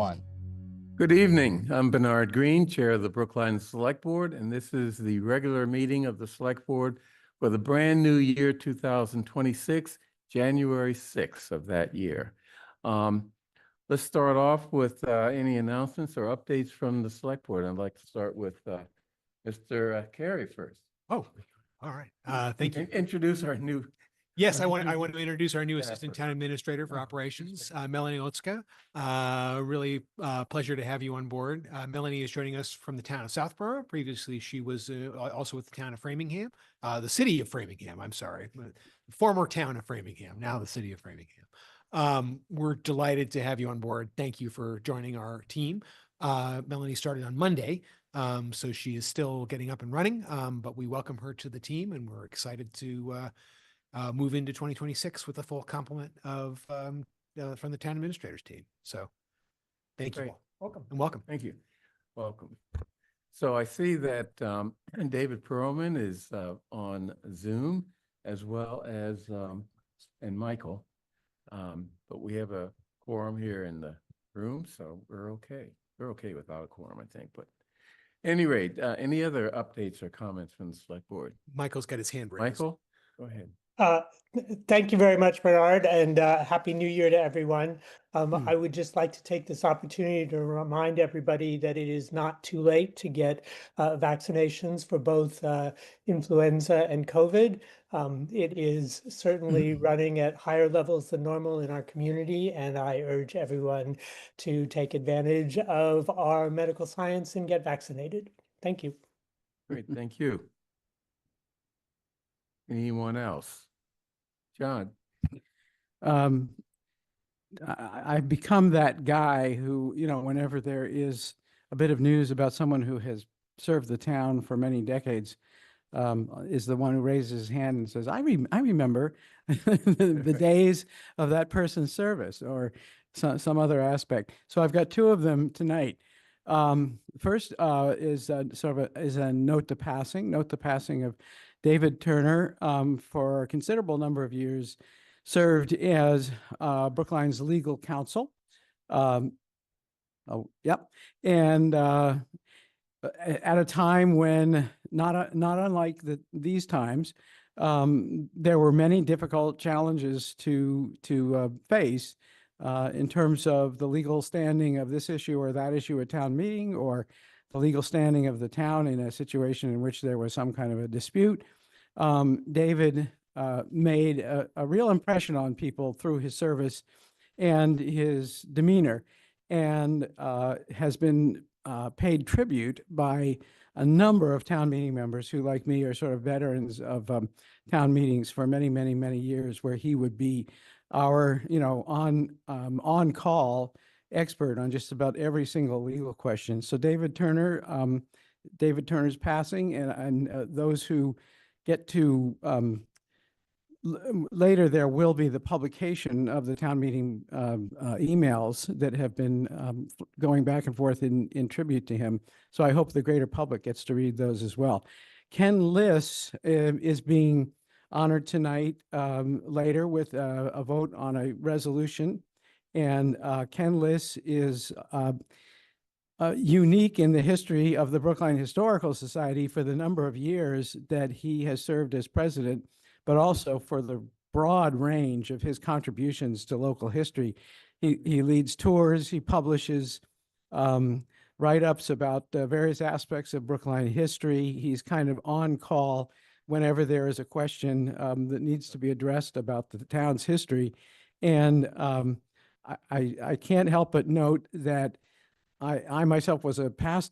on. Good evening. I'm Bernard Green, Chair of the Brookline Select Board, and this is the regular meeting of the Select Board for the brand new year 2026, January 6th of that year. Let's start off with any announcements or updates from the Select Board. I'd like to start with Mr. Carey first. Oh, all right. Thank you. Introduce our new. Yes, I want to introduce our new Assistant Town Administrator for Operations, Melanie Otska. Really pleasure to have you on board. Melanie is joining us from the town of Southborough. Previously, she was also with the town of Framingham, the city of Framingham. I'm sorry, former town of Framingham, now the city of Framingham. We're delighted to have you on board. Thank you for joining our team. Melanie started on Monday, so she is still getting up and running, but we welcome her to the team, and we're excited to move into 2026 with a full complement of from the town administrators team. So thank you all. Welcome. And welcome. Thank you. Welcome. So I see that David Perlman is on Zoom, as well as and Michael, but we have a quorum here in the room, so we're okay. We're okay without a quorum, I think. But at any rate, any other updates or comments from the Select Board? Michael's got his hand raised. Michael, go ahead. Thank you very much, Bernard, and Happy New Year to everyone. I would just like to take this opportunity to remind everybody that it is not too late to get vaccinations for both influenza and COVID. It is certainly running at higher levels than normal in our community, and I urge everyone to take advantage of our medical science and get vaccinated. Thank you. Great, thank you. Anyone else? John. I've become that guy who, whenever there is a bit of news about someone who has served the town for many decades, is the one who raises his hand and says, I remember the days of that person's service, or some other aspect. So I've got two of them tonight. First is a note to passing of David Turner, for a considerable number of years, served as Brookline's legal counsel. And at a time when, not unlike these times, there were many difficult challenges to face in terms of the legal standing of this issue or that issue at town meeting, or the legal standing of the town in a situation in which there was some kind of a dispute. David made a real impression on people through his service and his demeanor, and has been paid tribute by a number of town meeting members who, like me, are sort of veterans of town meetings for many, many, many years, where he would be our, on-call expert on just about every single legal question. So David Turner's passing, and those who get to later, there will be the publication of the town meeting emails that have been going back and forth in tribute to him. So I hope the greater public gets to read those as well. Ken Liss is being honored tonight later with a vote on a resolution. And Ken Liss is unique in the history of the Brookline Historical Society for the number of years that he has served as president, but also for the broad range of his contributions to local history. He leads tours, he publishes write-ups about various aspects of Brookline history. He's kind of on call whenever there is a question that needs to be addressed about the town's history. And I can't help but note that I myself was a past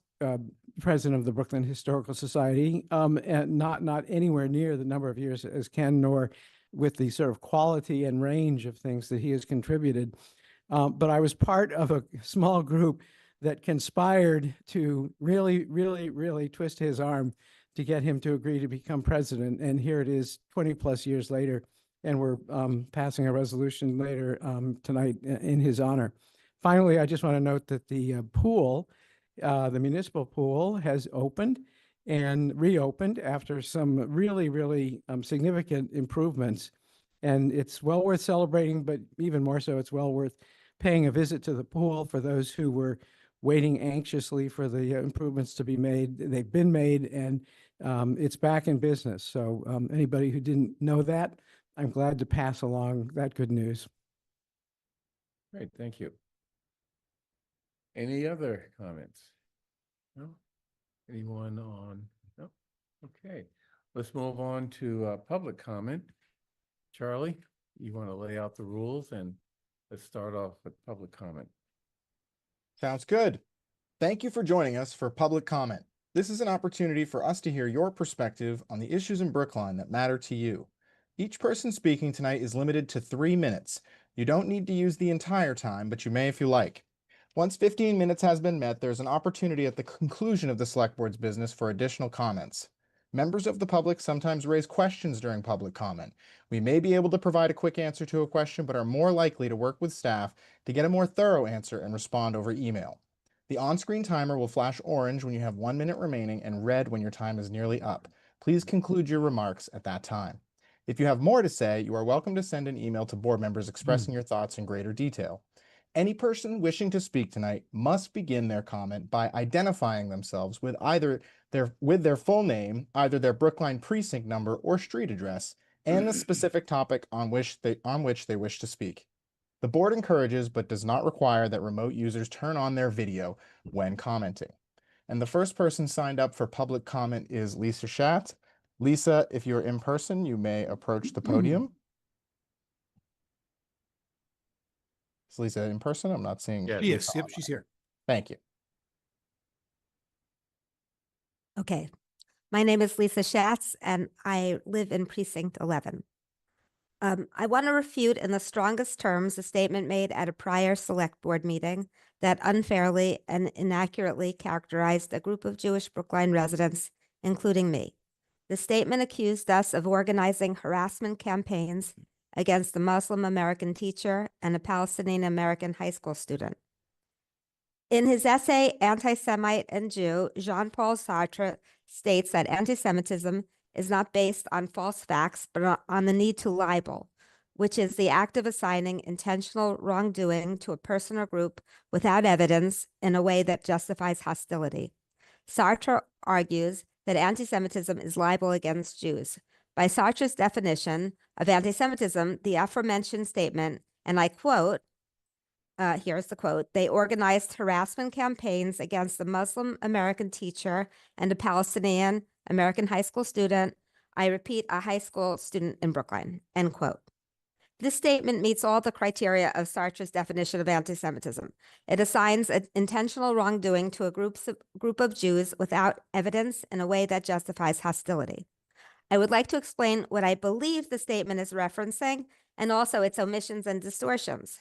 president of the Brookline Historical Society, and not anywhere near the number of years as Ken, nor with the sort of quality and range of things that he has contributed. But I was part of a small group that conspired to really, really, really twist his arm to get him to agree to become president. And here it is 20 plus years later, and we're passing a resolution later tonight in his honor. Finally, I just want to note that the pool, the municipal pool, has opened and reopened after some really, really significant improvements. And it's well worth celebrating, but even more so, it's well worth paying a visit to the pool for those who were waiting anxiously for the improvements to be made. They've been made, and it's back in business. So anybody who didn't know that, I'm glad to pass along that good news. Great, thank you. Any other comments? No? Anyone on? No? Okay, let's move on to public comment. Charlie, you want to lay out the rules, and let's start off with public comment. Sounds good. Thank you for joining us for public comment. This is an opportunity for us to hear your perspective on the issues in Brookline that matter to you. Each person speaking tonight is limited to 3 minutes. You don't need to use the entire time, but you may if you like. Once 15 minutes has been met, there's an opportunity at the conclusion of the Select Board's business for additional comments. Members of the public sometimes raise questions during public comment. We may be able to provide a quick answer to a question, but are more likely to work with staff to get a more thorough answer and respond over email. The on-screen timer will flash orange when you have 1 minute remaining and red when your time is nearly up. Please conclude your remarks at that time. If you have more to say, you are welcome to send an email to board members expressing your thoughts in greater detail. Any person wishing to speak tonight must begin their comment by identifying themselves with either their full name, either their Brookline precinct number or street address, and the specific topic on which they wish to speak. The board encourages but does not require that remote users turn on their video when commenting. And the first person signed up for public comment is Lisa Schatz. Lisa, if you're in person, you may approach the podium. Is Lisa in person? I'm not seeing. Yeah. Yes, yep, she's here. Thank you. Okay, my name is Lisa Schatz, and I live in Precinct 11. I want to refute in the strongest terms a statement made at a prior select board meeting that unfairly and inaccurately characterized a group of Jewish Brookline residents, including me. The statement accused us of organizing harassment campaigns against a Muslim American teacher and a Palestinian American high school student. In his essay, Anti-Semite and Jew, Jean-Paul Sartre states that anti-Semitism is not based on false facts, but on the need to libel, which is the act of assigning intentional wrongdoing to a person or group without evidence in a way that justifies hostility. Sartre argues that anti-Semitism is libel against Jews. By Sartre's definition of anti-Semitism, the aforementioned statement, and I quote, here's the quote, they organized harassment campaigns against a Muslim American teacher and a Palestinian American high school student. I repeat, a high school student in Brookline, end quote. This statement meets all the criteria of Sartre's definition of anti-Semitism. It assigns intentional wrongdoing to a group of Jews without evidence in a way that justifies hostility. I would like to explain what I believe the statement is referencing and also its omissions and distortions.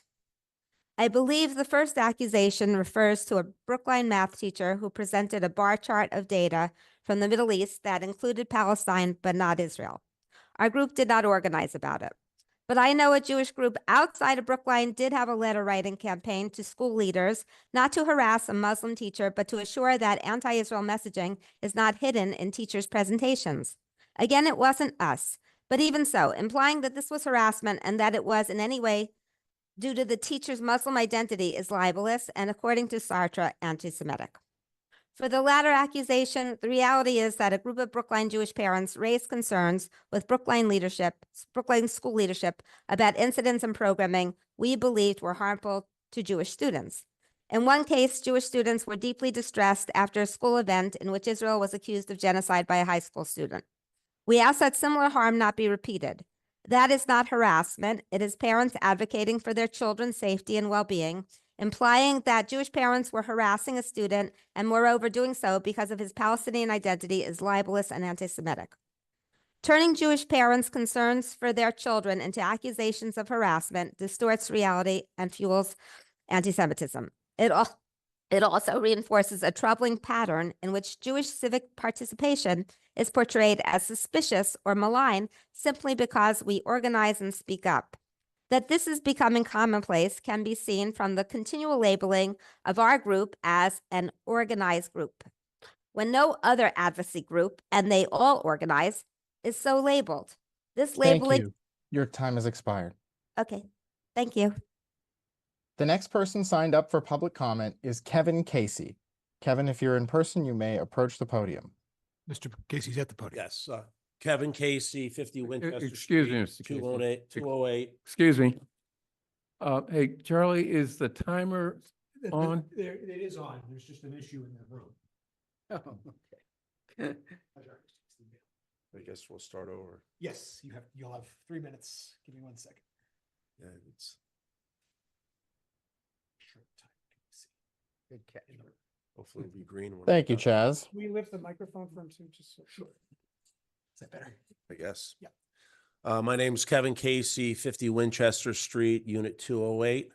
I believe the first accusation refers to a Brookline math teacher who presented a bar chart of data from the Middle East that included Palestine but not Israel. Our group did not organize about it. But I know a Jewish group outside of Brookline did have a letter writing campaign to school leaders not to harass a Muslim teacher, but to assure that anti-Israel messaging is not hidden in teachers' presentations. Again, it wasn't us, but even so, implying that this was harassment and that it was in any way due to the teacher's Muslim identity is libelous and, according to Sartre, anti-Semitic. For the latter accusation, the reality is that a group of Brookline Jewish parents raised concerns with Brookline school leadership about incidents and programming we believed were harmful to Jewish students. In one case, Jewish students were deeply distressed after a school event in which Israel was accused of genocide by a high school student. We ask that similar harm not be repeated. That is not harassment. It is parents advocating for their children's safety and well-being, implying that Jewish parents were harassing a student and moreover doing so because of his Palestinian identity is libelous and anti-Semitic. Turning Jewish parents' concerns for their children into accusations of harassment distorts reality and fuels anti-Semitism. It also reinforces a troubling pattern in which Jewish civic participation is portrayed as suspicious or malign simply because we organize and speak up. That this is becoming commonplace can be seen from the continual labeling of our group as an organized group, when no other advocacy group, and they all organize, is so labeled. This labeling. Thank you. Your time has expired. Okay, thank you. The next person signed up for public comment is Kevin Casey. Kevin, if you're in person, you may approach the podium. Mr. Casey's at the podium. Yes, Kevin Casey, 50 Winchester excuse me, Street, Mr. Casey. 208. Excuse me. Hey, Charlie, is the timer on? There, it is on. There's just an issue in the room. I guess we'll start over. Yes, you'll have 3 minutes. Give me 1 second. Yeah, it's Good catch. hopefully it'll be green. when Thank you, it's done, Chaz. Can we lift the microphone from Sue just so? Sure. Is that better? I guess. Yeah. My name's Kevin Casey, 50 Winchester Street, Unit 208.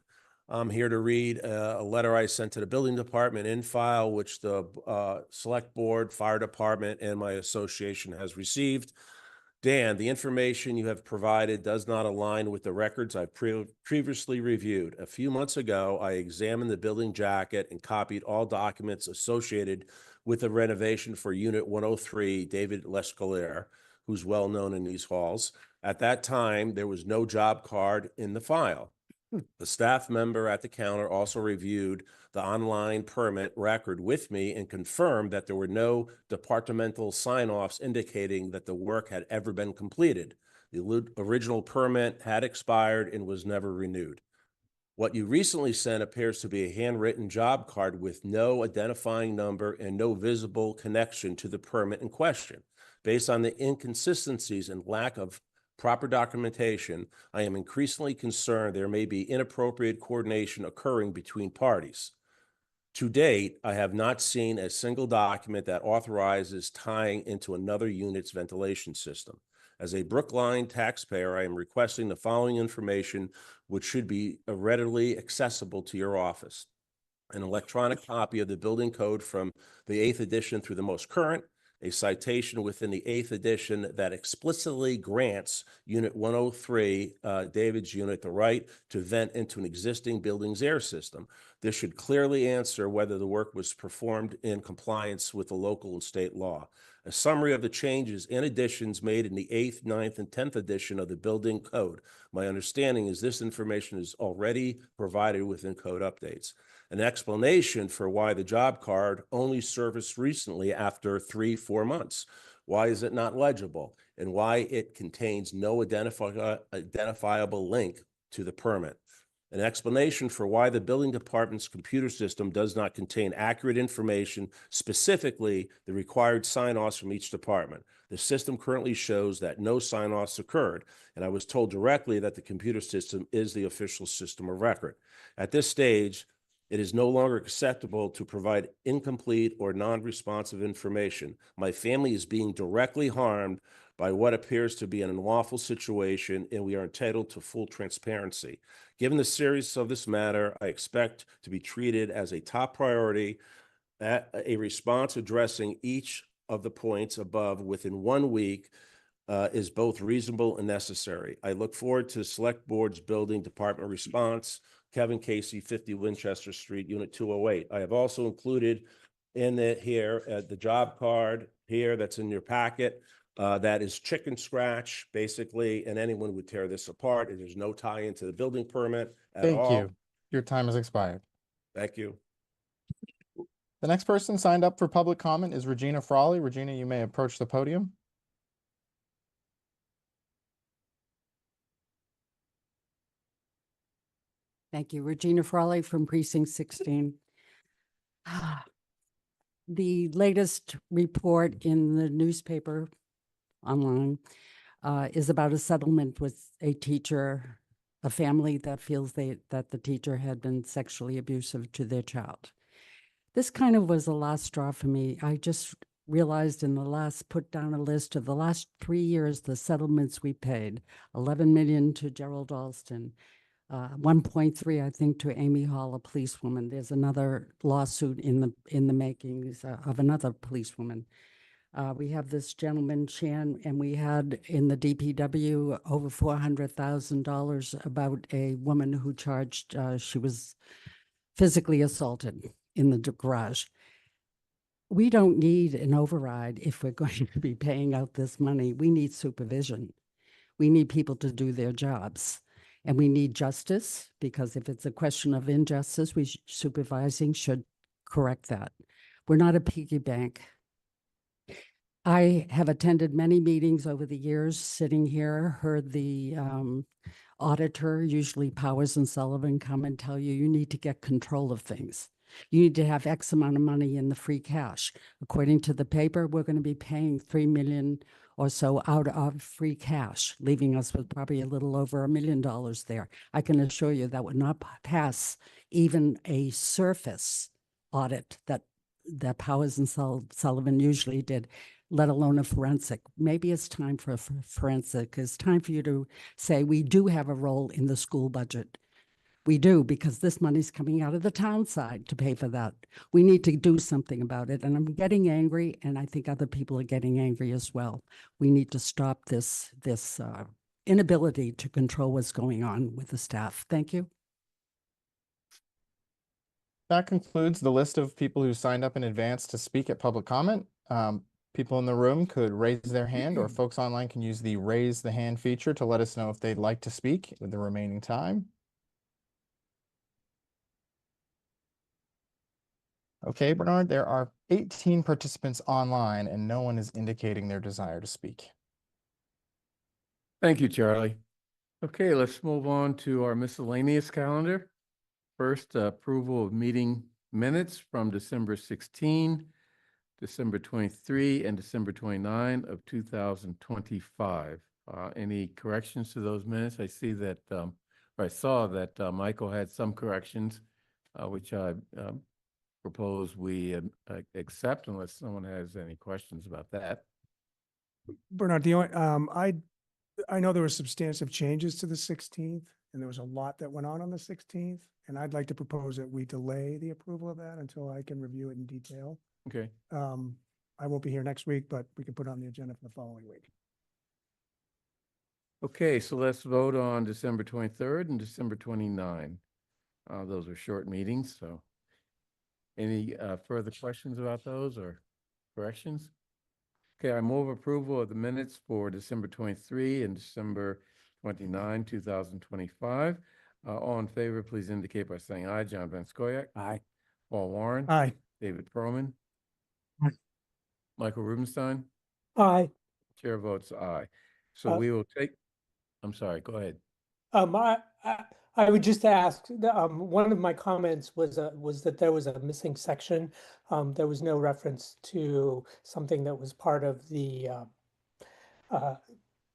I'm here to read a letter I sent to the building department in file, which the select board, fire department, and my association has received. Dan, the information you have provided does not align with the records I've previously reviewed. A few months ago, I examined the building jacket and copied all documents associated with the renovation for Unit 103, David Lescalier, who's well known in these halls. At that time, there was no job card in the file. The staff member at the counter also reviewed the online permit record with me and confirmed that there were no departmental sign-offs indicating that the work had ever been completed. The original permit had expired and was never renewed. What you recently sent appears to be a handwritten job card with no identifying number and no visible connection to the permit in question. Based on the inconsistencies and lack of proper documentation, I am increasingly concerned there may be inappropriate coordination occurring between parties. To date, I have not seen a single document that authorizes tying into another unit's ventilation system. As a Brookline taxpayer, I am requesting the following information, which should be readily accessible to your office. An electronic copy of the building code from the 8th edition through the most current, a citation within the 8th edition that explicitly grants Unit 103, David's unit, the right to vent into an existing building's air system. This should clearly answer whether the work was performed in compliance with the local and state law. A summary of the changes and additions made in the 8th, 9th, and 10th edition of the building code. My understanding is this information is already provided within code updates. An explanation for why the job card only surfaced recently after 3-4 months. Why is it not legible? And why it contains no identifiable link to the permit. An explanation for why the building department's computer system does not contain accurate information, specifically the required sign-offs from each department. The system currently shows that no sign-offs occurred, and I was told directly that the computer system is the official system of record. At this stage, it is no longer acceptable to provide incomplete or non-responsive information. My family is being directly harmed by what appears to be an unlawful situation, and we are entitled to full transparency. Given the seriousness of this matter, I expect to be treated as a top priority. A response addressing each of the points above within 1 week is both reasonable and necessary. I look forward to the Select Board's Building Department response. Kevin Casey, 50 Winchester Street, Unit 208. I have also included in it here the job card here that's in your packet. That is chicken scratch, basically, and anyone would tear this apart. There's no tie into the building permit at all. Thank you. Your time has expired. Thank you. The next person signed up for public comment is Regina Frawley. Regina, you may approach the podium. Thank you. Regina Frawley from Precinct 16. The latest report in the newspaper online is about a settlement with a teacher, a family that feels that the teacher had been sexually abusive to their child. This kind of was the last straw for me. I just realized put down a list of the last 3 years, the settlements we paid, 11 million to Gerald Alston, 1.3, I think, to Amy Hall, a policewoman. There's another lawsuit in the makings of another policewoman. We have this gentleman, Chan, and we had in the DPW over $400,000 about a woman who charged she was physically assaulted in the garage. We don't need an override if we're going to be paying out this money. We need supervision. We need people to do their jobs. And we need justice, because if it's a question of injustice, supervising should correct that. We're not a piggy bank. I have attended many meetings over the years, sitting here, heard the auditor, usually Powers and Sullivan, come and tell you need to get control of things. You need to have X amount of money in the free cash. According to the paper, we're going to be paying 3 million or so out of free cash, leaving us with probably a little over $1 million there. I can assure you that would not pass even a surface audit that Powers and Sullivan usually did, let alone a forensic. Maybe it's time for a forensic. It's time for you to say, we do have a role in the school budget. We do, because this money's coming out of the town side to pay for that. We need to do something about it. And I'm getting angry, and I think other people are getting angry as well. We need to stop this inability to control what's going on with the staff. Thank you. That concludes the list of people who signed up in advance to speak at public comment. People in the room could raise their hand, or folks online can use the raise the hand feature to let us know if they'd like to speak with the remaining time. Okay, Bernard, there are 18 participants online and no one is indicating their desire to speak. Thank you, Charlie. Okay, let's move on to our miscellaneous calendar. First, approval of meeting minutes from December 16, December 23, and December 29 of 2025. Any corrections to those minutes? I see that, or I saw that Michael had some corrections, which I propose we accept unless someone has any questions about that. Bernard, I know there were substantive changes to the 16th, and there was a lot that went on the 16th, and I'd like to propose that we delay the approval of that until I can review it in detail. Okay. I won't be here next week, but we can put it on the agenda for the following week. Okay, so let's vote on December 23rd and December 29. Those are short meetings, so any further questions about those or corrections? Okay, I move approval of the minutes for December 23 and December 29, 2025. All in favor, please indicate by saying aye. John Van Scoyac. Aye. Paul Warren. Aye. David Perlman. Aye. Michael Rubenstein. Aye. Chair votes aye. So we will take, I'm sorry, go ahead. I would just ask, one of my comments was that there was a missing section. There was no reference to something that was part of the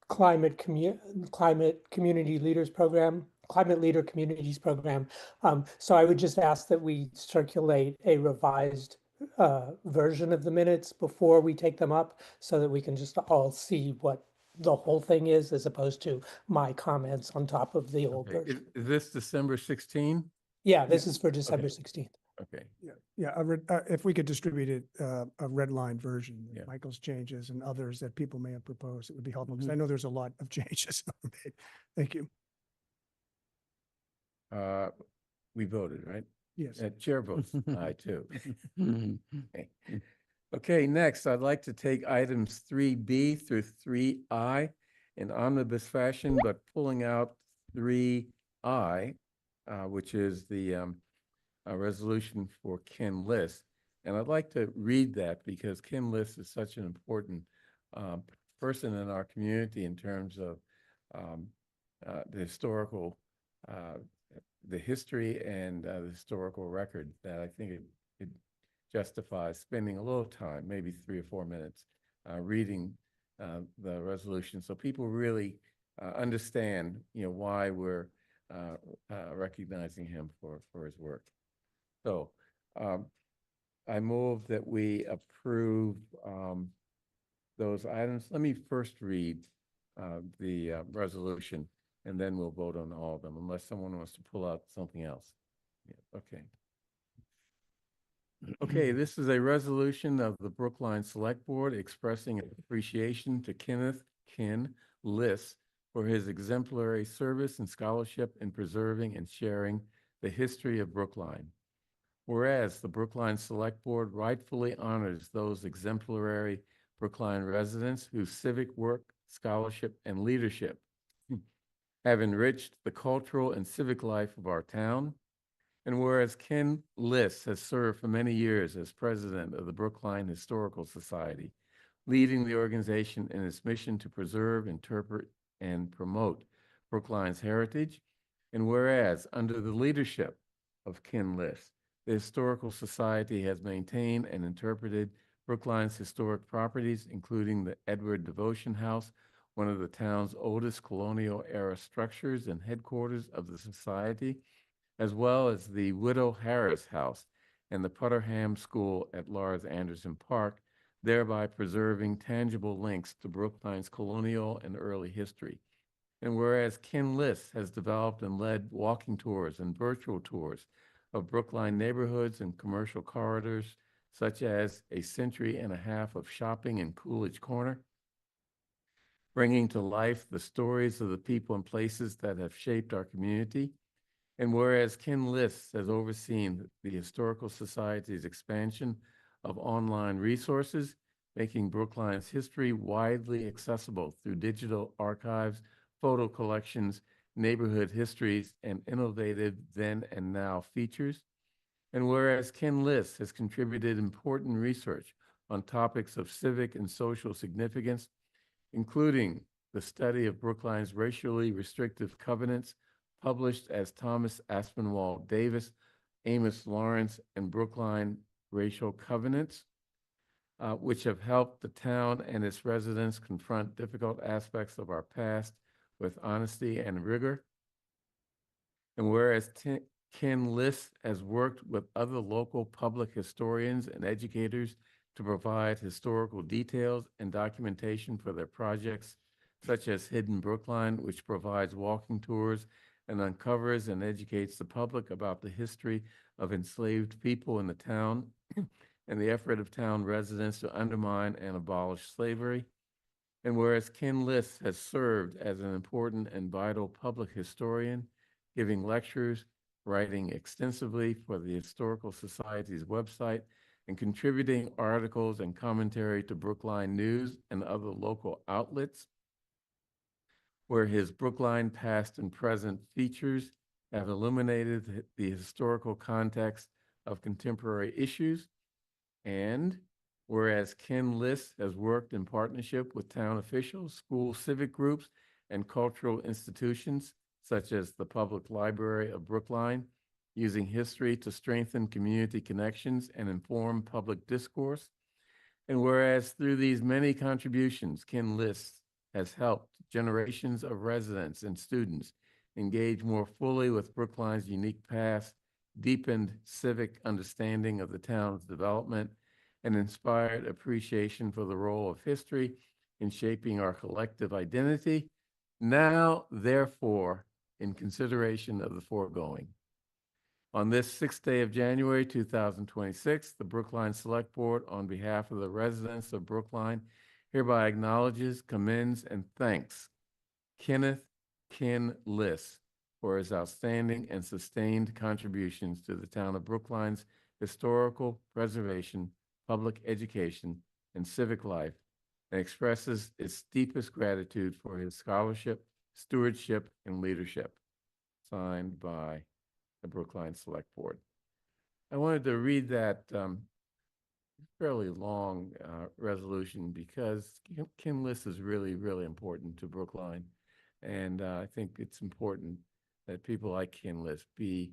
climate community leaders program, climate leader communities program. So I would just ask that we circulate a revised version of the minutes before we take them up, so that we can just all see what the whole thing is, as opposed to my comments on top of the old Okay. version. Is this December 16? Yeah, this is for December 16th. Okay. If we could distribute it, a red line version, Yeah. Michael's changes and others that people may have proposed, it would be helpful, because I know there's a lot of changes made. Thank you. We voted, right? Yes. Chair votes aye too. Okay. Okay, next, I'd like to take items 3B through 3I in omnibus fashion, but pulling out 3I, which is the resolution for Ken List. And I'd like to read that because Ken List is such an important person in our community in terms of the historical, the history and the historical record, that I think it justifies spending a little time, maybe 3 or 4 minutes, reading the resolution, so people really understand, why we're recognizing him for his work. So I move that we approve those items. Let me first read the resolution, and then we'll vote on all of them, unless someone wants to pull out something else. Yeah, okay. Okay, this is a resolution of the Brookline Select Board expressing appreciation to Kenneth Ken Liss for his exemplary service and scholarship in preserving and sharing the history of Brookline. Whereas the Brookline Select Board rightfully honors those exemplary Brookline residents whose civic work, scholarship, and leadership have enriched the cultural and civic life of our town. And whereas Ken Liss has served for many years as president of the Brookline Historical Society, leading the organization in its mission to preserve, interpret, and promote Brookline's heritage. And whereas under the leadership of Ken Liss, the Historical Society has maintained and interpreted Brookline's historic properties, including the Edward Devotion House, one of the town's oldest colonial era structures and headquarters of the society, as well as the Widow Harris House and the Putterham School at Lars Anderson Park, thereby preserving tangible links to Brookline's colonial and early history. And whereas Ken Liss has developed and led walking tours and virtual tours of Brookline neighborhoods and commercial corridors, such as a century and a half of shopping in Coolidge Corner, bringing to life the stories of the people and places that have shaped our community. And whereas Ken Liss has overseen the Historical Society's expansion of online resources, making Brookline's history widely accessible through digital archives, photo collections, neighborhood histories, and innovative then and now features. And whereas Ken Liss has contributed important research on topics of civic and social significance, including the study of Brookline's racially restrictive covenants, published as Thomas Aspinwall Davis, Amos Lawrence, and Brookline Racial Covenants, which have helped the town and its residents confront difficult aspects of our past with honesty and rigor. And whereas Ken Liss has worked with other local public historians and educators to provide historical details and documentation for their projects, such as Hidden Brookline, which provides walking tours and uncovers and educates the public about the history of enslaved people in the town and the effort of town residents to undermine and abolish slavery. And whereas Ken Liss has served as an important and vital public historian, giving lectures, writing extensively for the Historical Society's website, and contributing articles and commentary to Brookline News and other local outlets, where his Brookline Past and Present features have illuminated the historical context of contemporary issues. And whereas Ken Liss has worked in partnership with town officials, school civic groups, and cultural institutions, such as the Public Library of Brookline, using history to strengthen community connections and inform public discourse. And whereas through these many contributions, Ken Liss has helped generations of residents and students engage more fully with Brookline's unique past, deepened civic understanding of the town's development, and inspired appreciation for the role of history in shaping our collective identity. Now, therefore, in consideration of the foregoing, on this 6th day of January 2026, the Brookline Select Board, on behalf of the residents of Brookline, hereby acknowledges, commends, and thanks Kenneth Ken Liss for his outstanding and sustained contributions to the town of Brookline's historical preservation, public education, and civic life, and expresses its deepest gratitude for his scholarship, stewardship, and leadership. Signed by the Brookline Select Board. I wanted to read that fairly long resolution because Ken Liss is really, really important to Brookline. And I think it's important that people like Ken Liss be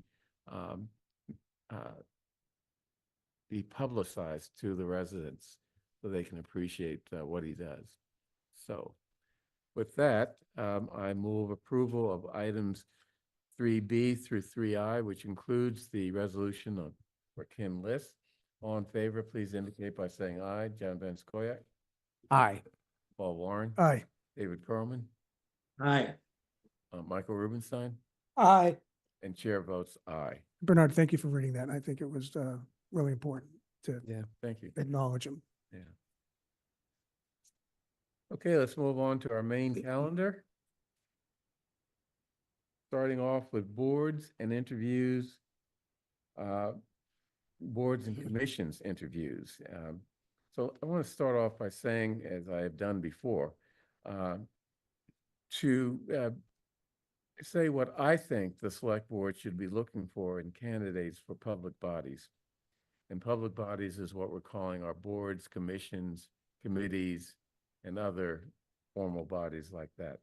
publicized to the residents so they can appreciate what he does. So with that, I move approval of items 3B through 3I, which includes the resolution for Ken Liss. All in favor, please indicate by saying aye. John Van Scoyac, Aye. Paul Warren, Aye. David Perlman, Aye. Michael Rubenstein, Aye. and chair votes aye. Bernard, thank you for reading that. I think it was really important to Yeah, thank you. acknowledge him. Yeah. Okay, let's move on to our main calendar. Starting off with boards and interviews, boards and commissions interviews. So I want to start off by saying, as I have done before, to say what I think the select board should be looking for in candidates for public bodies. And public bodies is what we're calling our boards, commissions, committees, and other formal bodies like that.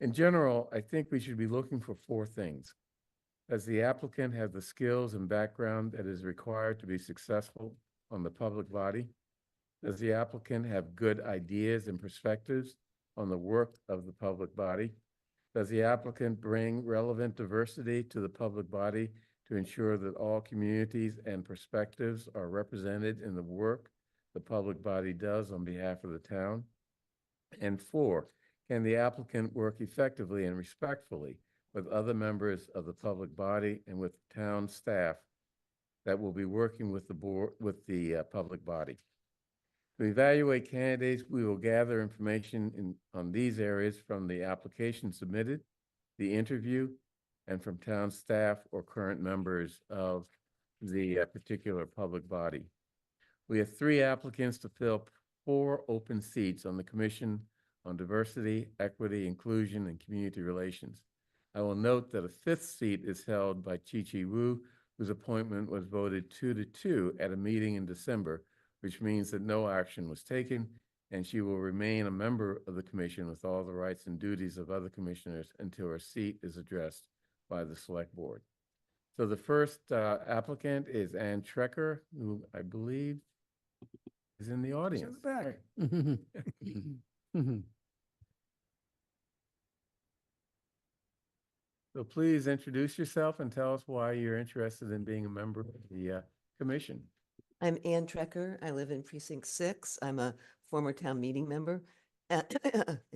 In general, I think we should be looking for four things. Does the applicant have the skills and background that is required to be successful on the public body? Does the applicant have good ideas and perspectives on the work of the public body? Does the applicant bring relevant diversity to the public body to ensure that all communities and perspectives are represented in the work the public body does on behalf of the town? And four, can the applicant work effectively and respectfully with other members of the public body and with town staff that will be working with the board, with the public body? To evaluate candidates, we will gather information on these areas from the application submitted, the interview, and from town staff or current members of the particular public body. We have 3 applicants to fill 4 open seats on the Commission on Diversity, Equity, Inclusion, and Community Relations. I will note that a 5th seat is held by Chi-Chi Wu, whose appointment was voted 2-2 at a meeting in December, which means that no action was taken, and she will remain a member of the commission with all the rights and duties of other commissioners until her seat is addressed by the select board. So the first applicant is Ann Trecker, who I believe is in the She's audience. in the back. So please introduce yourself and tell us why you're interested in being a member of the commission. I'm Ann Trecker. I live in Precinct 6. I'm a former town meeting member.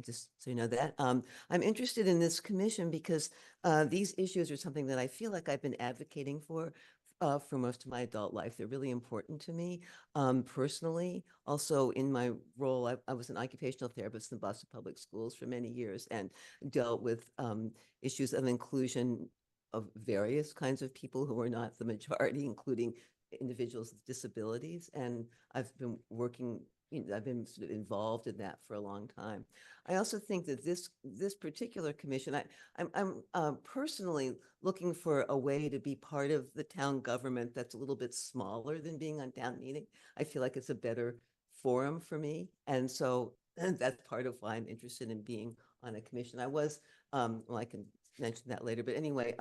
Just so you know that. I'm interested in this commission because these issues are something that I feel like I've been advocating for most of my adult life. They're really important to me personally. Also in my role, I was an occupational therapist in the Boston Public Schools for many years and dealt with issues of inclusion of various kinds of people who are not the majority, including individuals with disabilities. And I've been working, I've been sort of involved in that for a long time. I also think that this particular commission, I'm personally looking for a way to be part of the town government that's a little bit smaller than being on town meeting. I feel like it's a better forum for me. And so that's part of why I'm interested in being on a commission. I was, well, I can mention that later, but anyway,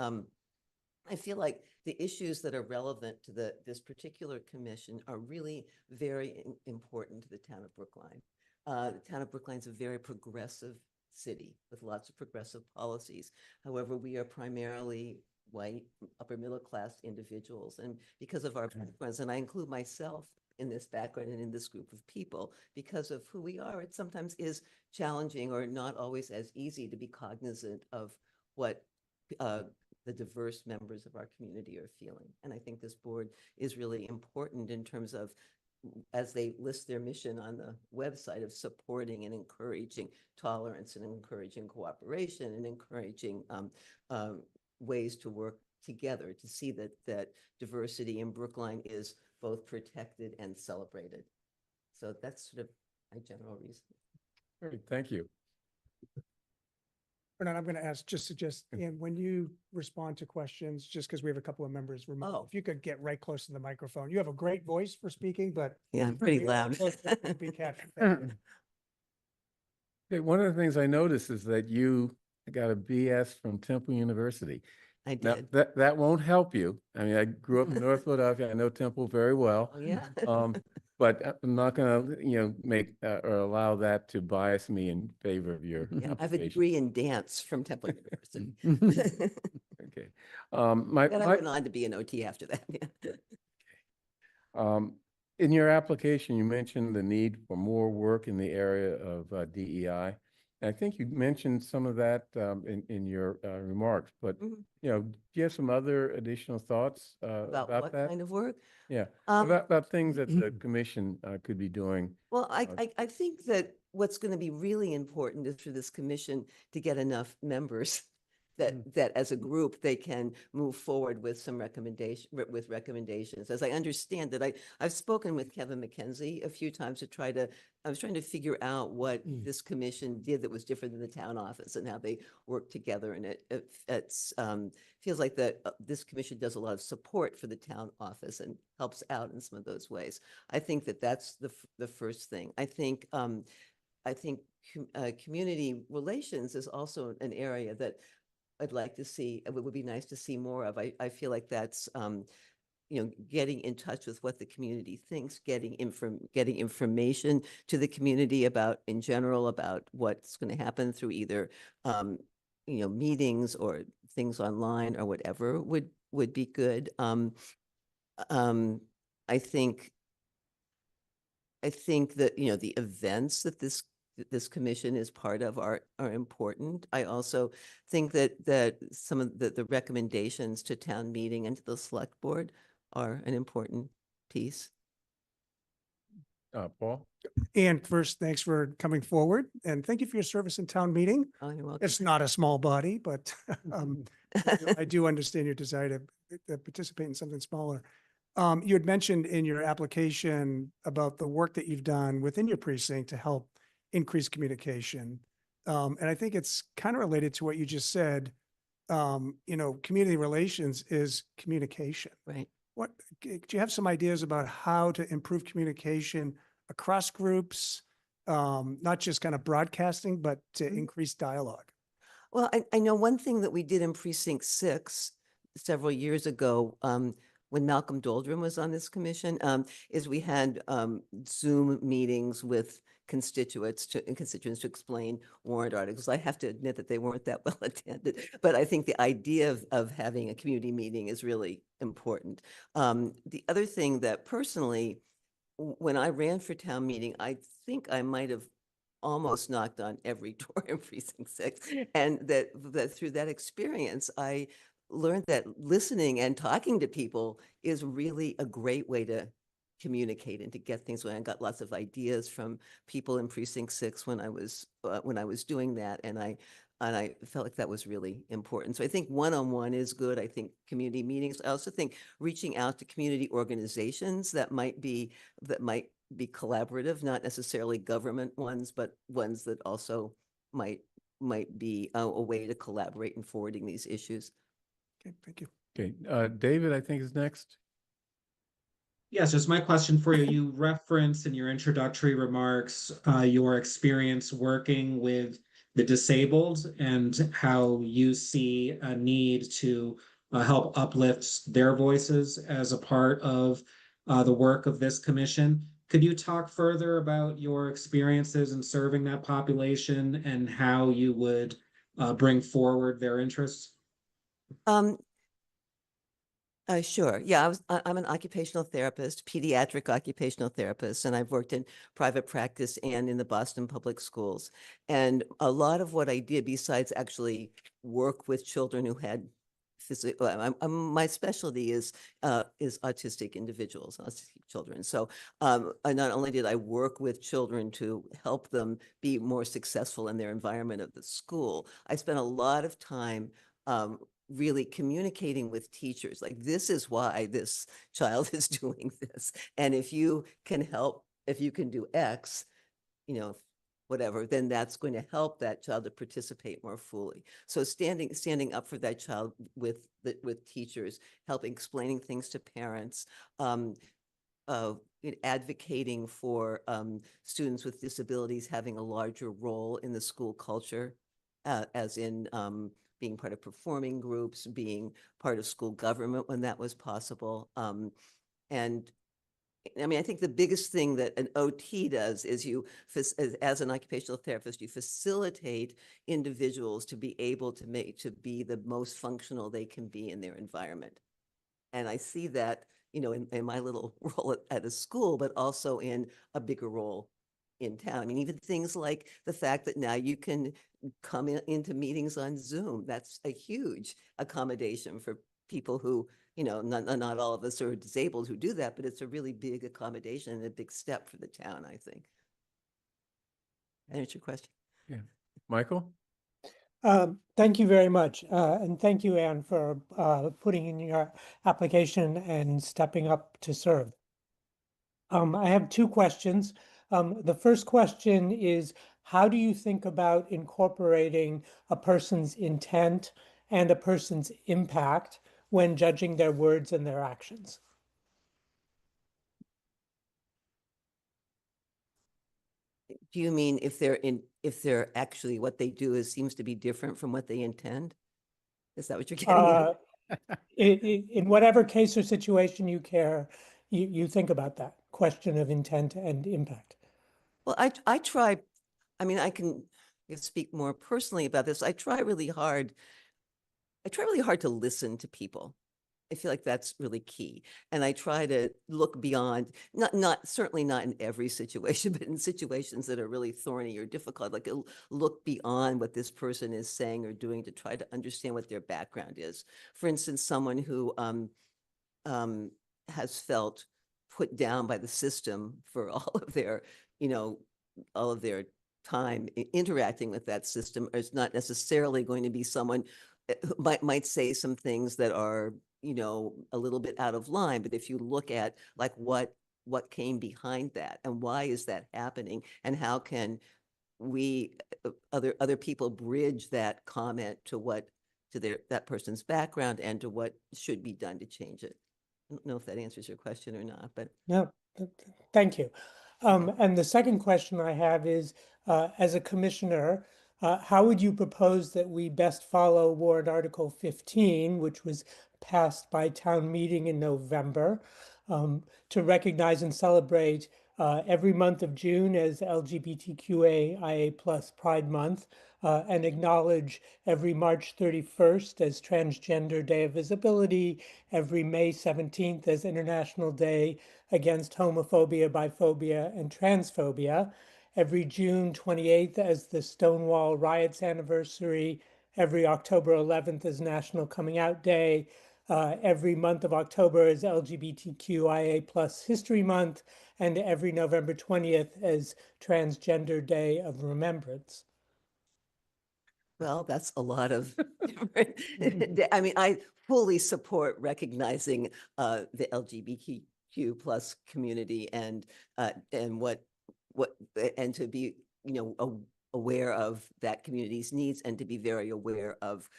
I feel like the issues that are relevant to this particular commission are really very important to the town of Brookline. The town of Brookline is a very progressive city with lots of progressive policies. However, we are primarily white, upper middle class individuals. And because of our backgrounds, and I include myself in this background and in this group of people, because of who we are, it sometimes is challenging or not always as easy to be cognizant of what the diverse members of our community are feeling. And I think this board is really important in terms of, as they list their mission on the website, of supporting and encouraging tolerance and encouraging cooperation and encouraging ways to work together to see that diversity in Brookline is both protected and celebrated. So that's sort of my general reason. Great, thank you. Bernard, I'm going to ask, just suggest, and when you respond to questions, just because we have a couple of members remote, if you could get right close to the microphone. You have a great voice for speaking, but Yeah, I'm pretty be loud. close to it, be captured. Thank you. Okay, one of the things I noticed is that you got a BS from Temple University. I Now, did. that won't help you. I mean, I grew up in North Philadelphia. I know Temple very well. Oh, yeah. But I'm not going to, make or allow that to bias me in favor of your Yeah, I have a application. degree in dance from Temple University. Okay. Then I went on to be an OT after that. Yeah. In your application, you mentioned the need for more work in the area of DEI. And I think you mentioned some of that in your remarks, but Mhm. do you have some other additional thoughts About about what that? kind of work? Yeah, Um, about things that the commission could be doing. Well, I think that what's going to be really important is for this commission to get enough members that as a group, they can move forward with some recommendations. As I understand that, I've spoken with Kevin McKenzie a few times I was trying to figure out what this commission did that was different than the town office and how they work together. And it's feels like this commission does a lot of support for the town office and helps out in some of those ways. I think that's the first thing. I think community relations is also an area that I'd like to see, it would be nice to see more of. I feel like that's, getting in touch with what the community thinks, getting information to the community in general, about what's going to happen through either, meetings or things online or whatever would be good. I think that, the events that this commission is part of are important. I also think that some of the recommendations to town meeting and to the select board are an important piece. Paul? And first, thanks for coming forward and thank you for your service in town meeting. Oh, you're welcome. It's not a small body, but I do understand your desire to participate in something smaller. You had mentioned in your application about the work that you've done within your precinct to help increase communication. And I think it's kind of related to what you just said. Community relations is communication. Right. Do you have some ideas about how to improve communication across groups, not just kind of broadcasting, but to increase dialogue? Well, I know one thing that we did in Precinct 6 several years ago, when Malcolm Doldrum was on this commission, is we had Zoom meetings with constituents to explain warrant articles. I have to admit that they weren't that well attended, but I think the idea of having a community meeting is really important. The other thing that personally, when I ran for town meeting, I think I might have almost knocked on every door in Precinct 6. And that through that experience, I learned that listening and talking to people is really a great way to communicate and to get things going. I got lots of ideas from people in Precinct 6 when I was doing that, and I felt like that was really important. So I think one-on-one is good. I think community meetings. I also think reaching out to community organizations that might be collaborative, not necessarily government ones, but ones that also might be a way to collaborate in forwarding these issues. Okay, thank you. Okay, David, I think is next. Yes, just my question for you. You referenced in your introductory remarks your experience working with the disabled and how you see a need to help uplift their voices as a part of the work of this commission. Could you talk further about your experiences in serving that population and how you would bring forward their interests? Sure. Yeah, I'm an occupational therapist, pediatric occupational therapist, and I've worked in private practice and in the Boston Public Schools. And a lot of what I did, besides actually work with children who had my specialty is autistic individuals, autistic children. So not only did I work with children to help them be more successful in their environment of the school, I spent a lot of time really communicating with teachers, like, this is why this child is doing this. And if you can help, if you can do X, whatever, then that's going to help that child to participate more fully. So standing up for that child with teachers, helping explaining things to parents, advocating for students with disabilities having a larger role in the school culture, as in being part of performing groups, being part of school government when that was possible. And I mean, I think the biggest thing that an OT does is as an occupational therapist, you facilitate individuals to be able to be the most functional they can be in their environment. And I see that, in my little role at a school, but also in a bigger role in town. I mean, even things like the fact that now you can come into meetings on Zoom. That's a huge accommodation for people who, not all of us are disabled who do that, but it's a really big accommodation and a big step for the town, I think. That answer your question? Yeah. Michael? Thank you very much. And thank you, Anne, for putting in your application and stepping up to serve. I have two questions. The first question is, how do you think about incorporating a person's intent and a person's impact when judging their words and their actions? Do you mean if if they're actually, what they do seems to be different from what they intend? Is that what you're getting at? In whatever case or situation you care, you think about that question of intent and impact. Well, I try, I mean, I can speak more personally about this. I try really hard to listen to people. I feel like that's really key. And I try to look beyond, certainly not in every situation, but in situations that are really thorny or difficult, like look beyond what this person is saying or doing to try to understand what their background is. For instance, someone who has felt put down by the system for all of their, all of their time interacting with that system is not necessarily going to be someone who might say some things that are, a little bit out of line. But if you look at like what came behind that and why is that happening and how can we other people bridge that comment to that person's background and to what should be done to change it. I don't know if that answers your question or not, but No, thank you. And the second question I have is, as a commissioner, how would you propose that we best follow warrant Article 15, which was passed by town meeting in November, to recognize and celebrate every month of June as LGBTQAIA+ Pride Month, and acknowledge every March 31st as Transgender Day of Visibility, every May 17th as International Day Against Homophobia, Biphobia, and Transphobia, every June 28th as the Stonewall Riots anniversary, every October 11th as National Coming Out Day, every month of October as LGBTQIA+ History Month, and every November 20th as Transgender Day of Remembrance. well, that's a lot of different. I mean, I fully support recognizing the LGBTQ plus community and what and to be, aware of that community's needs and to be very aware of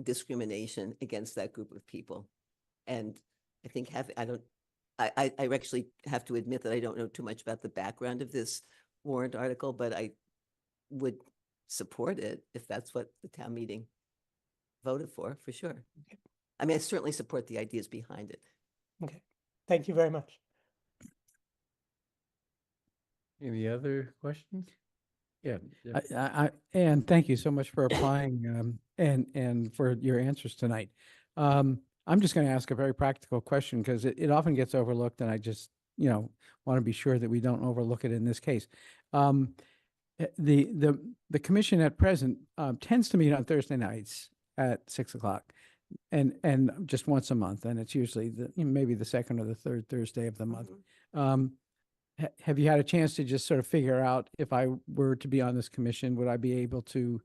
discrimination against that group of people. And I think I actually have to admit that I don't know too much about the background of this warrant article, but I would support it if that's what the town meeting voted for sure. I mean, I certainly support the ideas behind it. Okay, thank you very much. Any other questions? Yeah. And thank you so much for applying and for your answers tonight. I'm just going to ask a very practical question because it often gets overlooked, and I just want to be sure that we don't overlook it in this case. The commission at present tends to meet on Thursday nights at 6 o'clock, and just once a month, and it's usually maybe the second or the third Thursday of the month. Have you had a chance to just sort of figure out if I were to be on this commission, would I be able to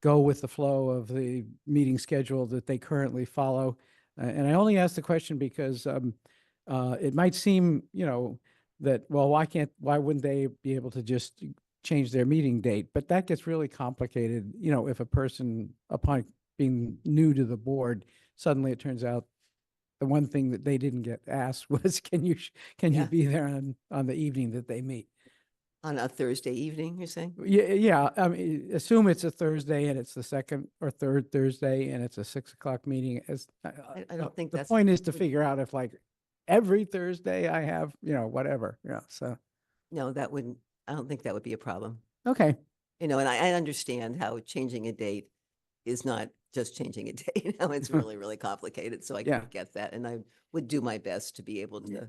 go with the flow of the meeting schedule that they currently follow? And I only ask the question because it might seem, that, well, why wouldn't they be able to just change their meeting date? But that gets really complicated, if a person, upon being new to the board, suddenly it turns out the one thing that they didn't get asked was, can you be there on the evening that they meet? On a Thursday evening, you're saying? Yeah. I mean, assume it's a Thursday and it's the second or third Thursday and it's a 6 o'clock meeting. I don't think the that's. point is to figure out if like every Thursday I have, whatever. Yeah. So. No, I don't think that would be a problem. Okay. And I understand how changing a date is not just changing a date. It's really, really complicated. So I Yeah. get that. And I would do my best to be able to,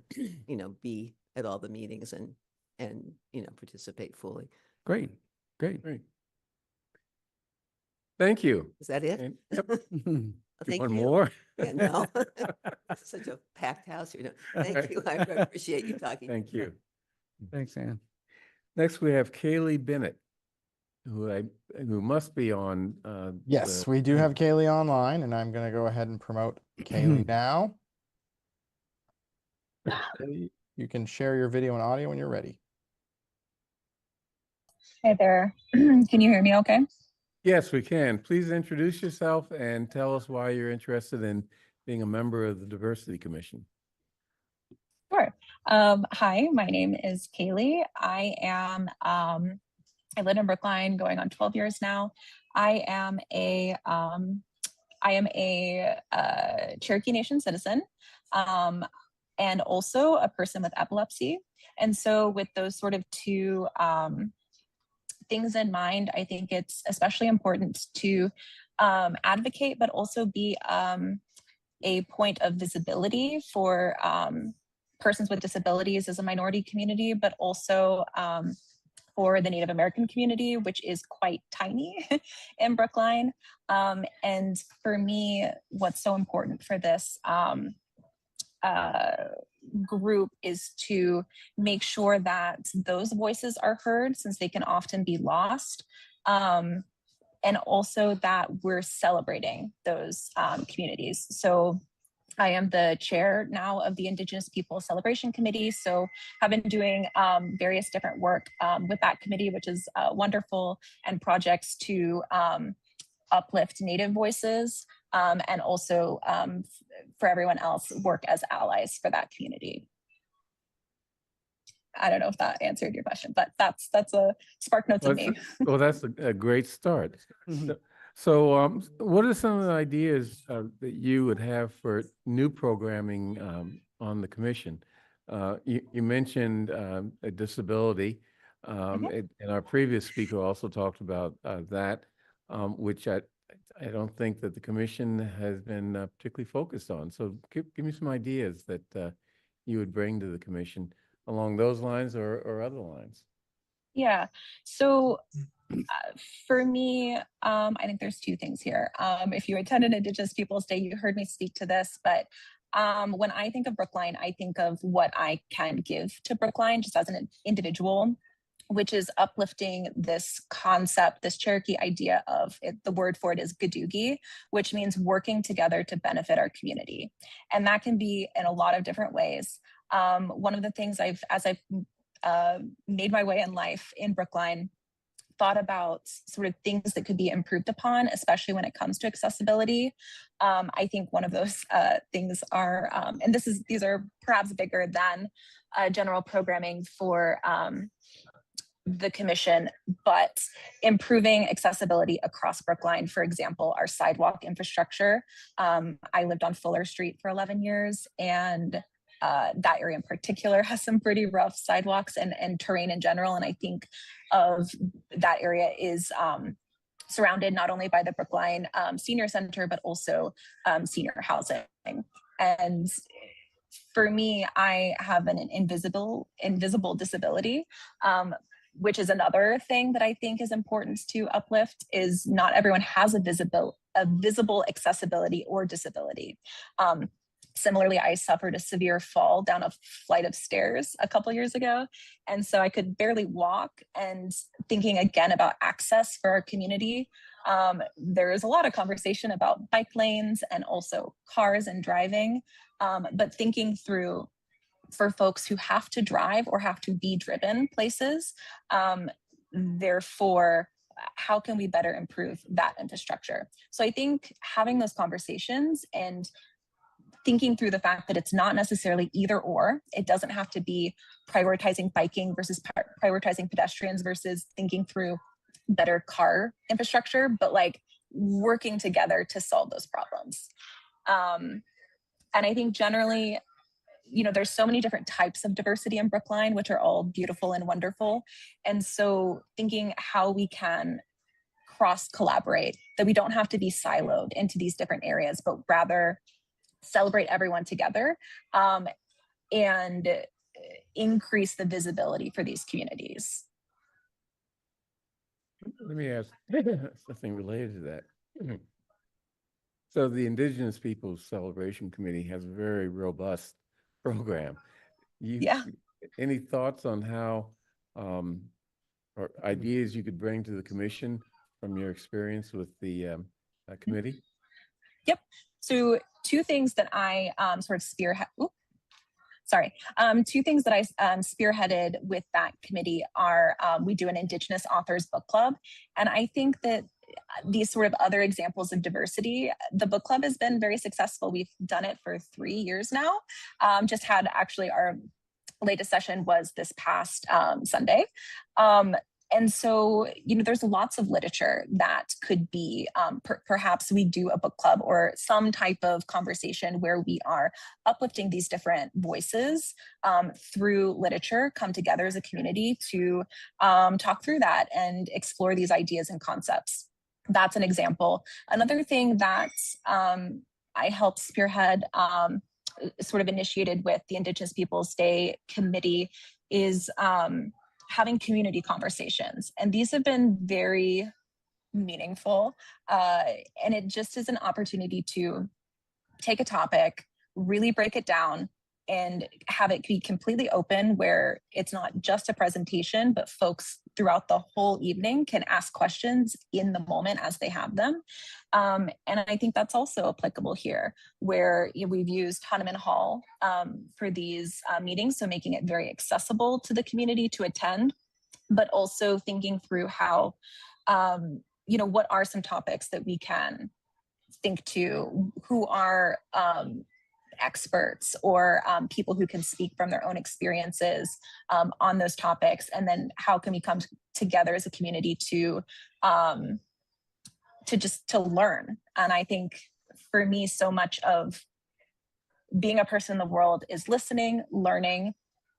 be at all the meetings and participate fully. Great. Thank you. Is that it? And- Yep. Thank One you. more? Yeah, no. It's such a packed house here. No, thank you. I appreciate you talking. Thank you. Thanks, Ann. Next, we have Kaylee Bennett. who must be on. Yes, we do have Kaylee online, and I'm going to go ahead and promote Kaylee now. You can share your video and audio when you're ready. Hey there. Can you hear me okay? Yes, we can. Please introduce yourself and tell us why you're interested in being a member of the Diversity Commission. Sure. Hi, my name is Kaylee. I live in Brookline going on 12 years now. I am a Cherokee Nation citizen, and also a person with epilepsy. And so with those sort of two things in mind, I think it's especially important to advocate, but also be a point of visibility for persons with disabilities as a minority community, but also for the Native American community, which is quite tiny in Brookline. And for me, what's so important for this group is to make sure that those voices are heard, since they can often be lost. And also that we're celebrating those communities. So I am the chair now of the Indigenous People Celebration Committee. So I've been doing various different work with that committee, which is wonderful, and projects to uplift Native voices, and also for everyone else, work as allies for that community. I don't know if that answered your question, but that's a spark notes of me. Well, that's a great start. So what are some of the ideas that you would have for new programming on the commission? You mentioned a disability, and our previous speaker also talked about that, which I don't think that the commission has been particularly focused on. So give me some ideas that you would bring to the commission along those lines or other lines. Yeah, so for me, I think there's two things here. If you attended Indigenous Peoples Day, you heard me speak to this, but when I think of Brookline, I think of what I can give to Brookline just as an individual, which is uplifting this concept, this Cherokee idea of it. The word for it is Gadoogie, which means working together to benefit our community. And that can be in a lot of different ways. One of the things as I've made my way in life in Brookline, thought about sort of things that could be improved upon, especially when it comes to accessibility. I think one of those things are, and these are perhaps bigger than general programming for the commission, but improving accessibility across Brookline. For example, our sidewalk infrastructure. I lived on Fuller Street for 11 years, and that area in particular has some pretty rough sidewalks and terrain in general. And I think of that area is surrounded not only by the Brookline Senior Center, but also senior housing. And for me, I have an invisible disability, which is another thing that I think is important to uplift. Is not everyone has a visible accessibility or disability. Similarly, I suffered a severe fall down a flight of stairs a couple years ago. And so I could barely walk. And thinking again about access for our community, there is a lot of conversation about bike lanes and also cars and driving, but thinking through for folks who have to drive or have to be driven places, therefore, how can we better improve that infrastructure? So I think having those conversations and thinking through the fact that it's not necessarily either or, it doesn't have to be prioritizing biking versus prioritizing pedestrians versus thinking through better car infrastructure, but like working together to solve those problems. And I think generally, there's so many different types of diversity in Brookline, which are all beautiful and wonderful. And so thinking how we can cross collaborate, that we don't have to be siloed into these different areas, but rather celebrate everyone together, and increase the visibility for these communities. Let me ask something related to that. So the Indigenous Peoples Celebration Committee has a very robust program. Yeah. Any thoughts on how or ideas you could bring to the commission from your experience with the committee? Yep. So two things that I sort of spearhead. Two things that I spearheaded with that committee are we do an Indigenous Authors Book Club. And I think that these sort of other examples of diversity, the book club has been very successful. We've done it for 3 years now. Just had actually our latest session was this past Sunday. And so, there's lots of literature that could be, perhaps we do a book club or some type of conversation where we are uplifting these different voices through literature, come together as a community to talk through that and explore these ideas and concepts. That's an example. Another thing that I helped spearhead, sort of initiated with the Indigenous Peoples Day Committee is having community conversations. And these have been very meaningful. And it just is an opportunity to take a topic, really break it down, and have it be completely open where it's not just a presentation, but folks throughout the whole evening can ask questions in the moment as they have them. And I think that's also applicable here, where we've used Hunneman Hall for these meetings, so making it very accessible to the community to attend, but also thinking through how, what are some topics that we can think to, who are experts or people who can speak from their own experiences on those topics, and then how can we come together as a community to learn. And I think for me, so much of being a person in the world is listening, learning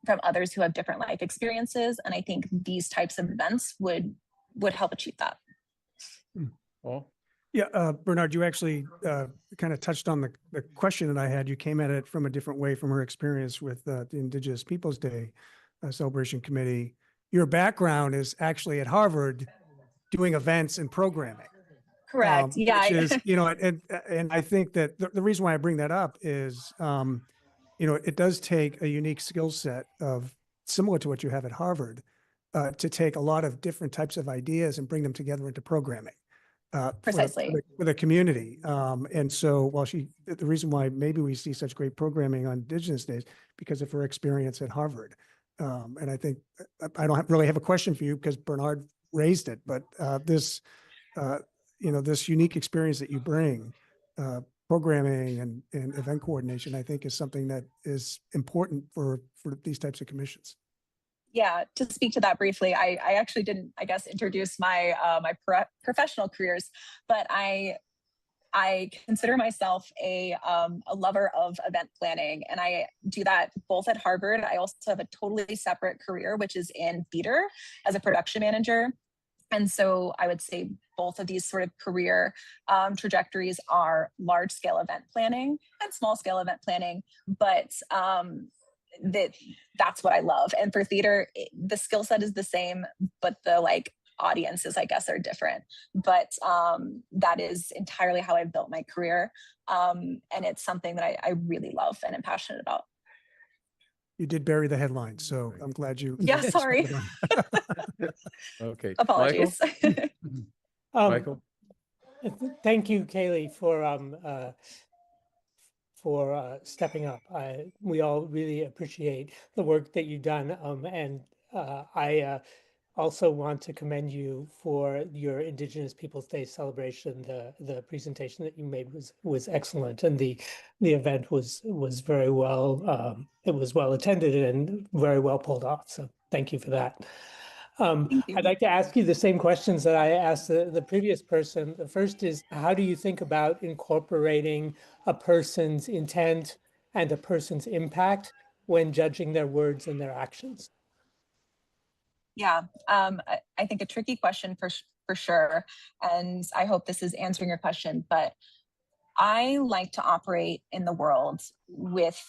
from others who have different life experiences, and I think these types of events would help achieve that. Paul? Yeah, Bernard, you actually kind of touched on the question that I had. You came at it from a different way from her experience with the Indigenous Peoples Day Celebration Committee. Your background is actually at Harvard doing events and programming. Correct. Yeah. Which is, and I think that the reason why I bring that up is, it does take a unique skill set of similar to what you have at Harvard to take a lot of different types of ideas and bring them together into programming. Precisely. For the community. And so the reason why maybe we see such great programming on Indigenous Days, because of her experience at Harvard. And I think I don't really have a question for you because Bernard raised it, but this unique experience that you bring, programming and event coordination, I think is something that is important for these types of commissions. Yeah, to speak to that briefly, I actually didn't, I guess, introduce my professional careers, but I consider myself a lover of event planning, and I do that both at Harvard. I also have a totally separate career, which is in theater as a production manager. And so I would say both of these sort of career trajectories are large scale event planning and small scale event planning, but that's what I love. And for theater, the skill set is the same, but the audiences, I guess, are different. But that is entirely how I've built my career. And it's something that I really love and am passionate about. You did bury the headline, so I'm glad you. Yeah, sorry. Okay. Apologies. Michael? Thank you, Kaylee, for stepping up. We all really appreciate the work that you've done. And I also want to commend you for your Indigenous Peoples Day celebration. The presentation that you made was excellent, and the event was very well. It was well attended and very well pulled off. So thank you for that. I'd like to ask you the same questions that I asked the previous person. The first is, how do you think about incorporating a person's intent and a person's impact when judging their words and their actions? Yeah, I think a tricky question for sure. And I hope this is answering your question, but I like to operate in the world with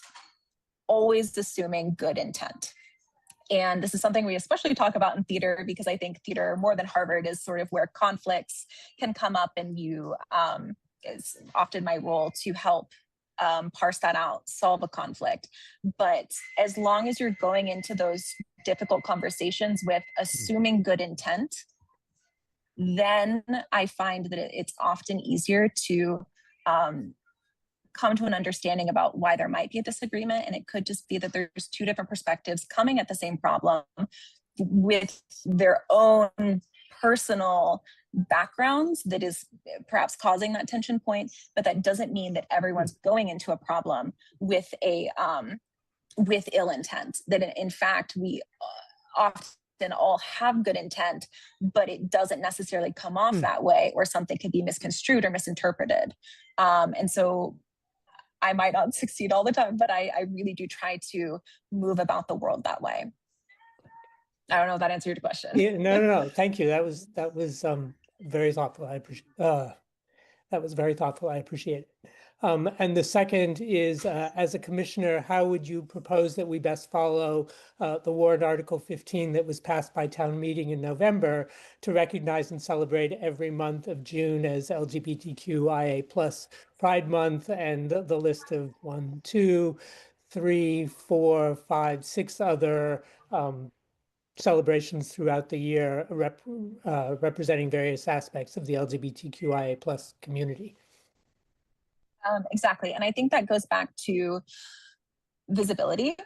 always assuming good intent. And this is something we especially talk about in theater, because I think theater, more than Harvard, is sort of where conflicts can come up, and it's often my role to help parse that out, solve a conflict. But as long as you're going into those difficult conversations with assuming good intent, then I find that it's often easier to come to an understanding about why there might be a disagreement. And it could just be that there's two different perspectives coming at the same problem with their own personal backgrounds that is perhaps causing that tension point, but that doesn't mean that everyone's going into a problem with a with ill intent. That in fact, we often all have good intent, but it doesn't necessarily come off that way, or something could be misconstrued or misinterpreted. And so I might not succeed all the time, but I really do try to move about the world that way. I don't know if that answered your question. Yeah, no. Thank you. That was very thoughtful. I appreciate that was very thoughtful. I appreciate it. And the second is, as a commissioner, how would you propose that we best follow the warrant Article 15 that was passed by town meeting in November to recognize and celebrate every month of June as LGBTQIA+ Pride Month, and the list of 1, 2, 3, 4, 5, 6 other celebrations throughout the year representing various aspects of the LGBTQIA+ community? Exactly. And I think that goes back to visibility.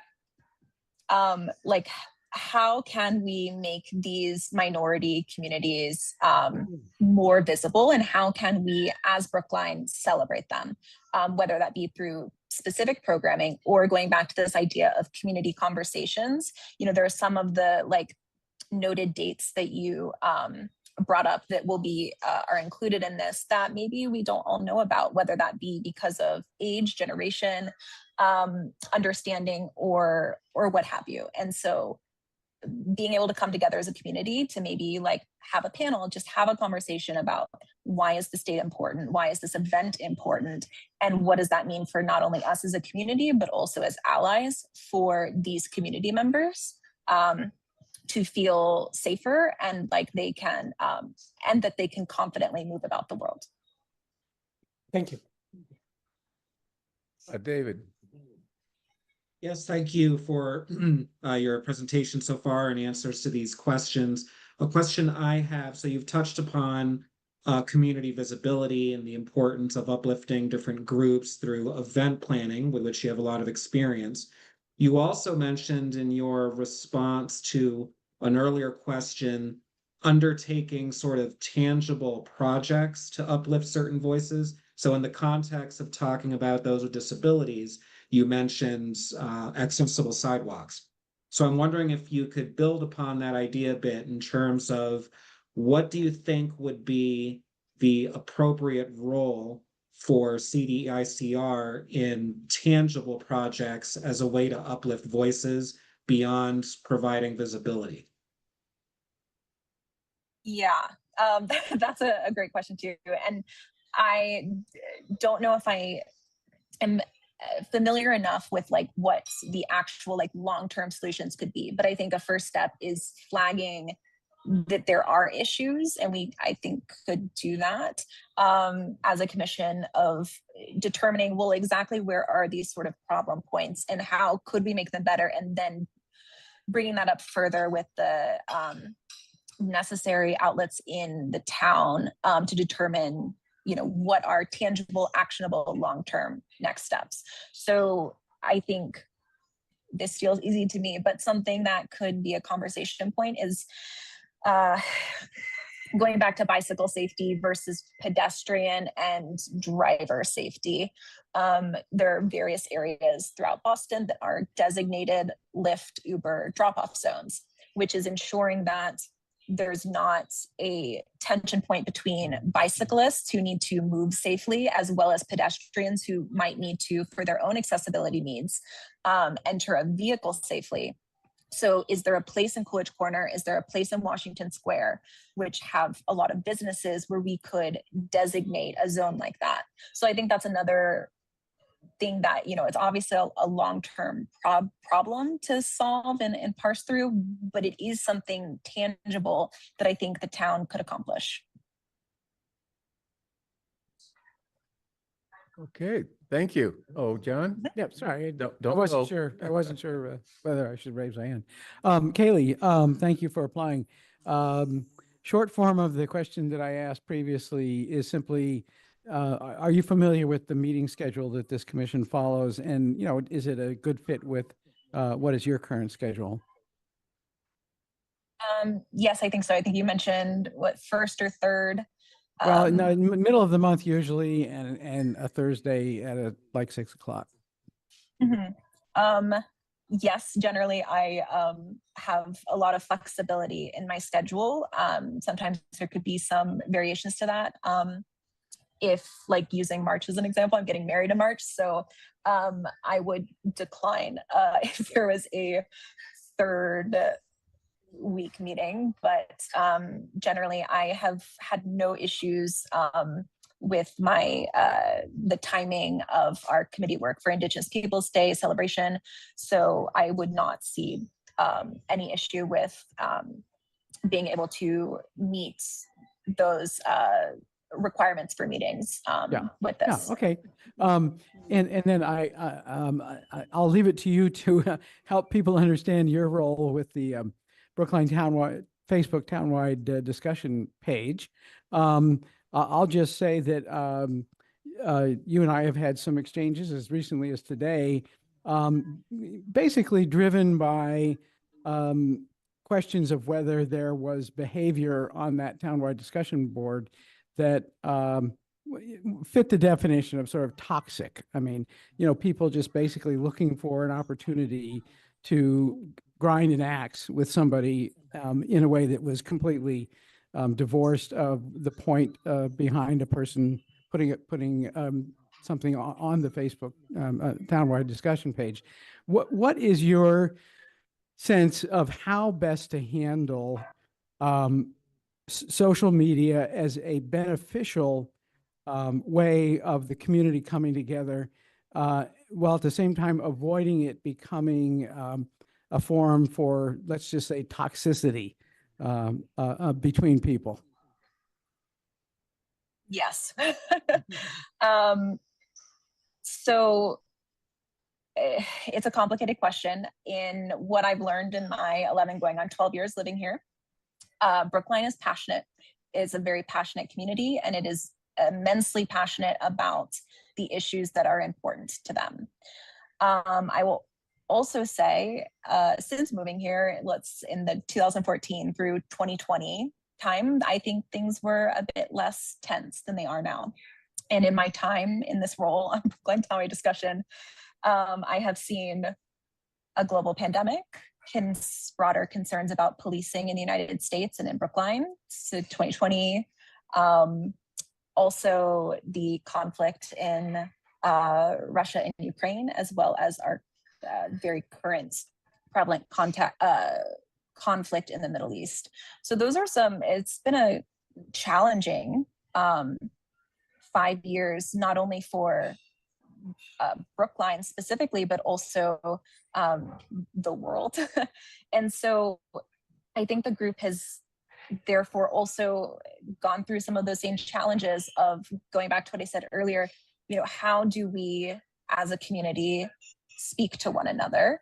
Like, how can we make these minority communities more visible, and how can we as Brookline celebrate them, whether that be through specific programming or going back to this idea of community conversations. You know, there are some of the like noted dates that you brought up that will be are included in this that maybe we don't all know about, whether that be because of age, generation, understanding, or what have you. And so being able to come together as a community to maybe like have a panel, just have a conversation about why is this date important? Why is this event important? And what does that mean for not only us as a community, but also as allies for these community members? To feel safer and like they can, and that they can confidently move about the world. Thank you. David. Yes, thank you for your presentation so far and answers to these questions. A question I have, so you've touched upon community visibility and the importance of uplifting different groups through event planning, with which you have a lot of experience. You also mentioned in your response to an earlier question, undertaking sort of tangible projects to uplift certain voices. So in the context of talking about those with disabilities, you mentioned accessible sidewalks. So I'm wondering if you could build upon that idea a bit in terms of what do you think would be the appropriate role for CDICR in tangible projects as a way to uplift voices beyond providing visibility? Yeah, that's a great question too. And I don't know if I am familiar enough with like what the actual like long-term solutions could be, but I think a first step is flagging that there are issues, and I think could do that as a commission of determining, well, exactly where are these sort of problem points and how could we make them better, and then bringing that up further with the necessary outlets in the town to determine, you know, what are tangible, actionable, long-term next steps. So I think this feels easy to me, but something that could be a conversation point is going back to bicycle safety versus pedestrian and driver safety. There are various areas throughout Boston that are designated Lyft, Uber drop-off zones, which is ensuring that there's not a tension point between bicyclists who need to move safely, as well as pedestrians who might need to, for their own accessibility needs, enter a vehicle safely. So is there a place in Coolidge Corner? Is there a place in Washington Square, which have a lot of businesses where we could designate a zone like that? So I think that's another thing that, you know, it's obviously a long-term problem to solve and parse through, but it is something tangible that I think the town could accomplish. Okay, thank you. Oh, John? Yep, sorry. I Don't wasn't go. sure. I wasn't sure whether I should raise my hand. Kaylee, thank you for applying. Short form of the question that I asked previously is simply, are you familiar with the meeting schedule that this commission follows? And, you know, is it a good fit with what is your current schedule? Yes, I think so. I think you mentioned what, first or third. Well, no, in the middle of the month usually, and a Thursday at like 6 o'clock. Mhm. Yes, generally I have a lot of flexibility in my schedule. Sometimes there could be some variations to that. If, like, using March as an example, I'm getting married in March, so I would decline if there was a third week meeting, but generally I have had no issues with my the timing of our committee work for Indigenous Peoples Day celebration. So I would not see any issue with being able to meet those requirements for meetings with this. Yeah, okay. And then I'll leave it to you to help people understand your role with the Brookline Townwide Facebook Townwide discussion page. I'll just say that you and I have had some exchanges as recently as today, basically driven by questions of whether there was behavior on that townwide discussion board that fit the definition of sort of toxic. I mean, you know, people just basically looking for an opportunity to grind an axe with somebody in a way that was completely divorced of the point behind a person putting something on the Facebook townwide discussion page. What is your sense of how best to handle social media as a beneficial way of the community coming together, while at the same time avoiding it becoming a forum for, let's just say, toxicity between people? Yes. So it's a complicated question. In what I've learned in my 11 going on 12 years living here, Brookline is passionate, is a very passionate community, and it is immensely passionate about the issues that are important to them. I will also say, since moving here, in the 2014 through 2020 time, I think things were a bit less tense than they are now. And in my time in this role on Brookline Townwide discussion, I have seen a global pandemic, broader concerns about policing in the United States and in Brookline, so 2020. Also the conflict in Russia and Ukraine, as well as our very current prevalent conflict in the Middle East. So those are it's been a challenging 5 years, not only for Brookline specifically, but also the world. And so I think the group has therefore also gone through some of those same challenges of, going back to what I said earlier, you know, how do we as a community speak to one another?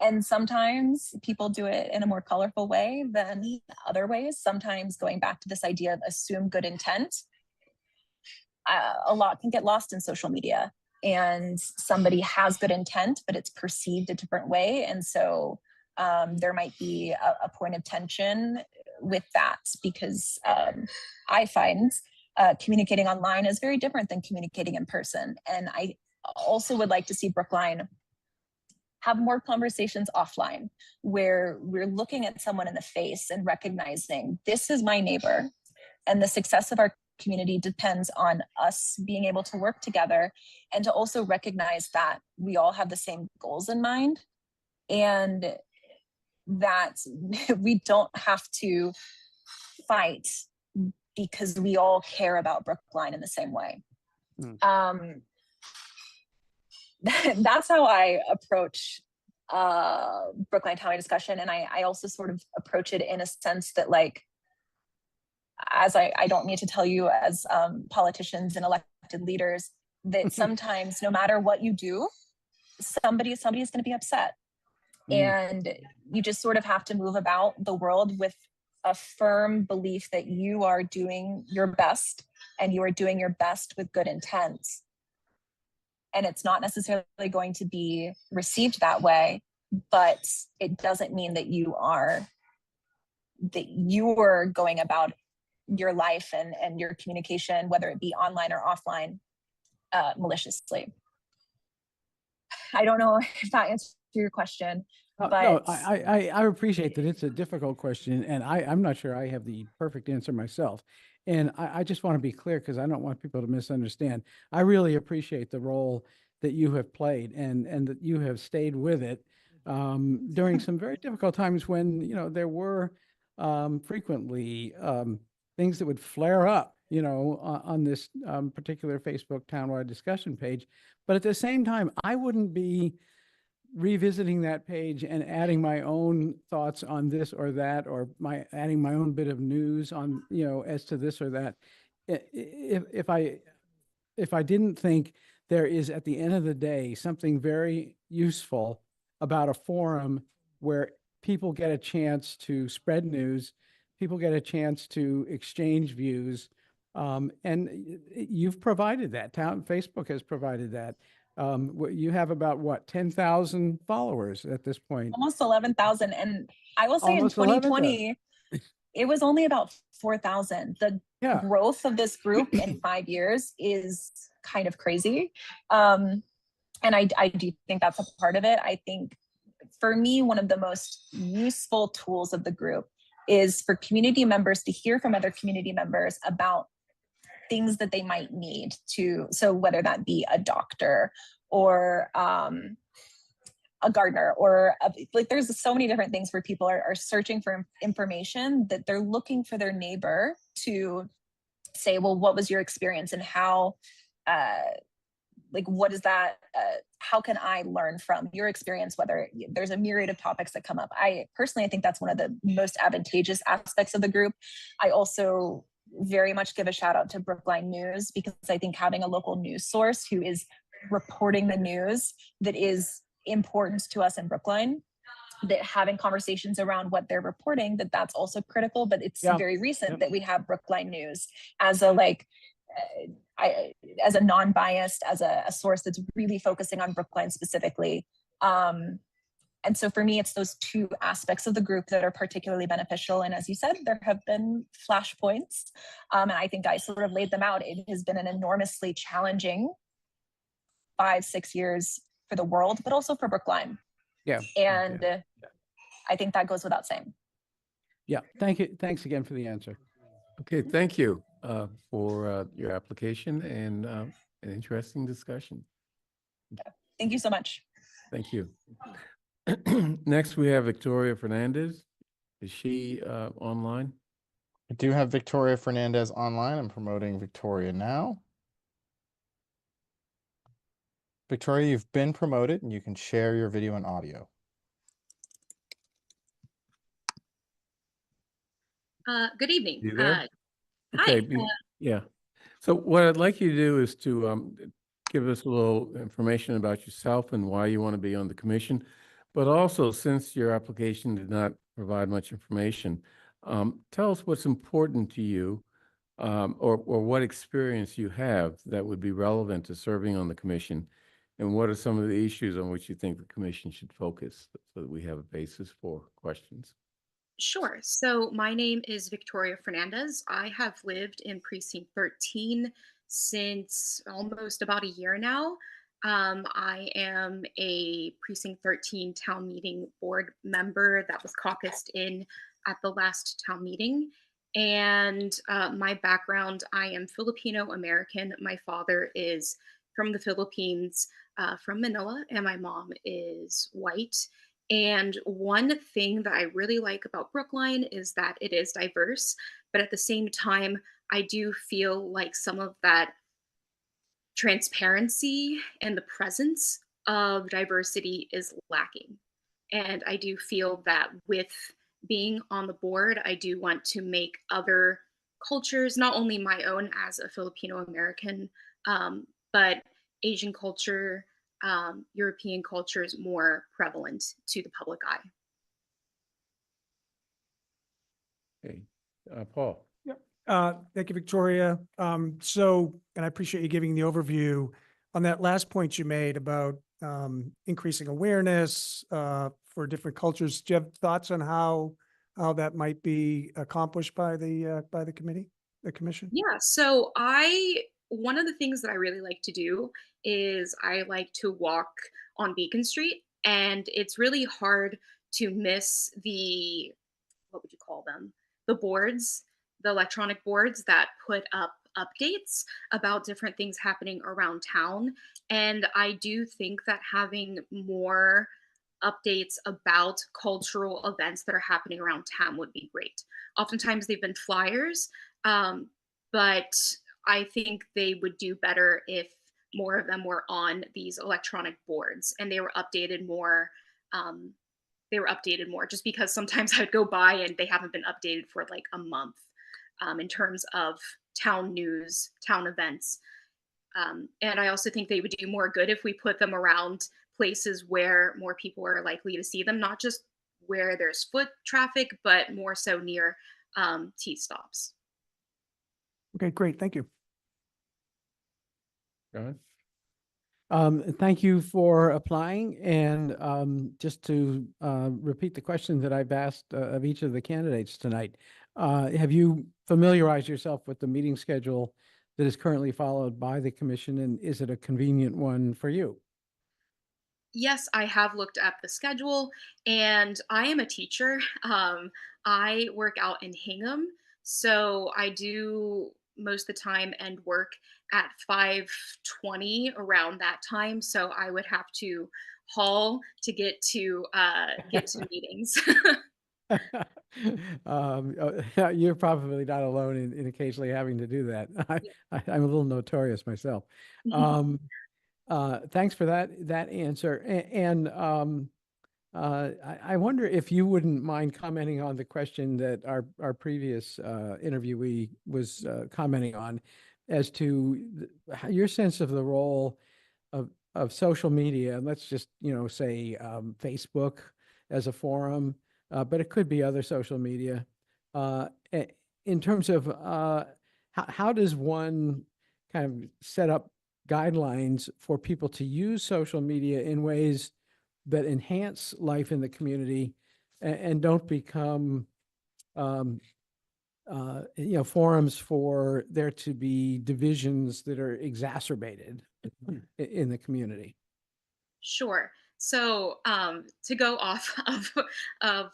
And sometimes people do it in a more colorful way than other ways. Sometimes, going back to this idea of assume good intent, a lot can get lost in social media, and somebody has good intent, but it's perceived a different way. And so there might be a point of tension with that, because I find communicating online is very different than communicating in person. And I also would like to see Brookline have more conversations offline, where we're looking at someone in the face and recognizing this is my neighbor, and the success of our community depends on us being able to work together, and to also recognize that we all have the same goals in mind, and that we don't have to fight because we all care about Brookline in the same way. That's how I approach Brookline Townwide discussion. And I also sort of approach it in a sense that, like, as I don't need to tell you, as politicians and elected elected leaders that sometimes no matter what you do, somebody's going to be upset. And you just sort of have to move about the world with a firm belief that you are doing your best and you are doing your best with good intent. And it's not necessarily going to be received that way, but it doesn't mean that you are going about your life and your communication, whether it be online or offline, maliciously. I don't know if that answers your question. No, But I appreciate that it's a difficult question, and I'm not sure I have the perfect answer myself. And I just want to be clear because I don't want people to misunderstand. I really appreciate the role that you have played and that you have stayed with it during some very difficult times when, you know, there were frequently things that would flare up, you know, on this particular Facebook townwide discussion page. But at the same time, I wouldn't be revisiting that page and adding my own thoughts on this or that, or adding my own bit of news on, you know, as to this or that. If I didn't think there is at the end of the day something very useful about a forum where people get a chance to spread news, people get a chance to exchange views, and you've provided that. Facebook has provided that. You have about what, 10,000 followers at this point? Almost 11,000. And I will say Almost in 11,000. 2020, it was only about 4,000. The growth of this group in 5 years is kind of crazy. And I do think that's a part of it. I think for me, one of the most useful tools of the group is for community members to hear from other community members about things that they might need to, so whether that be a doctor or a gardener or like there's so many different things where people are searching for information that they're looking for their neighbor to say, well, what was your experience and how like what is that how can I learn from your experience? Whether there's a myriad of topics that come up. I personally, I think that's one of the most advantageous aspects of the group. I also very much give a shout out to Brookline News, because I think having a local news source who is reporting the news that is important to us in Brookline, that having conversations around what they're reporting, that's also critical. But it's very recent that we have Brookline News as a as a non-biased, as a source that's really focusing on Brookline specifically. And so for me, it's those two aspects of the group that are particularly beneficial. And as you said, there have been flashpoints. And I think I sort of laid them out. It has been an enormously challenging 5-6 years for the world, but also for Brookline. And I think that goes without saying. Yeah. Thank you. Thanks again for the answer. Okay. Thank you for your application and an interesting discussion. Thank you so much. Thank you. Next, we have Victoria Fernandez. Is she online? I do have Victoria Fernandez online. I'm promoting Victoria now. Victoria, you've been promoted and you can share your video and audio. Good evening. You there? Hi. Okay. Yeah. So what I'd like you to do is to give us a little information about yourself and why you want to be on the commission. But also, since your application did not provide much information, tell us what's important to you or what experience you have that would be relevant to serving on the commission. And what are some of the issues on which you think the commission should focus so that we have a basis for questions? Sure. So my name is Victoria Fernandez. I have lived in Precinct 13 since almost about a year now. I am a Precinct 13 town meeting board member that was caucused in at the last town meeting. And my background, I am Filipino American. My father is from the Philippines, from Manila, and my mom is white. And one thing that I really like about Brookline is that it is diverse, but at the same time, I do feel like some of that transparency and the presence of diversity is lacking. And I do feel that with being on the board, I do want to make other cultures, not only my own as a Filipino American, but Asian culture, European culture is more prevalent to the public eye. Okay, Paul. Yep. Thank you, Victoria. And I appreciate you giving the overview on that last point you made about increasing awareness for different cultures. Do you have thoughts on how that might be accomplished by the committee, the commission? Yeah, so one of the things that I really like to do is I like to walk on Beacon Street, and it's really hard to miss the, what would you call them? The boards, the electronic boards that put up updates about different things happening around town. And I do think that having more updates about cultural events that are happening around town would be great. Oftentimes they've been flyers, but I think they would do better if more of them were on these electronic boards and they were updated more. Just because sometimes I'd go by and they haven't been updated for like a month in terms of town news, town events. And I also think they would do more good if we put them around places where more people are likely to see them, not just where there's foot traffic, but more so near T stops. Okay, great. Thank you. John? Thank you for applying. And just to repeat the question that I've asked of each of the candidates tonight, have you familiarized yourself with the meeting schedule that is currently followed by the commission, and is it a convenient one for you? Yes, I have looked at the schedule, and I am a teacher. I work out in Hingham, so I do most of the time end work at 5:20 around that time. So I would have to haul to get to meetings. You're probably not alone in occasionally having to do that. I'm a little notorious myself. Thanks for that answer. I wonder if you wouldn't mind commenting on the question that our previous interviewee was commenting on, as to your sense of the role of social media. Let's just say Facebook as a forum, but it could be other social media. In terms of how does one kind of set up guidelines for people to use social media in ways that enhance life in the community and don't become forums for there to be divisions that are exacerbated in the community? Sure. So to go off of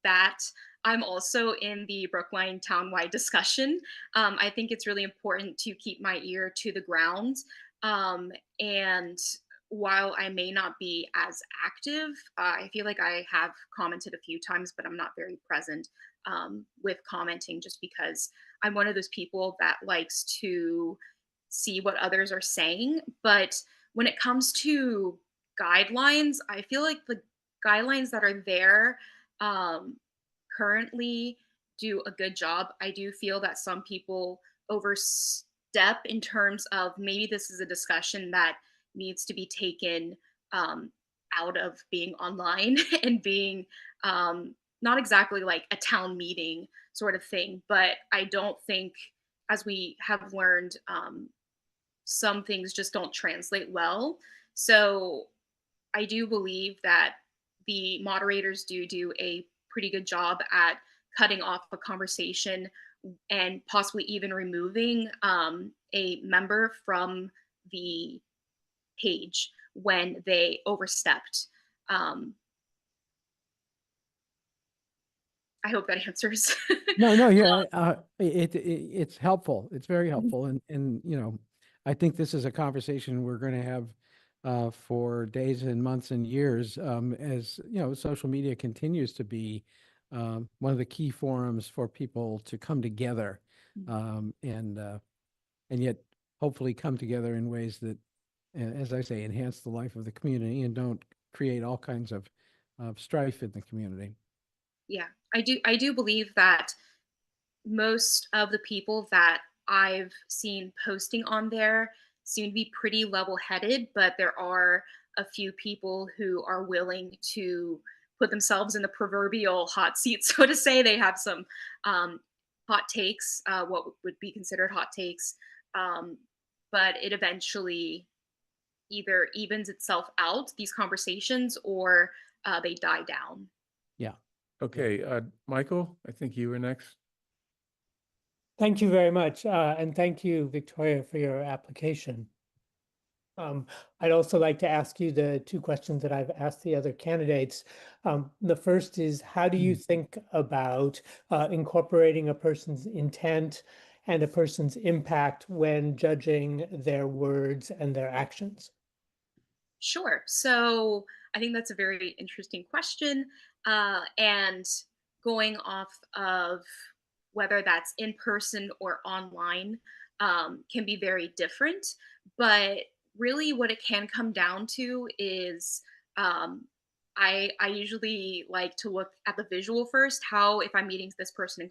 that, I'm also in the Brookline townwide discussion. I think it's really important to keep my ear to the ground. And while I may not be as active, I feel like I have commented a few times, but I'm not very present with commenting, just because I'm one of those people that likes to see what others are saying. But when it comes to guidelines, I feel like the guidelines that are there currently do a good job. I do feel that some people overstep in terms of maybe this is a discussion that needs to be taken out of being online and being not exactly like a town meeting sort of thing. But I don't think, as we have learned, some things just don't translate well. So I do believe that the moderators do a pretty good job at cutting off a conversation and possibly even removing a member from the page when they overstepped. I hope that answers. No, yeah, it's helpful. It's very helpful, and I think this is a conversation we're going to have for days and months and years, as social media continues to be one of the key forums for people to come together, and yet hopefully come together in ways that, as I say, enhance the life of the community and don't create all kinds of strife in the community. Yeah, I do believe that most of the people that I've seen posting on there seem to be pretty level-headed, but there are a few people who are willing to put themselves in the proverbial hot seat, so to say. They have some hot takes, what would be considered hot takes, um, but it eventually either evens itself out, these conversations, or they die down. Yeah. Okay, Michael, I think you were next. Thank you very much. And thank you, Victoria, for your application. I'd also like to ask you the two questions that I've asked the other candidates. The first is, how do you think about incorporating a person's intent and a person's impact when judging their words and their actions? Sure. So I think that's a very interesting question. And going off of whether that's in person or online can be very different. But really, what it can come down to is um, I usually like to look at the visual first. How, if I'm meeting this person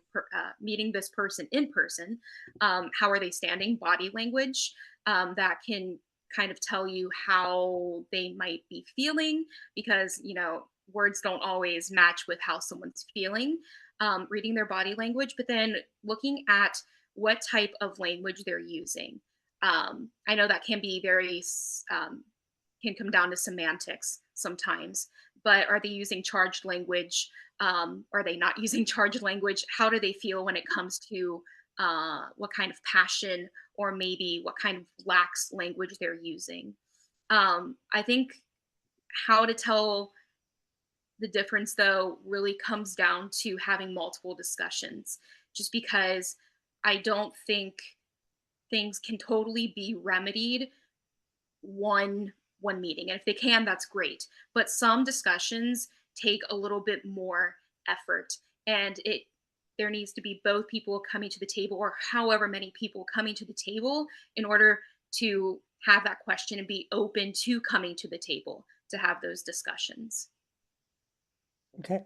meeting this person in person, how are they standing? Body language that can kind of tell you how they might be feeling, because words don't always match with how someone's feeling. Reading their body language, but then looking at what type of language they're using. I know that can be can come down to semantics sometimes, but are they using charged language? Are they not using charged language? How do they feel when it comes to what kind of passion, or maybe what kind of lax language they're using? I think how to tell the difference, though, really comes down to having multiple discussions, just because I don't think things can totally be remedied one one meeting. And if they can, that's great. But some discussions take a little bit more effort, and it there needs to be both people coming to the table, or however many people coming to the table, in order to have that question and be open to coming to the table to have those discussions. Okay,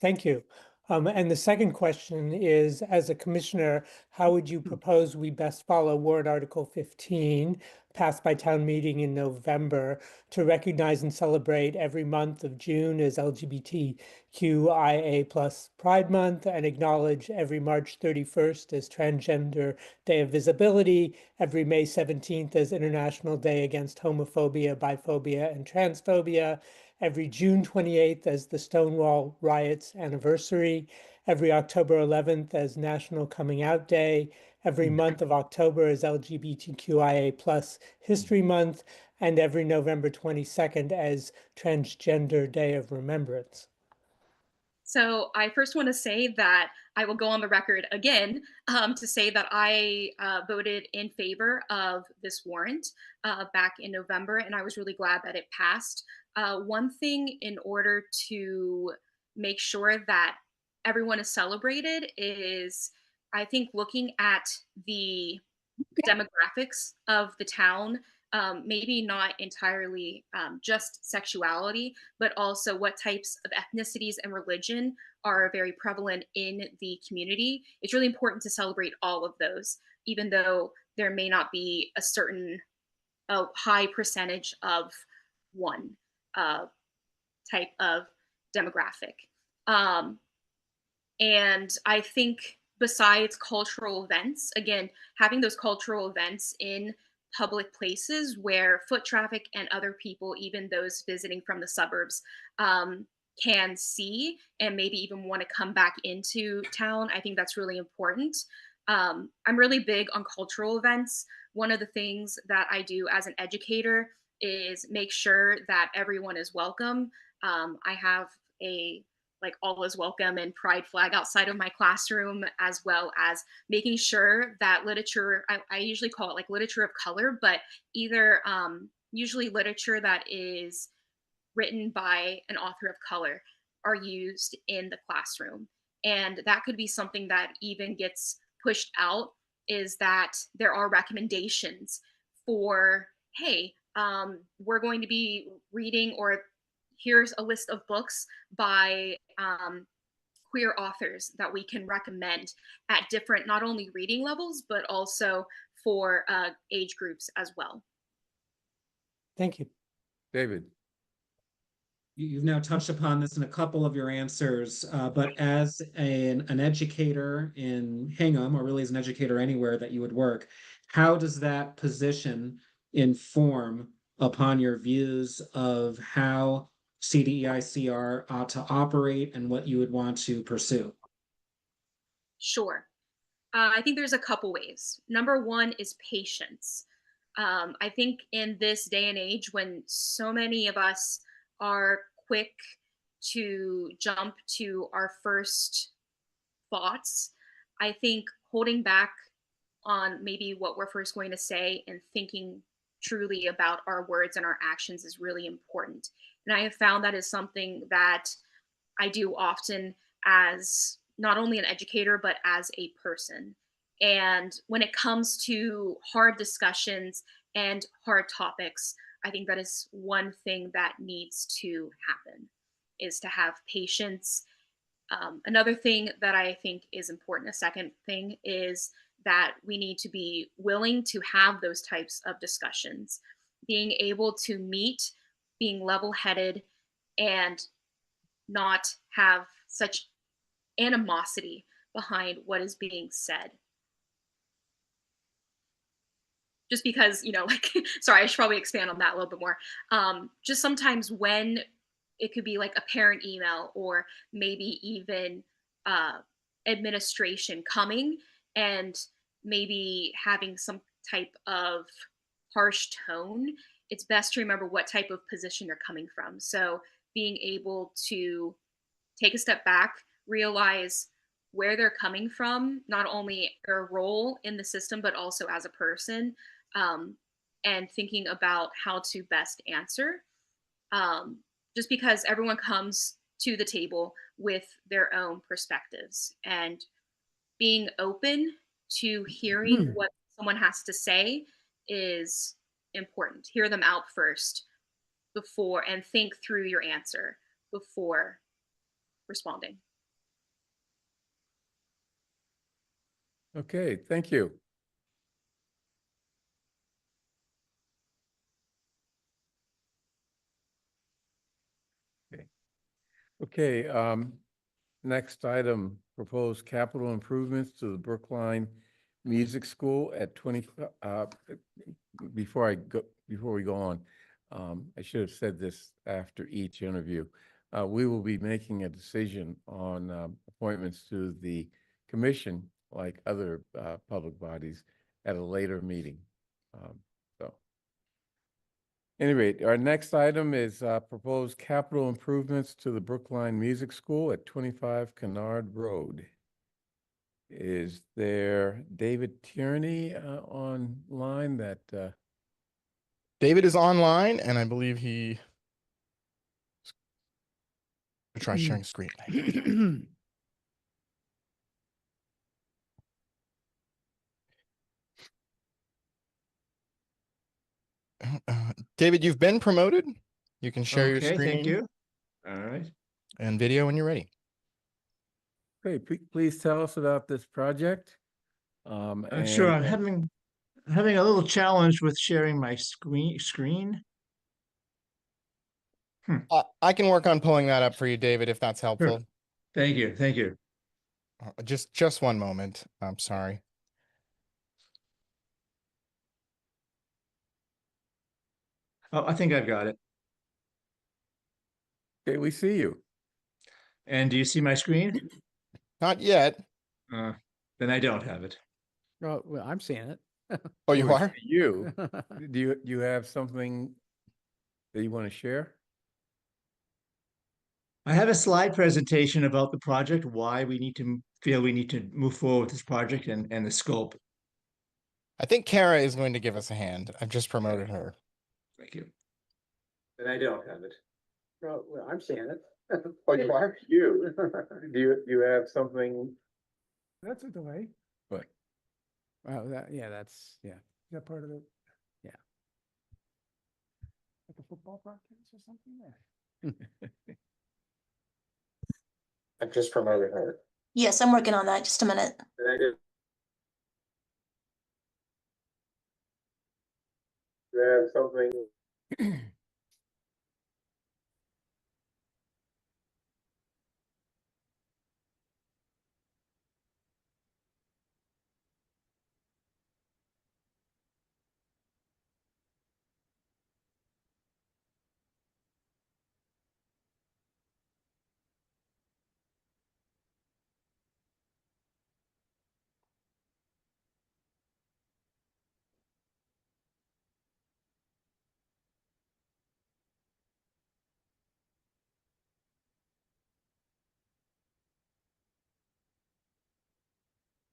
thank you. And the second question is, as a commissioner, how would you propose we best follow warrant Article 15, passed by town meeting in November, to recognize and celebrate every month of June as LGBTQIA plus Pride Month, and acknowledge every March 31st as Transgender Day of Visibility, every May 17th as International Day Against Homophobia, Biphobia, and Transphobia, every June 28th as the Stonewall Riots anniversary, every October 11th as National Coming Out Day, every month of October as LGBTQIA plus History Month, and every November 22nd as Transgender Day of Remembrance. So I first want to say that I will go on the record again to say that I voted in favor of this warrant back in November, and I was really glad that it passed. One thing in order to make sure that everyone is celebrated is, I think, looking at the demographics of the town, maybe not entirely just sexuality, but also what types of ethnicities and religion are very prevalent in the community. It's really important to celebrate all of those, even though there may not be a high percentage of one type of demographic. Um, and I think besides cultural events, again, having those cultural events in public places where foot traffic and other people, even those visiting from the suburbs, can see and maybe even want to come back into town, I think that's really important. I'm really big on cultural events. One of the things that I do as an educator is make sure that everyone is welcome. I have a all is welcome and pride flag outside of my classroom, as well as making sure that literature, I usually call it like literature of color, but either usually literature that is written by an author of color are used in the classroom. And that could be something that even gets pushed out, is that there are recommendations for, hey, we're going to be reading, or here's a list of books by queer authors that we can recommend at different, not only reading levels, but also for age groups as well. Thank you. David. You've now touched upon this in a couple of your answers, but as an educator in Hingham, or really as an educator anywhere that you would work, how does that position inform upon your views of how CDEICR ought to operate and what you would want to pursue? Sure. I think there's a couple ways. Number one is patience. I think in this day and age, when so many of us are quick to jump to our first thoughts, I think holding back on maybe what we're first going to say and thinking truly about our words and our actions is really important. And I have found that is something that I do often as not only an educator, but as a person. And when it comes to hard discussions and hard topics, I think that is one thing that needs to happen, is to have patience. Another thing that I think is important, a second thing, is that we need to be willing to have those types of discussions, being able to meet, being level-headed, and not have such animosity behind what is being said. Just because, like, sorry, I should probably expand on that a little bit more. Just sometimes when it could be like a parent email or maybe even administration coming and maybe having some type of harsh tone, it's best to remember what type of position you're coming from. So being able to take a step back, realize where they're coming from, not only their role in the system, but also as a person, and thinking about how to best answer. Just because everyone comes to the table with their own perspectives, and being open to hearing what someone has to say is important. Hear them out first before, and think through your answer before responding. Okay, thank you. Okay, next item, proposed capital improvements to the Brookline Music School at 20, before we go on, I should have said this after each interview. We will be making a decision on appointments to the commission, like other public bodies, at a later meeting. So, anyway, our next item is proposed capital improvements to the Brookline Music School at 25 Kennard Road. Is there David Tierney online that David is online, and I believe he try sharing screen. David, you've been promoted. You can share your Okay, screen. thank you. All right. And video when you're ready. Okay, please tell us about this project. Sure, I'm And, having a little challenge with sharing my screen. I can work on pulling that up for you, David, if that's helpful. Sure. Thank you, thank you. Just one moment. I'm sorry. Oh, I think I've got it. okay, we see you. And do you see my screen? Not yet. Then I don't have it. Oh, well, I'm seeing it. Oh, you we are? see you. Do you have something that you want to share? I have a slide presentation about the project, why we feel we need to move forward with this project and the scope. I think Kara is going to give us a hand. I've just promoted her. Thank you. Then I don't have it. Oh, well, I'm seeing it. Oh, you are? You. Do you have something? That's a delay. What? Well, that's, yeah. Is that part of it? Yeah. Like a football broadcast or something there? I just promoted her. Yes, I'm working on that. Just a minute. There's something.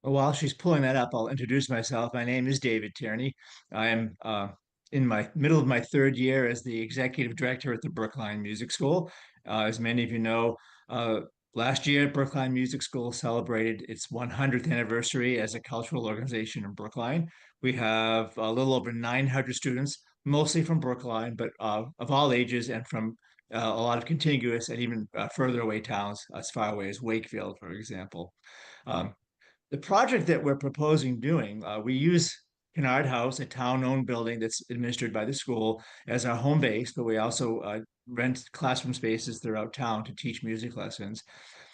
While she's pulling that up, I'll introduce myself. My name is David Tierney. I am in my middle of my third year as the executive director at the Brookline Music School. As many of you know, last year, Brookline Music School celebrated its 100th anniversary as a cultural organization in Brookline. We have a little over 900 students, mostly from Brookline, but of all ages and from a lot of contiguous and even further away towns, as far away as Wakefield, for example. The project that we're proposing doing, we use Kennard House, a town-owned building that's administered by the school, as our home base, but we also rent classroom spaces throughout town to teach music lessons.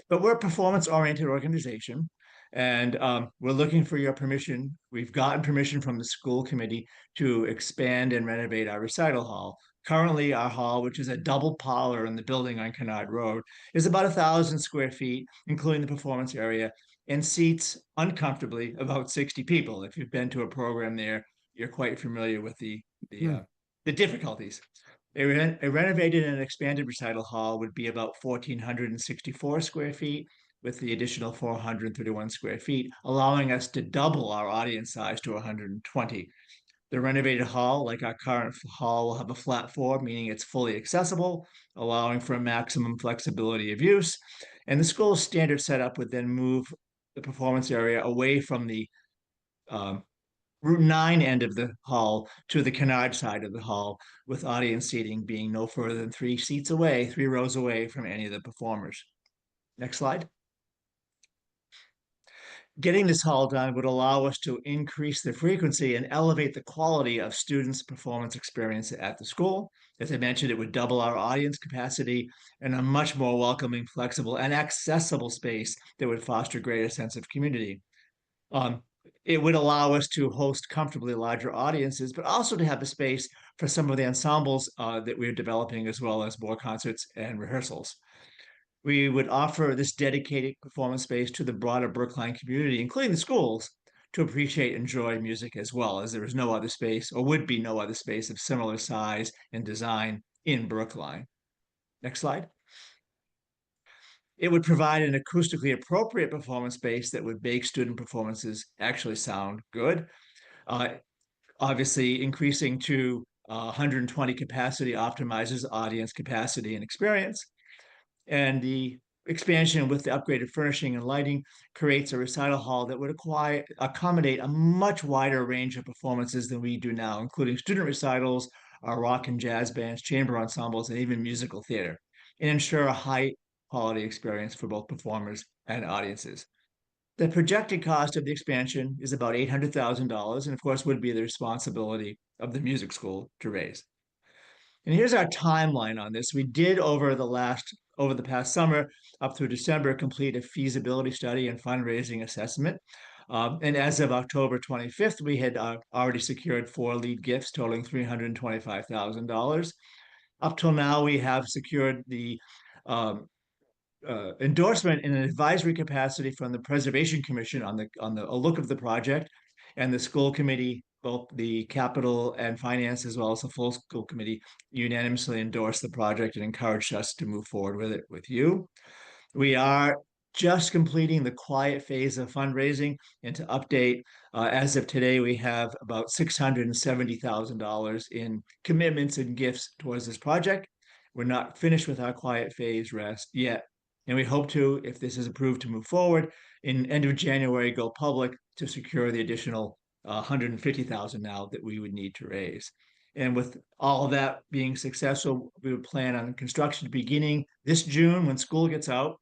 But we're a performance-oriented organization, and we're looking for your permission. We've gotten permission from the school committee to expand and renovate our recital hall. Currently, our hall, which is a double parlor in the building on Kennard Road, is about 1,000 square feet, including the performance area, and seats uncomfortably about 60 people. If you've been to a program there, you're quite familiar with the difficulties. A renovated and expanded recital hall would be about 1,464 square feet, with the additional 431 square feet, allowing us to double our audience size to 120. The renovated hall, like our current hall, will have a flat floor, meaning it's fully accessible, allowing for a maximum flexibility of use. And the school's standard setup would then move the performance area away from the Route 9 end of the hall to the Kennard side of the hall, with audience seating being no further than 3 rows away from any of the performers. Next slide. Getting this hall done would allow us to increase the frequency and elevate the quality of students' performance experience at the school. As I mentioned, it would double our audience capacity and a much more welcoming, flexible, and accessible space that would foster a greater sense of community. It would allow us to host comfortably larger audiences, but also to have a space for some of the ensembles that we're developing, as well as more concerts and rehearsals. We would offer this dedicated performance space to the broader Brookline community, including the schools, to appreciate and enjoy music as well, as there is no other space, or would be no other space of similar size and design in Brookline. Next slide. It would provide an acoustically appropriate performance space that would make student performances actually sound good. Obviously, increasing to 120 capacity optimizes audience capacity and experience. And the expansion with the upgraded furnishing and lighting creates a recital hall that would accommodate a much wider range of performances than we do now, including student recitals, our rock and jazz bands, chamber ensembles, and even musical theater, and ensure a high quality experience for both performers and audiences. The projected cost of the expansion is about $800,000, and of course would be the responsibility of the music school to raise. And here's our timeline on this. We did over the past summer up through December complete a feasibility study and fundraising assessment. And as of October 25th, we had already secured 4 lead gifts totaling $325,000. Up till now, we have secured the endorsement in an advisory capacity from the Preservation Commission on a look of the project, and the school committee, both the capital and finance, as well as the full school committee, unanimously endorsed the project and encouraged us to move forward with it with you. We are just completing the quiet phase of fundraising, and to update, as of today, we have about $670,000 in commitments and gifts towards this project. We're not finished with our quiet phase rest yet, and we hope to, if this is approved, to move forward in end of January, go public to secure the additional $150,000 now that we would need to raise. And with all of that being successful, we would plan on construction beginning this June when school gets out,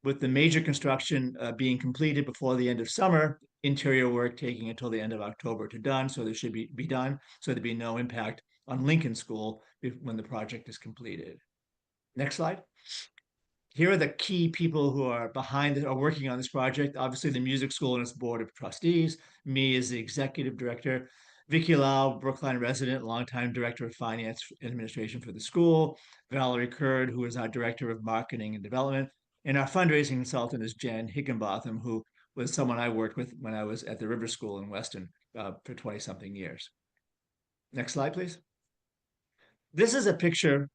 with the major construction being completed before the end of summer, interior work taking until the end of October to done. So there should be done. So there'd be no impact on Lincoln School when the project is completed. Next slide. Here are the key people who are working on this project. Obviously, the music school and its board of trustees, me as the executive director, Vicky Lau, Brookline resident, longtime director of finance and administration for the school, Valerie Curd, who is our director of marketing and development, and our fundraising consultant is Jen Higginbotham, who was someone I worked with when I was at the River School in Weston for 20-something years. Next slide, please. This is a picture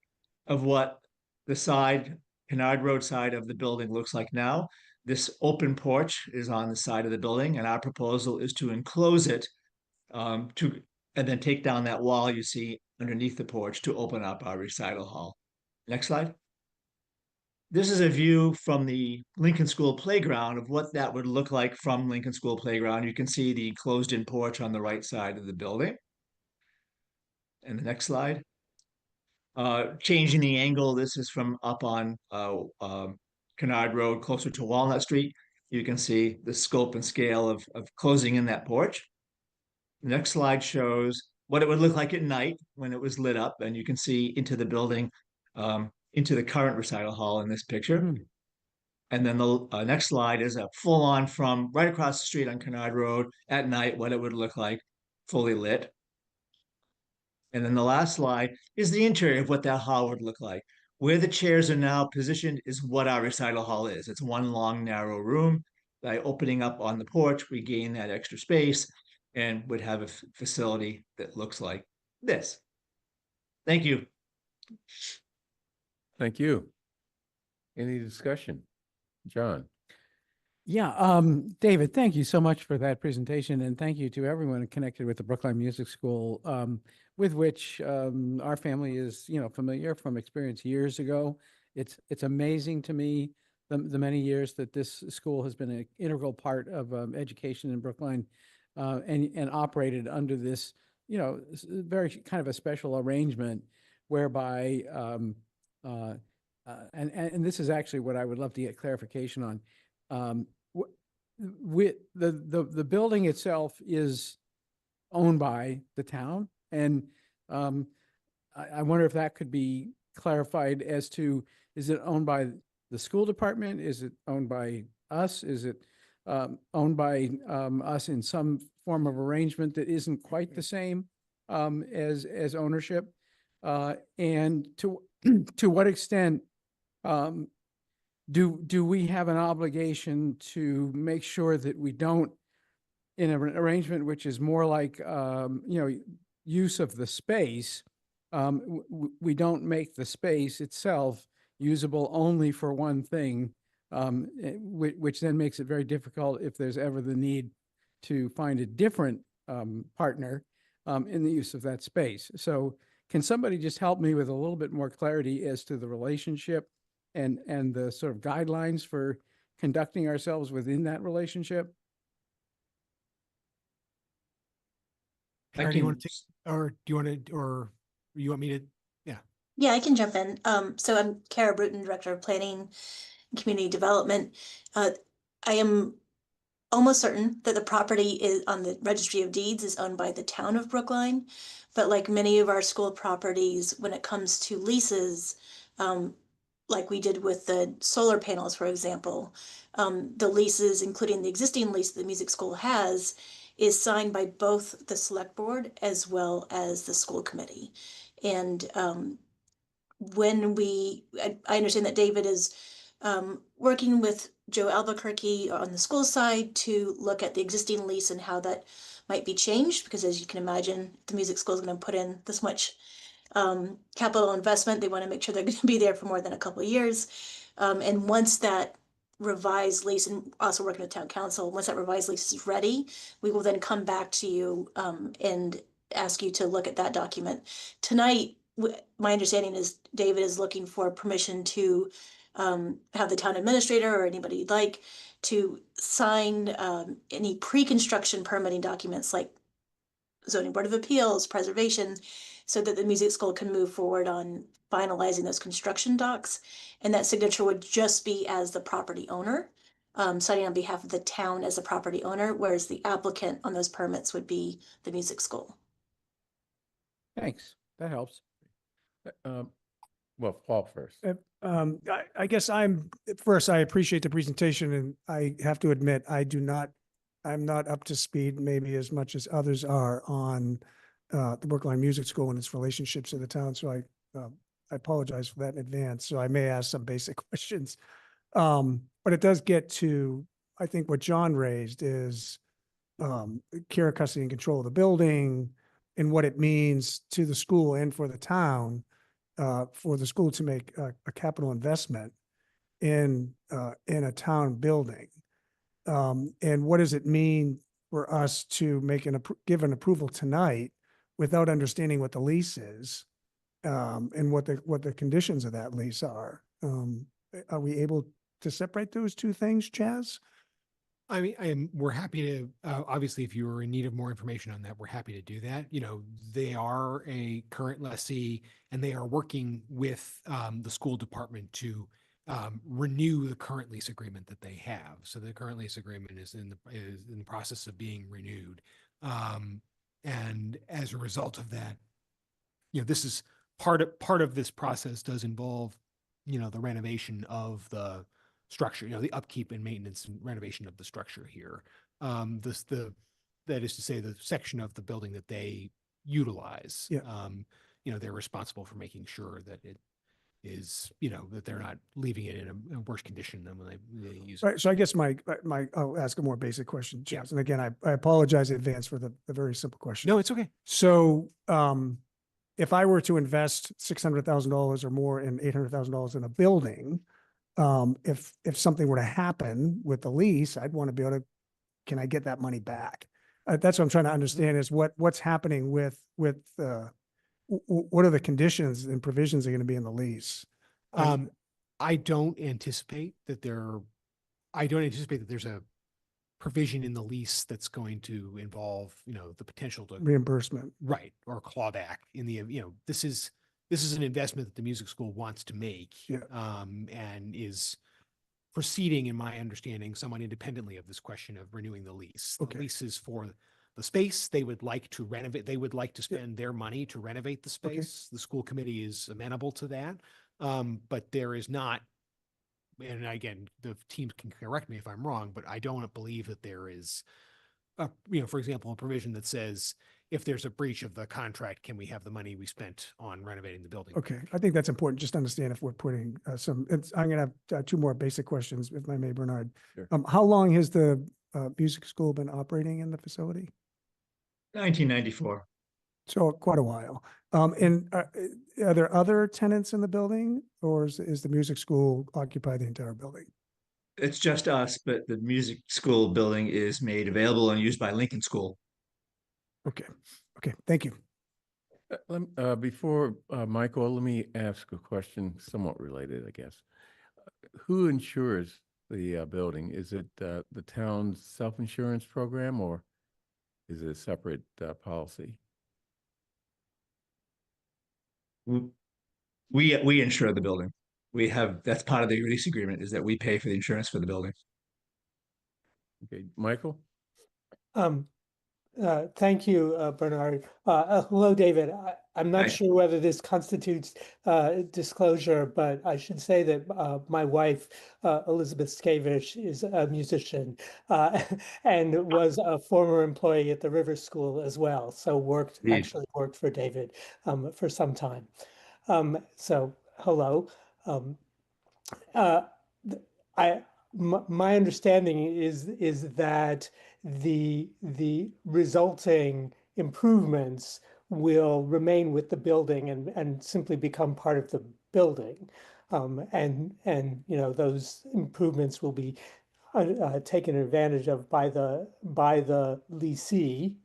of what the Kennard Road side of the building looks like now. This open porch is on the side of the building, and our proposal is to enclose it and then take down that wall you see underneath the porch to open up our recital hall. Next slide. This is a view from the Lincoln School playground of what that would look like from Lincoln School playground. You can see the closed-in porch on the right side of the building. And the next slide. Changing the angle, this is from up on Kennard Road, closer to Walnut Street. You can see the scope and scale of closing in that porch. The next slide shows what it would look like at night when it was lit up, and you can see into the building, into the current recital hall in this picture. And then the next slide is a full-on from right across the street on Kennard Road at night, what it would look like fully lit. And then the last slide is the interior of what that hall would look like. Where the chairs are now positioned is what our recital hall is. It's one long, narrow room. By opening up on the porch, we gain that extra space and would have a facility that looks like this. Thank you. Thank you. Any discussion? John? Yeah, David, thank you so much for that presentation, and thank you to everyone connected with the Brookline Music School, with which our family is, familiar from experience years ago. It's amazing to me the many years that this school has been an integral part of education in Brookline, and operated under this, very kind of a special arrangement whereby, and this is actually what I would love to get clarification on. With the building itself is owned by the town, and I wonder if that could be clarified as to, is it owned by the school department? Is it owned by us? Is it owned by us in some form of arrangement that isn't quite the same as ownership? And to what extent do we have an obligation to make sure that we don't, in an arrangement which is more like use of the space, we don't make the space itself usable only for one thing, which then makes it very difficult if there's ever the need to find a different partner in the use of that space. So can somebody just help me with a little bit more clarity as to the relationship and the sort of guidelines for conducting ourselves within that relationship? Kara, do you want to take, or do you want to, or you want me to? Yeah. Yeah, I can jump in. So I'm Kara Bruton, Director of Planning and Community Development. I am almost certain that the property is on the Registry of Deeds is owned by the town of Brookline. But like many of our school properties, when it comes to leases, like we did with the solar panels, for example, the leases, including the existing lease the music school has, is signed by both the select board as well as the school committee. And when I understand that David is working with Joe Albuquerque on the school side to look at the existing lease and how that might be changed, because as you can imagine, the music school is going to put in this much capital investment. They want to make sure they're going to be there for more than a couple of years. And once that revised lease, and also working with town council, once that revised lease is ready, we will then come back to you and ask you to look at that document. Tonight, my understanding is David is looking for permission to have the town administrator or anybody you'd like to sign any pre-construction permitting documents like zoning board of appeals, preservation, so that the music school can move forward on finalizing those construction docs. And that signature would just be as the property owner, signing on behalf of the town as a property owner, whereas the applicant on those permits would be the music school. Thanks. That helps. Well, Paul first. I guess first, I appreciate the presentation, and I have to admit, I'm not up to speed maybe as much as others are on the Brookline Music School and its relationships to the town. So I apologize for that in advance. So I may ask some basic questions. But it does get to, I think what John raised is care, custody, and control of the building and what it means to the school and for the town, for the school to make a capital investment in a town building. And what does it mean for us to give an approval tonight without understanding what the lease is, and what the conditions of that lease are? Are we able to separate those two things, Chaz? I mean, we're happy to, obviously, if you are in need of more information on that, we're happy to do that. You know, they are a current lessee and they are working with the school department to renew the current lease agreement that they have. So the current lease agreement is in the process of being renewed. And as a result of that, you know, this is part of this process does involve, you know, the renovation of the structure, you know, the upkeep and maintenance and renovation of the structure here. That is to say, the section of the building that they utilize. Yeah. You know, they're responsible for making sure that it is, you know, that they're not leaving it in a worse condition than when they use it. Right. So I guess I'll ask a more basic question, Chaz. And again, I apologize in advance for the very simple question. No, it's okay. So if I were to invest $600,000 or more and $800,000 in a building, if something were to happen with the lease, I'd want to be able to, can I get that money back? That's what I'm trying to understand is what's happening with what are the conditions and provisions are going to be in the lease? I don't anticipate that there's a provision in the lease that's going to involve, you know, the potential to reimbursement, right, or clawback in the, you know, this is an investment that the music school wants to make, Yeah. And is proceeding, in my understanding, somewhat independently of this question of renewing the lease. Okay. The lease is for the space. They would like to renovate. They would like to spend their money to renovate the space. The school committee is amenable to that. But there is not, and again, the team can correct me if I'm wrong, but I don't believe that there is you know, for example, a provision that says if there's a breach of the contract, can we have the money we spent on renovating the building? Okay. I think that's important. Just to understand if we're putting I'm going to have two more basic questions, if I may, Bernard. Sure. How long has the music school been operating in the facility? 1994. So quite a while. And are there other tenants in the building, or is the music school occupy the entire building? It's just us, but the music school building is made available and used by Lincoln School. Okay. Okay. Thank you. Before Michael, let me ask a question somewhat related, I guess. Who insures the building? Is it the town's self-insurance program, or is it a separate policy? We insure the building. That's part of the lease agreement, is that we pay for the insurance for the building. Okay, Michael? Thank you, Bernard. Hello, David. I'm not Hi. sure whether this constitutes disclosure, but I should say that my wife, Elizabeth Skavish, is a musician and was a former employee at the River School as well. So actually worked for David for some time. So hello. My understanding is that the resulting improvements will remain with the building and simply become part of the building. And you know, those improvements will be taken advantage of by the leasee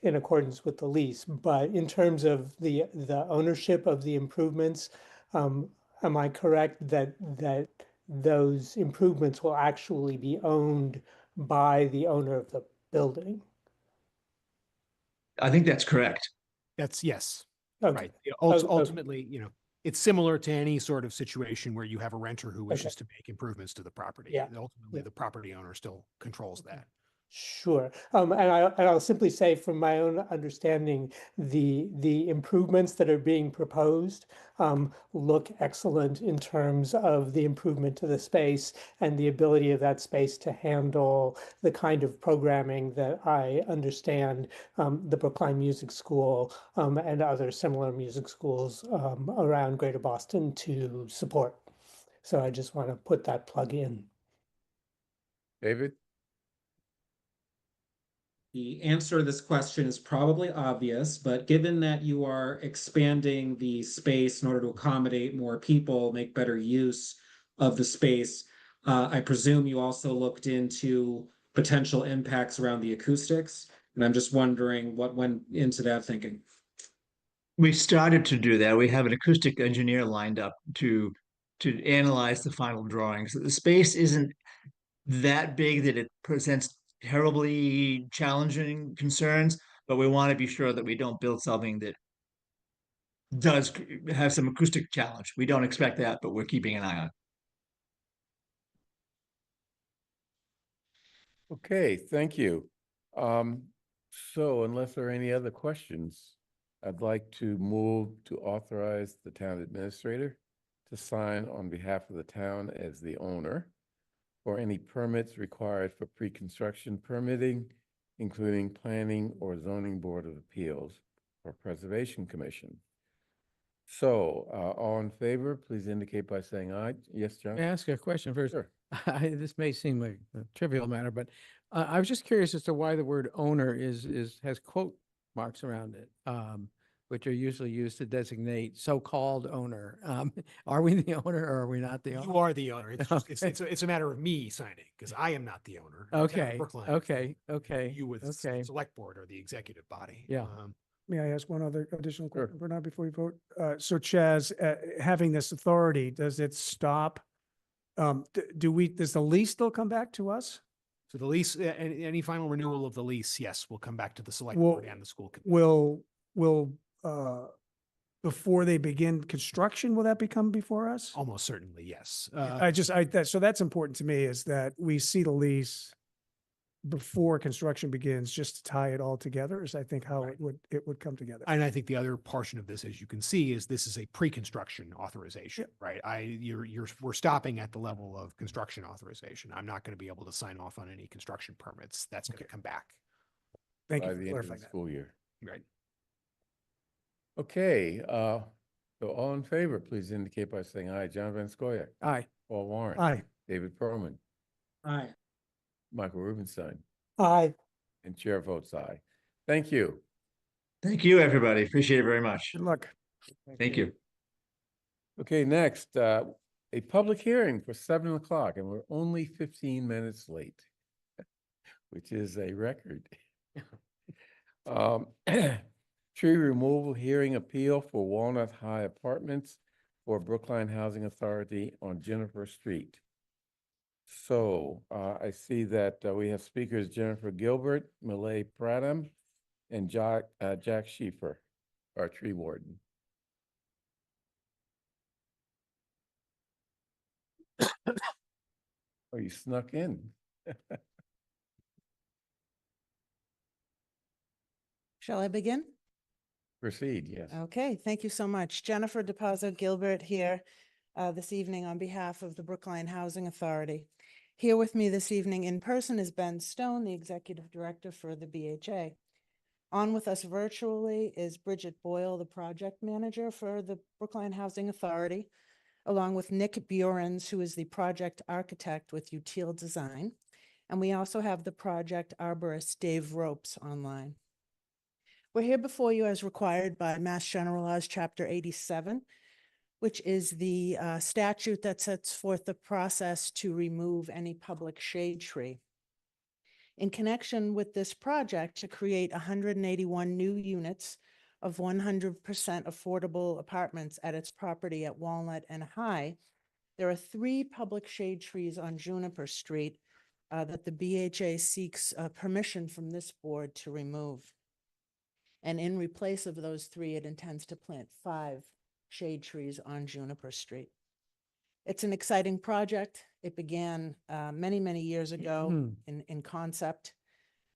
in accordance with the lease. But in terms of the ownership of the improvements, am I correct that those improvements will actually be owned by the owner of the building? I think that's correct. That's yes. Okay. Right. You know, Okay. ultimately, you know, it's similar to any sort of situation where you have a renter who wishes to make improvements to the property. Yeah. Ultimately, Yeah. the property owner still controls that. Sure. And I'll simply say from my own understanding, the improvements that are being proposed look excellent in terms of the improvement to the space and the ability of that space to handle the kind of programming that I understand the Brookline Music School and other similar music schools around Greater Boston to support. So I just want to put that plug in. David? The answer to this question is probably obvious, but given that you are expanding the space in order to accommodate more people, make better use of the space, I presume you also looked into potential impacts around the acoustics. And I'm just wondering what went into that thinking. We started to do that. We have an acoustic engineer lined up to analyze the final drawings. The space isn't that big that it presents terribly challenging concerns, but we want to be sure that we don't build something that does have some acoustic challenge. We don't expect that, but we're keeping an eye on it. Okay, thank you. So unless there are any other questions, I'd like to move to authorize the town administrator to sign on behalf of the town as the owner for any permits required for pre-construction permitting, including planning or zoning board of appeals or preservation commission. So, all in favor, please indicate by saying aye. Yes, John? May I ask a question first? Sure. This may seem like a trivial matter, but I was just curious as to why the word owner has quote marks around it, which are usually used to designate so-called owner. Are we the owner or are we not the owner? You are the owner. It's just, Okay. it's a matter of me signing because I am not the owner. The town of Okay, Brookline. okay, okay, You with okay. select board or the executive body. Yeah. May I ask one other additional Sure. question, Bernard, before you vote? So Chaz, having this authority, does it stop? Does the lease still come back to us? So the lease, any final renewal of the lease, yes, will come back to the select Will- board and the school committee. Will, before they begin construction, will that become before us? Almost certainly, yes. So that's important to me is that we see the lease before construction begins, just to tie it all together is I think how Right. it would come together. And I think the other portion of this, as you can see, is this is a pre-construction authorization, right? We're stopping at the level of construction authorization. I'm not going to be able to sign off on any construction permits. That's going to come back, Thank By you for the end of the clarifying that. school year. right? Okay, so all in favor, please indicate by saying aye. John Van Scoyac, Aye. Paul Warren. Aye. David Perlman, Aye. Michael Rubenstein, Aye. and chair votes aye. Thank you. Thank you, everybody. Appreciate it very much. Good luck. Thank you. Okay, next, a public hearing for 7 o'clock, and we're only 15 minutes late, which is a record. Tree removal hearing appeal for Walnut High Apartments for Brookline Housing Authority on Jennifer Street. So I see that we have speakers Jennifer Gilbert, Millet Pradham, and Jack Schieffer, our tree warden. Oh, you snuck in. Shall I begin? Proceed, yes. Okay, thank you so much. Jennifer DePazzo Gilbert here this evening on behalf of the Brookline Housing Authority. Here with me this evening in person is Ben Stone, the Executive Director for the BHA. On with us virtually is Bridget Boyle, the Project Manager for the Brookline Housing Authority, along with Nick Burens, who is the Project Architect with Util Design. And we also have the Project Arborist Dave Ropes online. We're here before you as required by Mass General Laws, Chapter 87, which is the statute that sets forth the process to remove any public shade tree. In connection with this project to create 181 new units of 100% affordable apartments at its property at Walnut and High, there are 3 public shade trees on Juniper Street that the BHA seeks permission from this board to remove. And in replace of those 3, it intends to plant 5 shade trees on Juniper Street. It's an exciting project. It began many, many years ago in concept.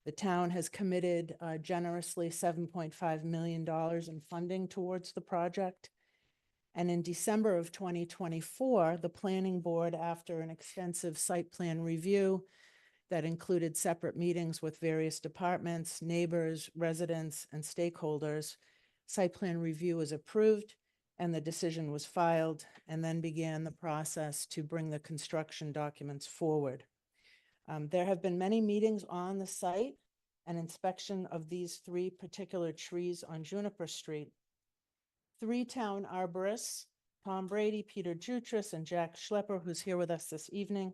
The town has committed generously $7.5 million in funding towards the project. And in December of 2024, the planning board, after an extensive site plan review that included separate meetings with various departments, neighbors, residents, and stakeholders, site plan review was approved and the decision was filed, and then began the process to bring the construction documents forward. There have been many meetings on the site and inspection of these 3 particular trees on Juniper Street. 3 town arborists, Tom Brady, Peter Jutras, and Jack Schlepper, who's here with us this evening,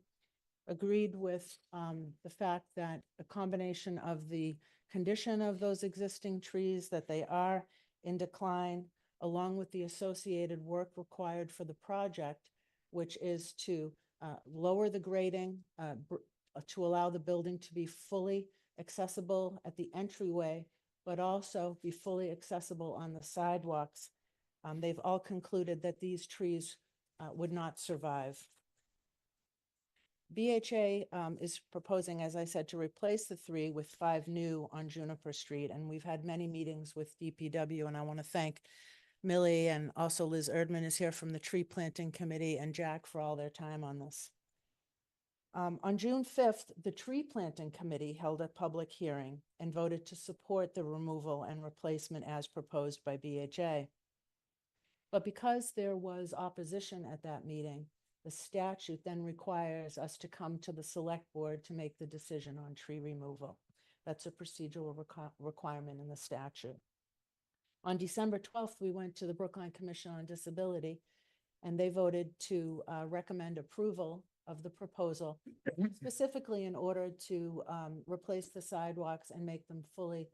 agreed with the fact that a combination of the condition of those existing trees, that they are in decline, along with the associated work required for the project, which is to lower the grading, to allow the building to be fully accessible at the entryway, but also be fully accessible on the sidewalks. They've all concluded that these trees would not survive. BHA is proposing, as I said, to replace the 3 with 5 new on Juniper Street. And we've had many meetings with DPW, and I want to thank Millie, and also Liz Erdman is here from the Tree Planting Committee, and Jack for all their time on this. On June 5th, the Tree Planting Committee held a public hearing and voted to support the removal and replacement as proposed by BHA. But because there was opposition at that meeting, the statute then requires us to come to the select board to make the decision on tree removal. That's a procedural requirement in the statute. On December 12th, we went to the Brookline Commission on Disability, and they voted to recommend approval of the proposal, specifically in order to replace the sidewalks and make them fully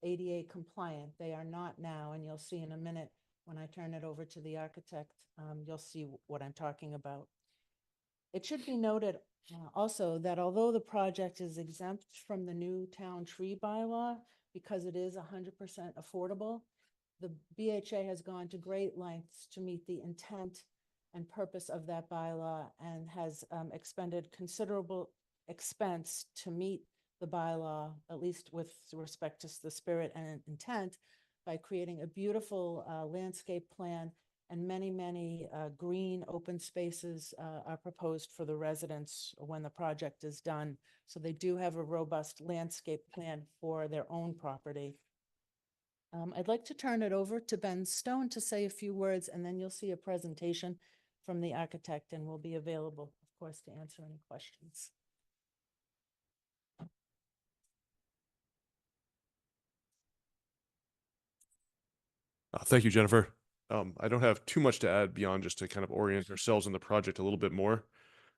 ADA compliant. They are not now, and you'll see in a minute when I turn it over to the architect, you'll see what I'm talking about. It should be noted also that although the project is exempt from the new town tree bylaw, because it is 100% affordable, the BHA has gone to great lengths to meet the intent and purpose of that bylaw, and has expended considerable expense to meet the bylaw, at least with respect to the spirit and intent, by creating a beautiful landscape plan, and many, many green open spaces are proposed for the residents when the project is done. So they do have a robust landscape plan for their own property. I'd like to turn it over to Ben Stone to say a few words, and then you'll see a presentation from the architect, and we'll be available, of course, to answer any questions. Thank you, Jennifer. I don't have too much to add beyond just to kind of orient ourselves in the project a little bit more.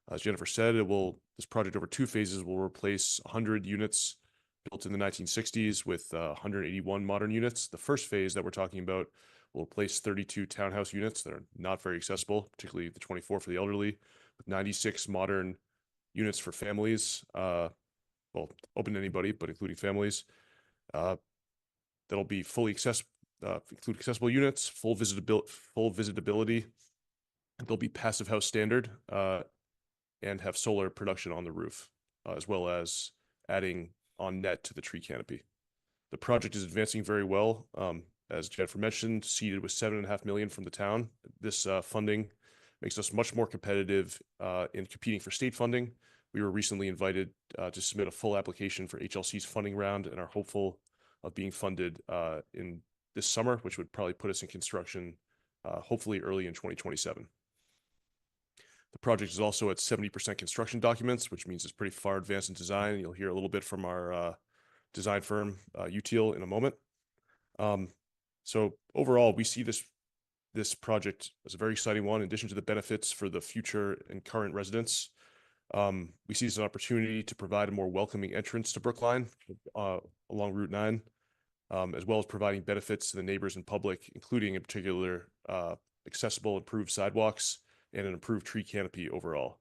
As Jennifer said, this project over 2 phases will replace 100 units built in the 1960s with 181 modern units. The first phase that we're talking about will replace 32 townhouse units that are not very accessible, particularly the 24 for the elderly, with 96 modern units for families, well, open to anybody, but including families. That'll be fully accessible, include accessible units, full visitability. They'll be passive house standard and have solar production on the roof, as well as adding on net to the tree canopy. The project is advancing very well. As Jennifer mentioned, seeded with $7.5 million from the town. This funding makes us much more competitive in competing for state funding. We were recently invited to submit a full application for HLC's funding round, and are hopeful of being funded in this summer, which would probably put us in construction hopefully early in 2027. The project is also at 70% construction documents, which means it's pretty far advanced in design. You'll hear a little bit from our design firm, Util, in a moment. So overall, we see this project as a very exciting one. In addition to the benefits for the future and current residents, we see it as an opportunity to provide a more welcoming entrance to Brookline along Route 9, as well as providing benefits to the neighbors and public, including in particular accessible improved sidewalks and an improved tree canopy overall.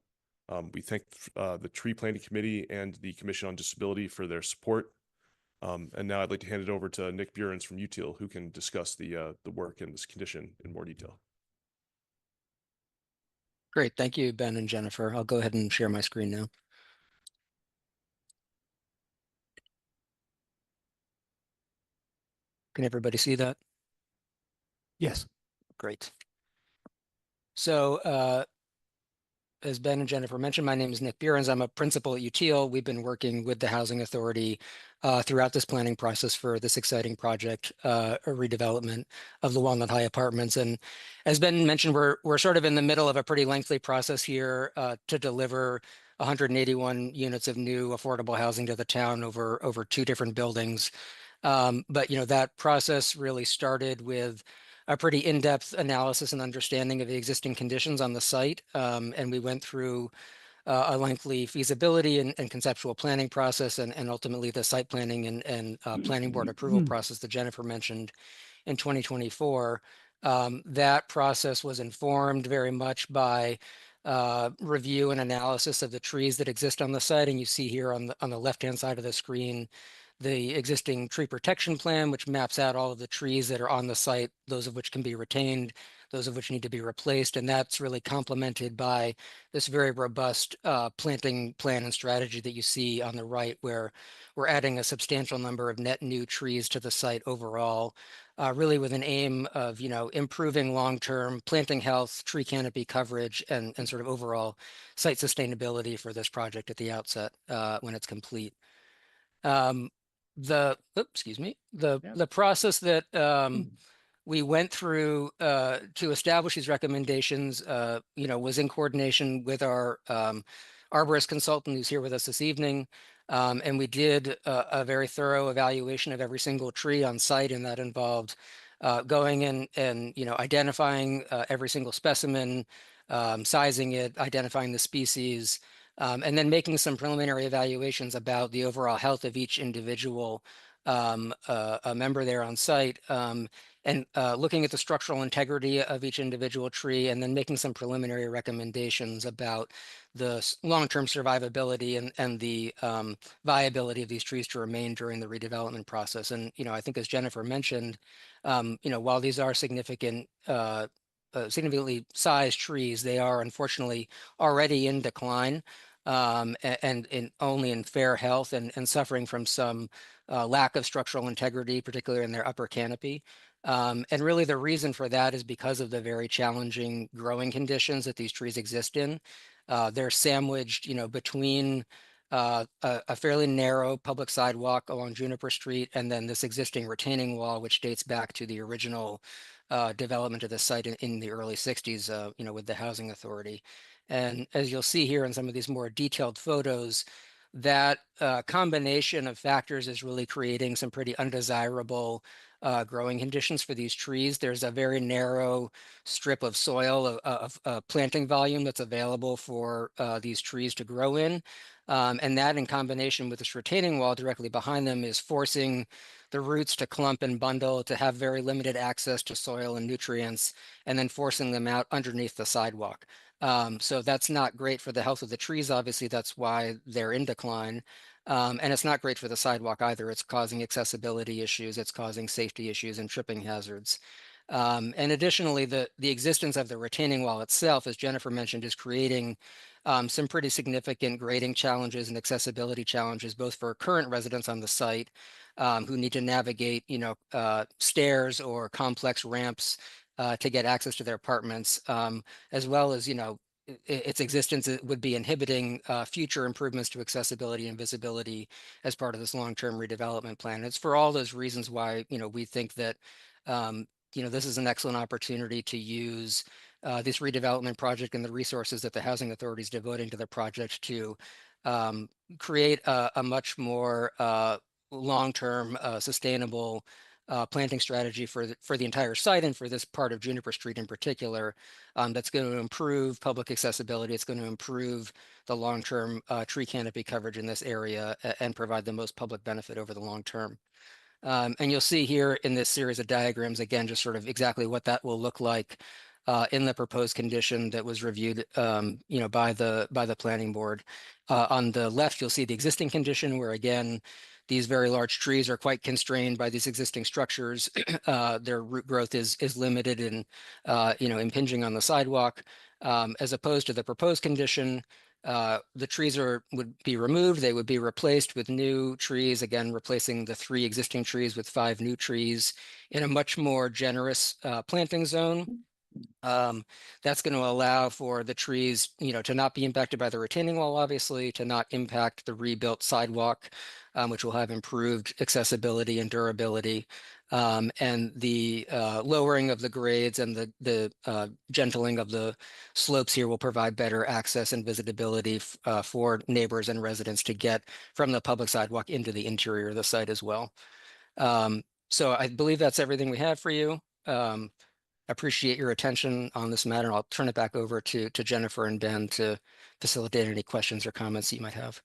We thank the Tree Planting Committee and the Commission on Disability for their support And now I'd like to hand it over to Nick Burens from UTIL, who can discuss the work and this condition in more detail. Great. Thank you, Ben and Jennifer. I'll go ahead and share my screen now. Can everybody see that? Yes. Great. So as Ben and Jennifer mentioned, my name is Nick Burens. I'm a principal at UTIL. We've been working with the Housing Authority throughout this planning process for this exciting project, a redevelopment of the Walnut High Apartments. And as Ben mentioned, we're sort of in the middle of a pretty lengthy process here to deliver 181 units of new affordable housing to the town over 2 different buildings. But that process really started with a pretty in-depth analysis and understanding of the existing conditions on the site. And we went through a lengthy feasibility and conceptual planning process and ultimately the site planning and planning board approval process that Jennifer mentioned in 2024. That process was informed very much by review and analysis of the trees that exist on the site. And you see here on the left-hand side of the screen, the existing tree protection plan, which maps out all of the trees that are on the site, those of which can be retained, those of which need to be replaced. And that's really complemented by this very robust planting plan and strategy that you see on the right, where we're adding a substantial number of net new trees to the site overall, really with an aim of, improving long-term planting health, tree canopy coverage, and sort of overall site sustainability for this project at the outset when it's complete. The process that we went through to establish these recommendations, was in coordination with our arborist consultant who's here with us this evening. And we did a very thorough evaluation of every single tree on site, and that involved going in and identifying every single specimen, sizing it, identifying the species, and then making some preliminary evaluations about the overall health of each individual a member there on site, and looking at the structural integrity of each individual tree, and then making some preliminary recommendations about the long-term survivability and the viability of these trees to remain during the redevelopment process. And I think, as Jennifer mentioned, while these are significantly sized trees, they are unfortunately already in decline, and only in fair health and suffering from some lack of structural integrity, particularly in their upper canopy. And really the reason for that is because of the very challenging growing conditions that these trees exist in. They're sandwiched, between a fairly narrow public sidewalk along Juniper Street and then this existing retaining wall, which dates back to the original development of the site in the early 60s, with the Housing Authority. And as you'll see here in some of these more detailed photos, that combination of factors is really creating some pretty undesirable growing conditions for these trees. There's a very narrow strip of soil of planting volume that's available for these trees to grow in. And that, in combination with this retaining wall directly behind them, is forcing the roots to clump and bundle, to have very limited access to soil and nutrients, and then forcing them out underneath the sidewalk. So that's not great for the health of the trees. Obviously, that's why they're in decline. And it's not great for the sidewalk either. It's causing accessibility issues. It's causing safety issues and tripping hazards. And additionally, the existence of the retaining wall itself, as Jennifer mentioned, is creating some pretty significant grading challenges and accessibility challenges, both for current residents on the site who need to navigate, stairs or complex ramps to get access to their apartments, as well as, its existence would be inhibiting future improvements to accessibility and visibility as part of this long-term redevelopment plan. It's for all those reasons why, we think that, this is an excellent opportunity to use this redevelopment project and the resources that the Housing Authority is devoting to the project to create a much more long-term sustainable planting strategy for the entire site and for this part of Juniper Street in particular, that's going to improve public accessibility. It's going to improve the long-term tree canopy coverage in this area and provide the most public benefit over the long term. And you'll see here in this series of diagrams, again, just sort of exactly what that will look like in the proposed condition that was reviewed, by the planning board. On the left, you'll see the existing condition where, again, these very large trees are quite constrained by these existing structures. Their root growth is limited and impinging on the sidewalk, as opposed to the proposed condition. The trees would be removed. They would be replaced with new trees, again, replacing the 3 existing trees with 5 new trees in a much more generous planting zone. That's going to allow for the trees, to not be impacted by the retaining wall, obviously, to not impact the rebuilt sidewalk, which will have improved accessibility and durability. And the lowering of the grades and the gentling of the slopes here will provide better access and visibility for neighbors and residents to get from the public sidewalk into the interior of the site as well. So I believe that's everything we have for you. Appreciate your attention on this matter. I'll turn it back over to Jennifer and Ben to facilitate any questions or comments you might have.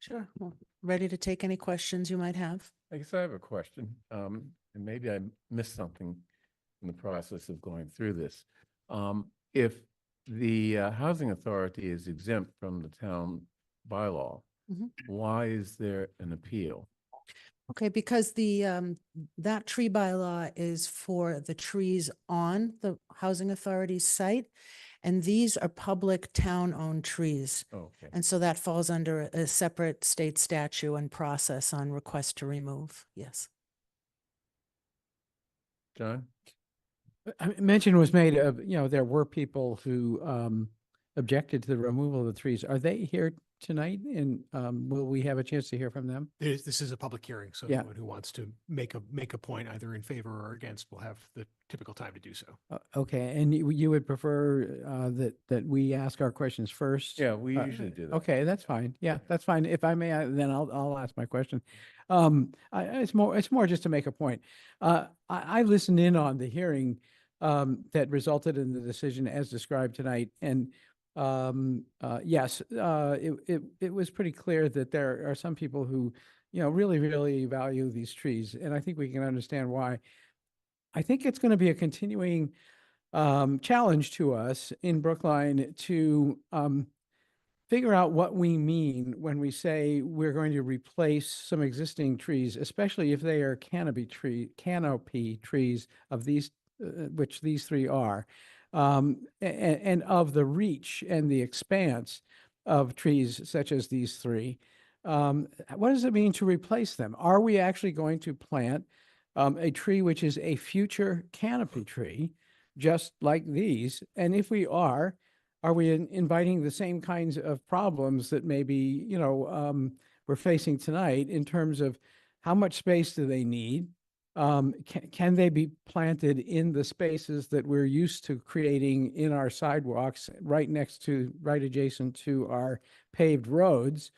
Sure. Well, ready to take any questions you might have. I guess I have a question, and maybe I missed something in the process of going through this. If the housing authority is exempt from the town bylaw, why is there an appeal? Okay, because that tree bylaw is for the trees on the housing authority's site, and these are public town-owned trees. Okay. And so that falls under a separate state statute and process on request to remove. Yes. John? Mention was made of, there were people who objected to the removal of the trees. Are they here tonight? And will we have a chance to hear from them? This is a public hearing, so Yeah. anyone who wants to make a point either in favor or against will have the typical time to do so. Okay, and you would prefer that we ask our questions first? Yeah, we usually do that. Okay, that's fine. Yeah, that's fine. If I may, then I'll ask my question. It's more just to make a point. I listened in on the hearing that resulted in the decision as described tonight, and yes, it was pretty clear that there are some people who, really, really value these trees, and I think we can understand why. I think it's going to be a continuing challenge to us in Brookline to figure out what we mean when we say we're going to replace some existing trees, especially if they are canopy trees of these, which these 3 are, and of the reach and the expanse of trees such as these 3. What does it mean to replace them? Are we actually going to plant a tree which is a future canopy tree, just like these? And if we are we inviting the same kinds of problems that maybe, we're facing tonight in terms of how much space do they need? Can they be planted in the spaces that we're used to creating in our sidewalks, right adjacent to our paved roads?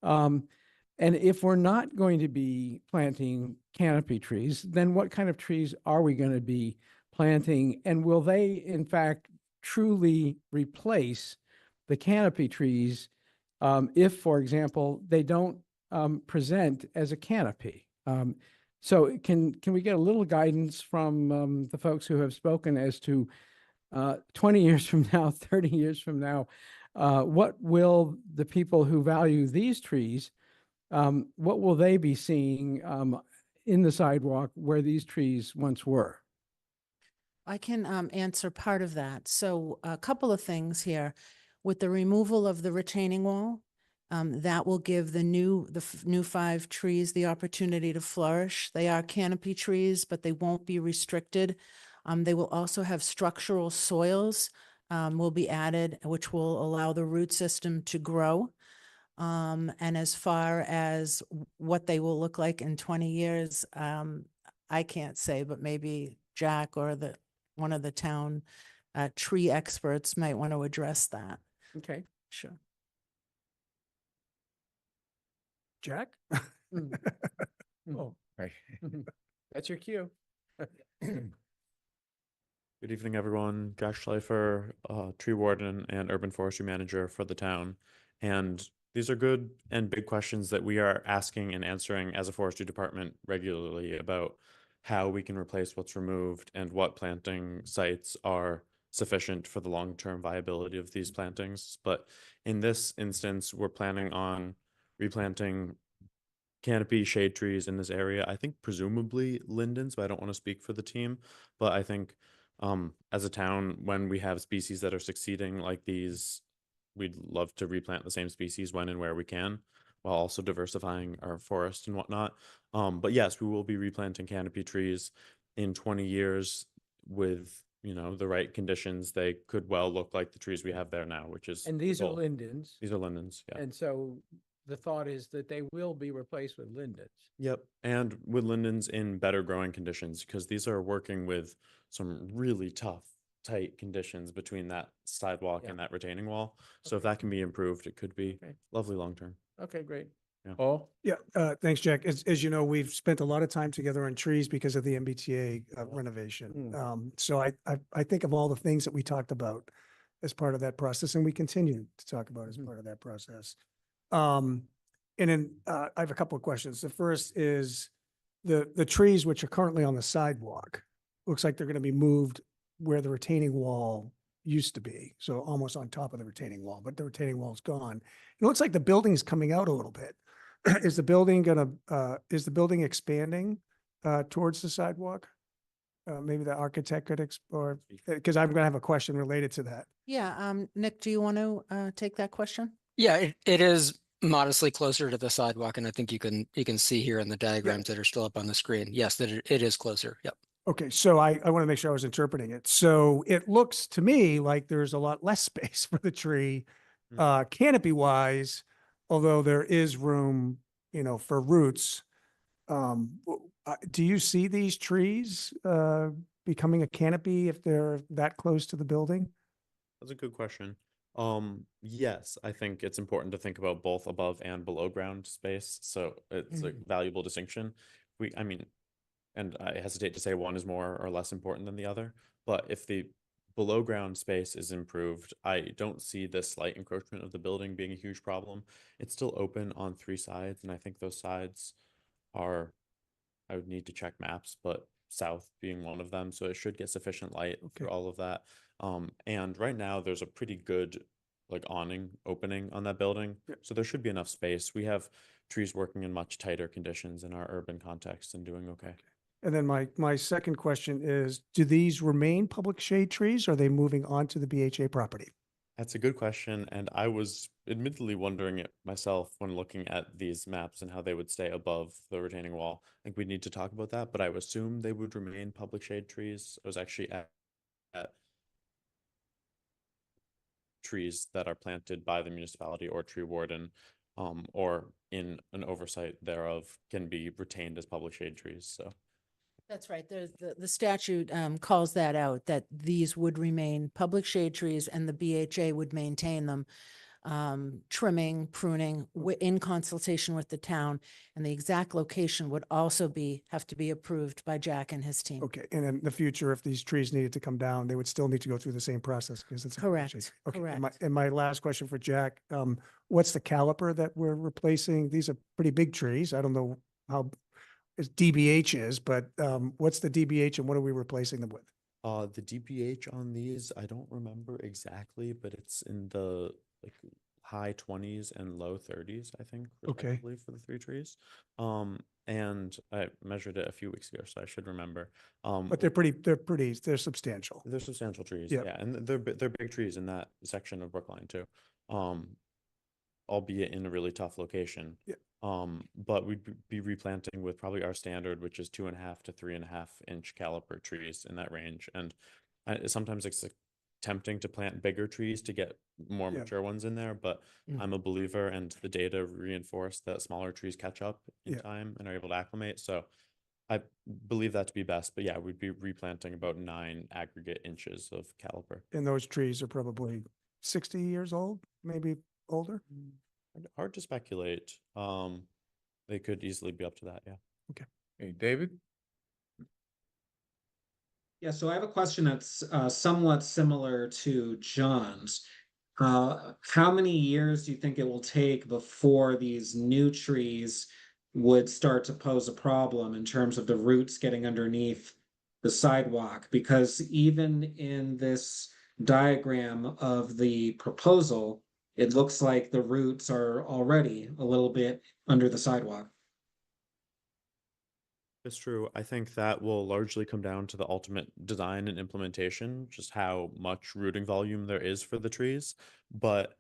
And if we're not going to be planting canopy trees, then what kind of trees are we going to be planting? And will they, in fact, truly replace the canopy trees if, for example, they don't present as a canopy? So can we get a little guidance from the folks who have spoken as to 20 years from now, 30 years from now, what will the people who value these trees, what will they be seeing in the sidewalk where these trees once were? I can answer part of that. So a couple of things here. With the removal of the retaining wall, that will give the new 5 trees the opportunity to flourish. They are canopy trees, but they won't be restricted. They will also have structural soils will be added, which will allow the root system to grow. And as far as what they will look like in 20 years, I can't say, but maybe Jack or one of the town tree experts might want to address that. Okay. Sure. Jack? Oh, right. That's your cue. Good evening, everyone. Jack Schleifer, tree warden and urban forestry manager for the town. And these are good and big questions that we are asking and answering as a forestry department regularly about how we can replace what's removed and what planting sites are sufficient for the long-term viability of these plantings. But in this instance, we're planning on replanting canopy shade trees in this area. I think presumably lindens, but I don't want to speak for the team. But I think as a town, when we have species that are succeeding like these, we'd love to replant the same species when and where we can, while also diversifying our forest and whatnot. But yes, we will be replanting canopy trees in 20 years with, you know, the right conditions. They could well look like the trees we have there now, which is And the these are goal. lindens. These are lindens, yeah. And so the thought is that they will be replaced with lindens. Yep, and with lindens in better growing conditions, because these are working with some really tough, tight conditions between that sidewalk and that retaining wall. So if that can be improved, it could be lovely long term. Okay, great. Yeah. Paul? Yeah, thanks, Jack. As you know, we've spent a lot of time together on trees because of the MBTA renovation. So I think of all the things that we talked about as part of that process, and we continue to talk about as part of that process. And then I have a couple of questions. The first is the trees which are currently on the sidewalk. Looks like they're going to be moved where the retaining wall used to be, so almost on top of the retaining wall, but the retaining wall is gone. It looks like the building's coming out a little bit. Is the building is the building expanding towards the sidewalk? Maybe the architect could explore, because I'm gonna have a question related to that. Yeah, Nick, do you want to take that question? Yeah, it is modestly closer to the sidewalk, and I think you can see here in the diagrams that are still up on the screen. Yes, that it is closer. Yep. Okay, so I want to make sure I was interpreting it. So it looks to me like there's a lot less space for the tree, canopy wise, although there is room, you know, for roots. Do you see these trees becoming a canopy if they're that close to the building? That's a good question. Yes, I think it's important to think about both above and below ground space. So it's a valuable distinction. I mean, and I hesitate to say one is more or less important than the other, but if the below ground space is improved, I don't see the slight encroachment of the building being a huge problem. It's still open on 3 sides, and I think those sides are, I would need to check maps, but south being one of them, so it should get sufficient light through all of that. And right now there's a pretty good like awning opening on that building, so there should be enough space. We have trees working in much tighter conditions in our urban context and doing okay. And then my second question is, do these remain public shade trees? Or are they moving onto the BHA property? That's a good question, and I was admittedly wondering it myself when looking at these maps and how they would stay above the retaining wall. I think we need to talk about that, but I would assume they would remain public shade trees. I was actually at trees that are planted by the municipality or tree warden, or in an oversight thereof, can be retained as public shade trees. So That's right. There's the statute calls that out, that these would remain public shade trees and the BHA would maintain them, trimming, pruning in consultation with the town. And the exact location would also have to be approved by Jack and his team. Okay, and in the future, if these trees needed to come down, they would still need to go through the same process because it's a public shade. Correct, Okay, correct. and my last question for Jack, what's the caliper that we're replacing? These are pretty big trees. I don't know how as DBH is, but what's the DBH and what are we replacing them with? the DPH on these, I don't remember exactly, but it's in the like high 20s and low 30s, I think, respectively, for the 3 trees. And I measured it a few weeks ago, so I should remember. But they're substantial. They're substantial trees, Yeah. yeah, and they're big trees in that section of Brookline too, albeit in a really tough location. Yeah. But we'd be replanting with probably our standard, which is 2.5 to 3.5 inch caliper trees in that range. And sometimes it's like tempting to plant bigger trees to get more mature ones in there, but I'm a believer, and the data reinforce that smaller trees catch up in time and are able to acclimate. So I believe that to be best, but yeah, we'd be replanting about 9 aggregate inches of caliper. And those trees are probably 60 years old, maybe older? Hard to speculate. They could easily be up to that, yeah. Okay. Hey, David? Yeah, so I have a question that's somewhat similar to John's. How many years do you think it will take before these new trees would start to pose a problem in terms of the roots getting underneath the sidewalk? Because even in this diagram of the proposal, it looks like the roots are already a little bit under the sidewalk. It's true. I think that will largely come down to the ultimate design and implementation, just how much rooting volume there is for the trees. But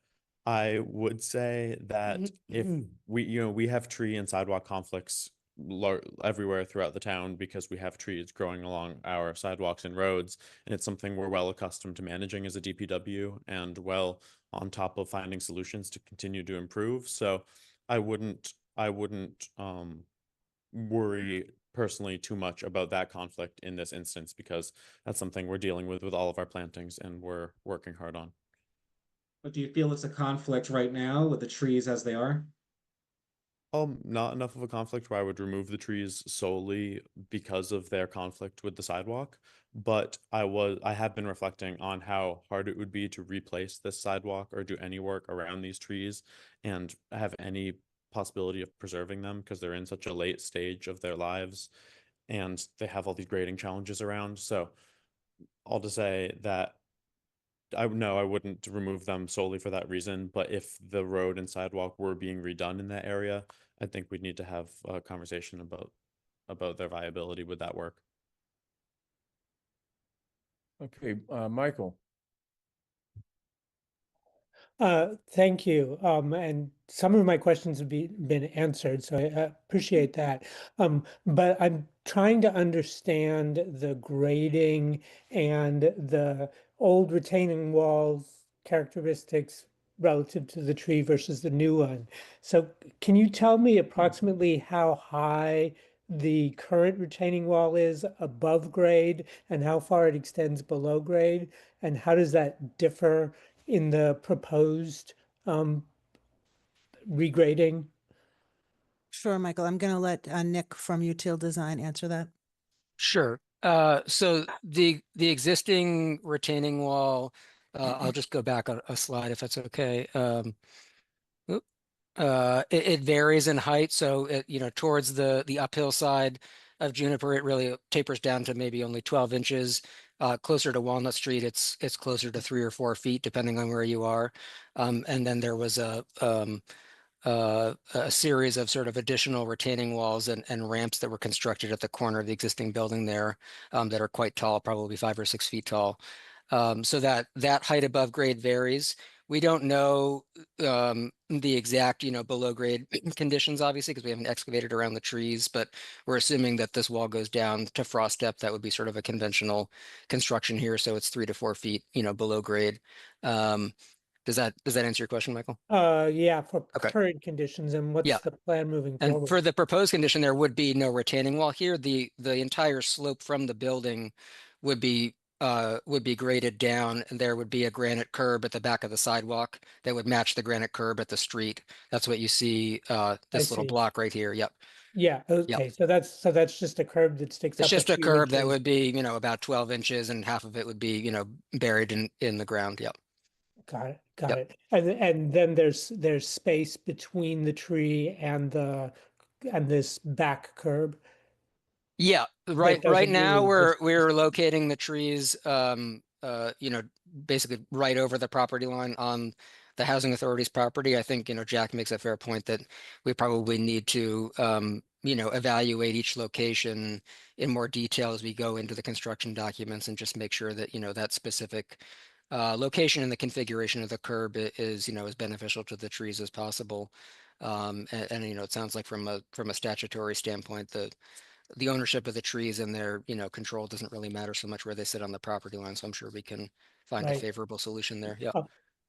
I would say that if we have tree and sidewalk conflicts everywhere throughout the town because we have trees growing along our sidewalks and roads, and it's something we're well accustomed to managing as a DPW and well on top of finding solutions to continue to improve. So I wouldn't worry personally too much about that conflict in this instance because that's something we're dealing with all of our plantings and we're working hard on. But do you feel it's a conflict right now with the trees as they are? Not enough of a conflict where I would remove the trees solely because of their conflict with the sidewalk, but I have been reflecting on how hard it would be to replace this sidewalk or do any work around these trees and have any possibility of preserving them because they're in such a late stage of their lives and they have all these grading challenges around. So all to say that I wouldn't remove them solely for that reason, but if the road and sidewalk were being redone in that area, I think we'd need to have a conversation about their viability with that work. Okay, Michael. Thank you. And some of my questions have been answered, so I appreciate that. But I'm trying to understand the grading and the old retaining walls characteristics relative to the tree versus the new one. So can you tell me approximately how high the current retaining wall is above grade and how far it extends below grade? And how does that differ in the proposed regrading? Sure, Michael. I'm going to let Nick from Util Design answer that. Sure. So the existing retaining wall, I'll just go back a slide if that's okay. It varies in height. So towards the uphill side of Juniper, it really tapers down to maybe only 12 inches. Closer to Walnut Street, it's closer to 3 or 4 feet, depending on where you are. And then there was a series of sort of additional retaining walls and ramps that were constructed at the corner of the existing building there that are quite tall, probably 5 or 6 feet tall. So that height above grade varies. We don't know the exact, below grade conditions, obviously, because we haven't excavated around the trees, but we're assuming that this wall goes down to frost depth. That would be sort of a conventional construction here. So it's 3 to 4 feet, below grade. Does that answer your question, Michael? Yeah, for Okay. current conditions, and what's Yeah. the plan moving And forward? for the proposed condition, there would be no retaining wall here. The entire slope from the building would be graded down, and there would be a granite curb at the back of the sidewalk that would match the granite curb at the street. That's what you see, this little see. block right here. Yep. Yeah, okay, so that's just a curb that sticks It's up just a few curb that inches. would be, about 12 inches, and half of it would be, buried in the ground. Yep. Got it, got Yep. it. And then there's space between the tree and this back curb. Yeah, right doesn't now really we're locating the trees basically right over the property line on the housing authority's property. I think, Jack makes a fair point that we probably need to evaluate each location in more detail as we go into the construction documents and just make sure that, that specific location and the configuration of the curb is as beneficial to the trees as possible. And it sounds like from a statutory standpoint, the ownership of the trees and their, control doesn't really matter so much where they sit on the property line. So I'm sure we can find a Right. favorable solution there. Yeah.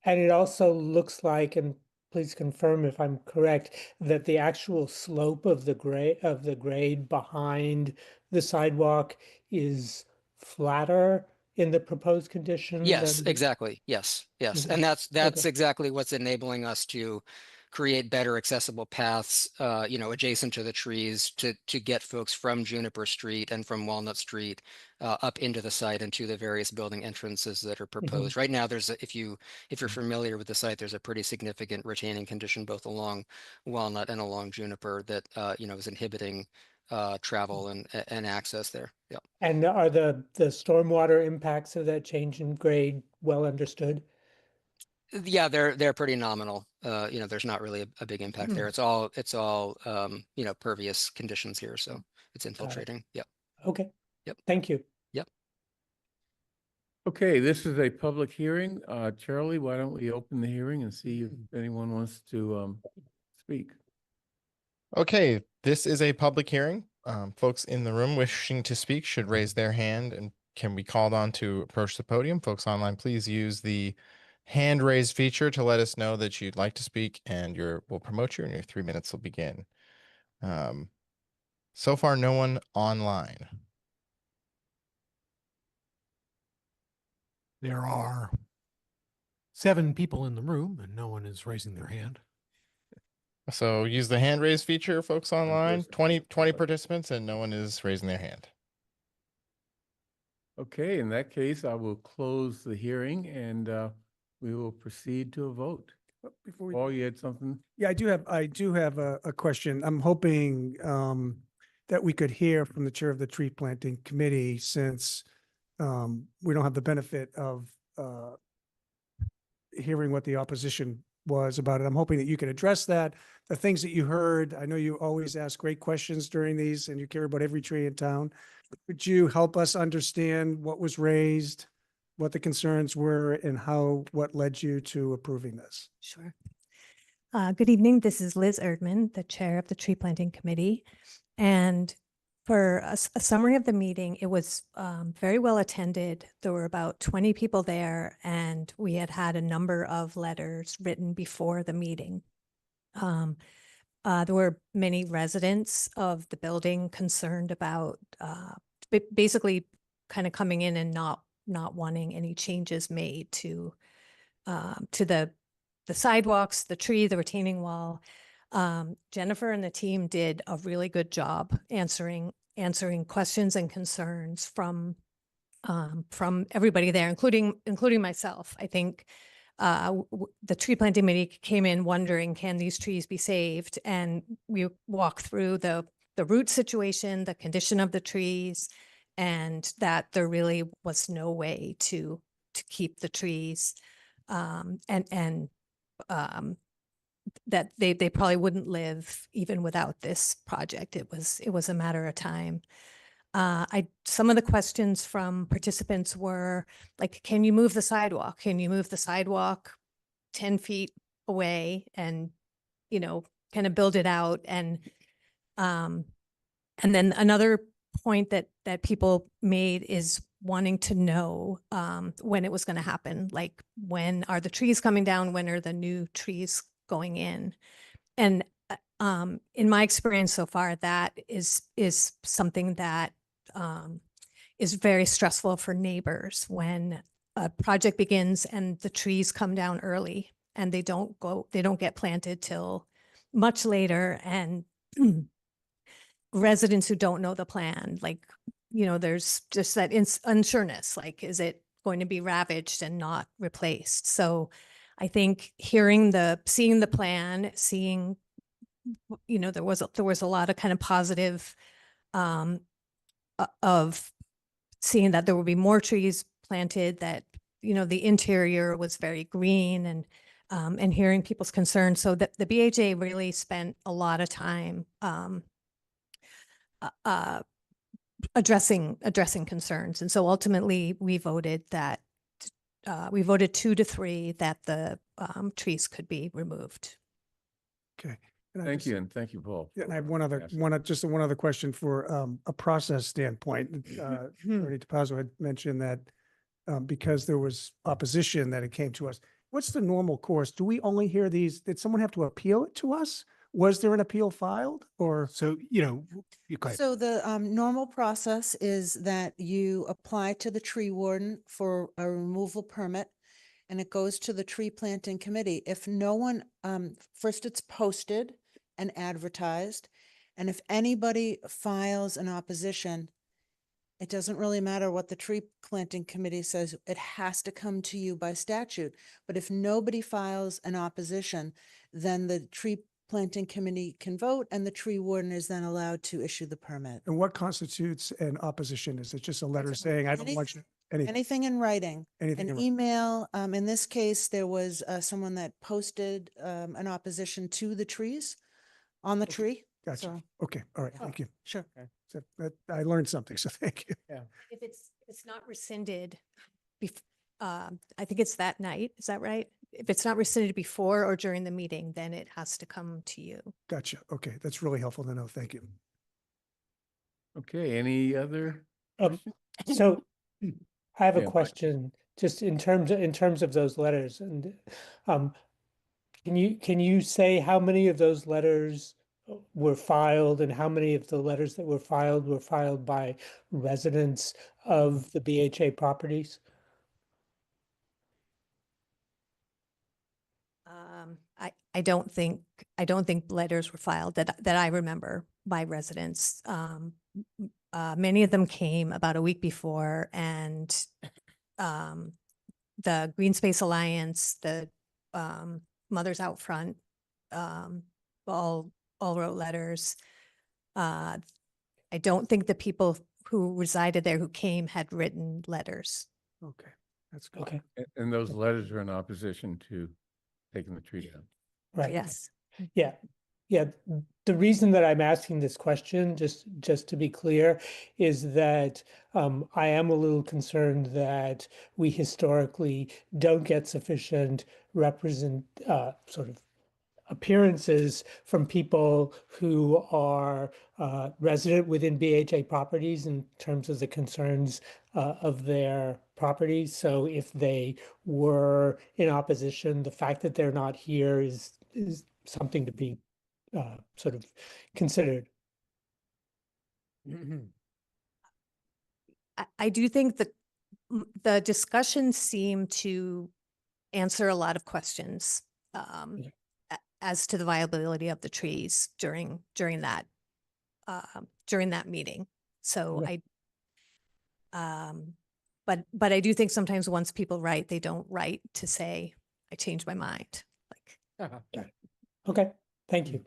And it also looks like, and please confirm if I'm correct, that the actual slope of the grade behind the sidewalk is flatter in the proposed condition Yes, than exactly. Yes. Yes. Okay. And that's Okay. exactly what's enabling us to create better accessible paths, adjacent to the trees to get folks from Juniper Street and from Walnut Street up into the site and to the various building entrances that are proposed. Right now, if you're familiar with the site, there's a pretty significant retaining condition both along Walnut and along Juniper that is inhibiting travel and access there. Yeah. And are the stormwater impacts of that change in grade well understood? Yeah, they're pretty nominal. There's not really a big impact there. It's all pervious conditions here, so it's infiltrating. Yep. Okay. Yep. Thank you. Yep. Okay, this is a public hearing. Charlie, why don't we open the hearing and see if anyone wants to speak? Okay, this is a public hearing. Folks in the room wishing to speak should raise their hand and can be called on to approach the podium. Folks online, please use the hand raise feature to let us know that you'd like to speak, and we'll promote you and your 3 minutes will begin. So far, no one online. There are 7 people in the room and no one is raising their hand. So use the hand raise feature, folks online. 20 participants and no one is raising their hand. Okay, in that case, I will close the hearing and we will proceed to a vote. Before we, Paul, you had something? yeah, I do have a question. I'm hoping that we could hear from the chair of the tree planting committee, since we don't have the benefit of hearing what the opposition was about it. I'm hoping that you can address that. The things that you heard, I know you always ask great questions during these and you care about every tree in town. Could you help us understand what was raised, what the concerns were, and what led you to approving this? Sure. Good evening. This is Liz Erdman, the chair of the tree planting committee. And for a summary of the meeting, it was very well attended. There were about 20 people there, and we had a number of letters written before the meeting. There were many residents of the building concerned about basically kind of coming in and not wanting any changes made to the sidewalks, the tree, the retaining wall. Jennifer and the team did a really good job answering questions and concerns from everybody there, including myself. I think the tree planting committee came in wondering, can these trees be saved? And we walked through the root situation, the condition of the trees, and that there really was no way to keep the trees, that they probably wouldn't live even without this project. It was a matter of time. Some of the questions from participants were like, can you move the sidewalk? Can you move the sidewalk 10 feet away and, kind of build it out? And then another point that people made is wanting to know when it was going to happen. Like, when are the trees coming down? When are the new trees going in? And in my experience so far, that is something that is very stressful for neighbors when a project begins and the trees come down early and they don't get planted till much later. And residents who don't know the plan, like, there's just that unsureness, like, is it going to be ravaged and not replaced? So I think seeing the plan, seeing, there was a lot of kind of positive of seeing that there will be more trees planted, that, the interior was very green, and hearing people's concerns. So that the BHA really spent a lot of time addressing concerns. And so ultimately we voted 2-3 that the trees could be removed. Okay. Thank you, and thank you, Paul. Yeah, and I have one other question for a process standpoint. Attorney DePazzo had mentioned that because there was opposition that it came to us. What's the normal course? Do we only hear these? Did someone have to appeal it to us? Was there an appeal filed, or? So, you go ahead. So the normal process is that you apply to the tree warden for a removal permit, and it goes to the tree planting committee. If no one, first it's posted and advertised, and if anybody files an opposition, it doesn't really matter what the tree planting committee says. It has to come to you by statute. But if nobody files an opposition, then the tree planting committee can vote, and the tree warden is then allowed to issue the permit. And what constitutes an opposition? Is it just a letter saying, I don't want you, anything? Anything in writing, Anything in an writing. email. In this case, there was someone that posted an opposition to the trees on the tree. Gotcha. So, Okay, all right, thank you. sure. So I learned something, so thank you. Yeah. If it's not rescinded, I think it's that night. Is that right? If it's not rescinded before or during the meeting, then it has to come to you. Gotcha. Okay, that's really helpful to know. Thank you. Okay, any other? So I have a Yeah, Mike. question, just in terms of those letters, and can you say how many of those letters were filed, and how many of the letters that were filed by residents of the BHA properties? I don't think letters were filed that I remember by residents. Many of them came about a week before, and the Green Space Alliance, the Mothers Out Front, all wrote letters. I don't think the people who resided there who came had written letters. Okay, that's good. Okay, And those letters are in opposition to taking the tree down. right. Yes. Yeah, yeah. The reason that I'm asking this question, just to be clear, is that I am a little concerned that we historically don't get sufficient sort of appearances from people who are resident within BHA properties in terms of the concerns of their properties. So if they were in opposition, the fact that they're not here is something to be sort of considered. I do think the discussions seem to answer a lot of questions as to the viability of the trees during that meeting. So but I do think sometimes once people write, they don't write to say, I changed my mind. Okay, thank you.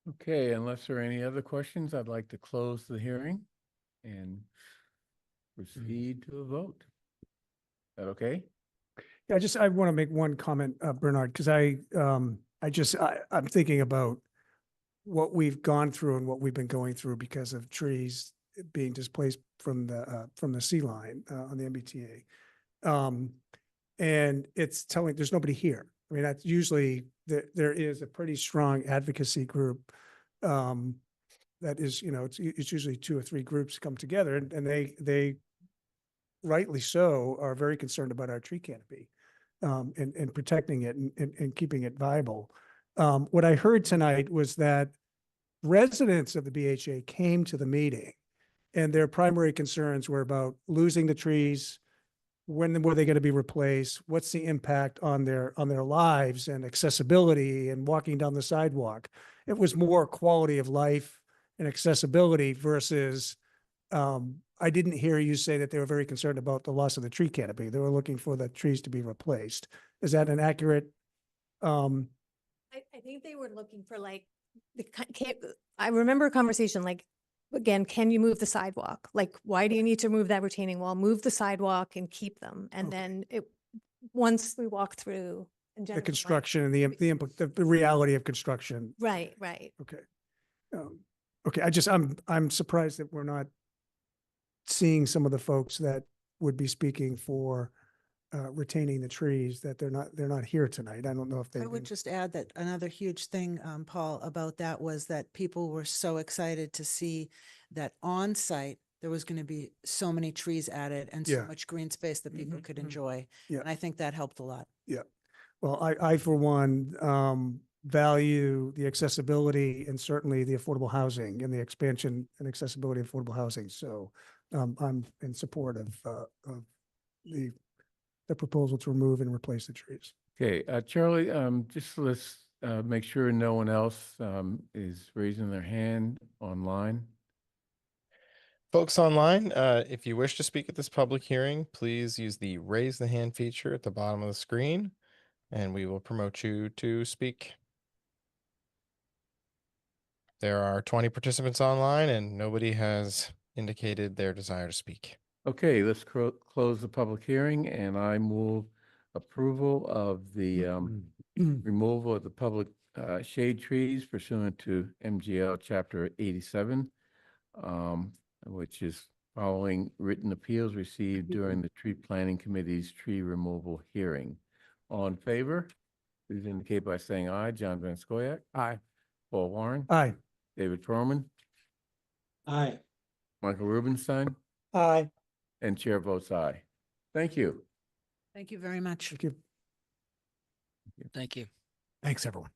Okay, unless there are any other questions, I'd like to close the hearing and proceed to a vote. Is that okay? Yeah, I want to make one comment, Bernard, because I'm thinking about what we've gone through and what we've been going through because of trees being displaced from the sea line on the MBTA. And it's telling, there's nobody here. I mean, that's usually, there is a pretty strong advocacy group that is, it's usually 2 or 3 groups come together, and they rightly so are very concerned about our tree canopy and protecting it and keeping it viable. What I heard tonight was that residents of the BHA came to the meeting, and their primary concerns were about losing the trees. When were they going to be replaced? What's the impact on their lives and accessibility and walking down the sidewalk? It was more quality of life and accessibility versus, I didn't hear you say that they were very concerned about the loss of the tree canopy. They were looking for the trees to be replaced. Is that an accurate? I think they were looking for I remember a conversation like, again, can you move the sidewalk? Like, why do you need to move that retaining wall? Move the sidewalk and keep them. And then once we walk through. And The construction and the reality of construction. Right. Okay. Okay. I'm surprised that we're not seeing some of the folks that would be speaking for retaining the trees, that they're not here tonight. I don't know if they. I would just add that another huge thing, Paul, about that was that people were so excited to see that on site there was going to be so many trees added and so much green space that people could enjoy. Yeah. And I think that helped a lot. Yeah. Well, I for one, value the accessibility and certainly the affordable housing and the expansion and accessibility of affordable housing. So I'm in support of the proposal to remove and replace the trees. Okay, Charlie, just let's make sure no one else is raising their hand online. Folks online, if you wish to speak at this public hearing, please use the raise the hand feature at the bottom of the screen, and we will promote you to speak. There are 20 participants online and nobody has indicated their desire to speak. Okay, let's close the public hearing, and I move approval of the removal of the public shade trees pursuant to MGL Chapter 87, which is following written appeals received during the Tree Planning Committee's tree removal hearing. All in favor, please indicate by saying aye. John Van Scoyac. Aye. Paul Warren. Aye. David Perlman. Aye. Michael Rubenstein. Aye. And chair votes aye. Thank you. Thank you very much. Thank you. Thank you. Thanks, everyone.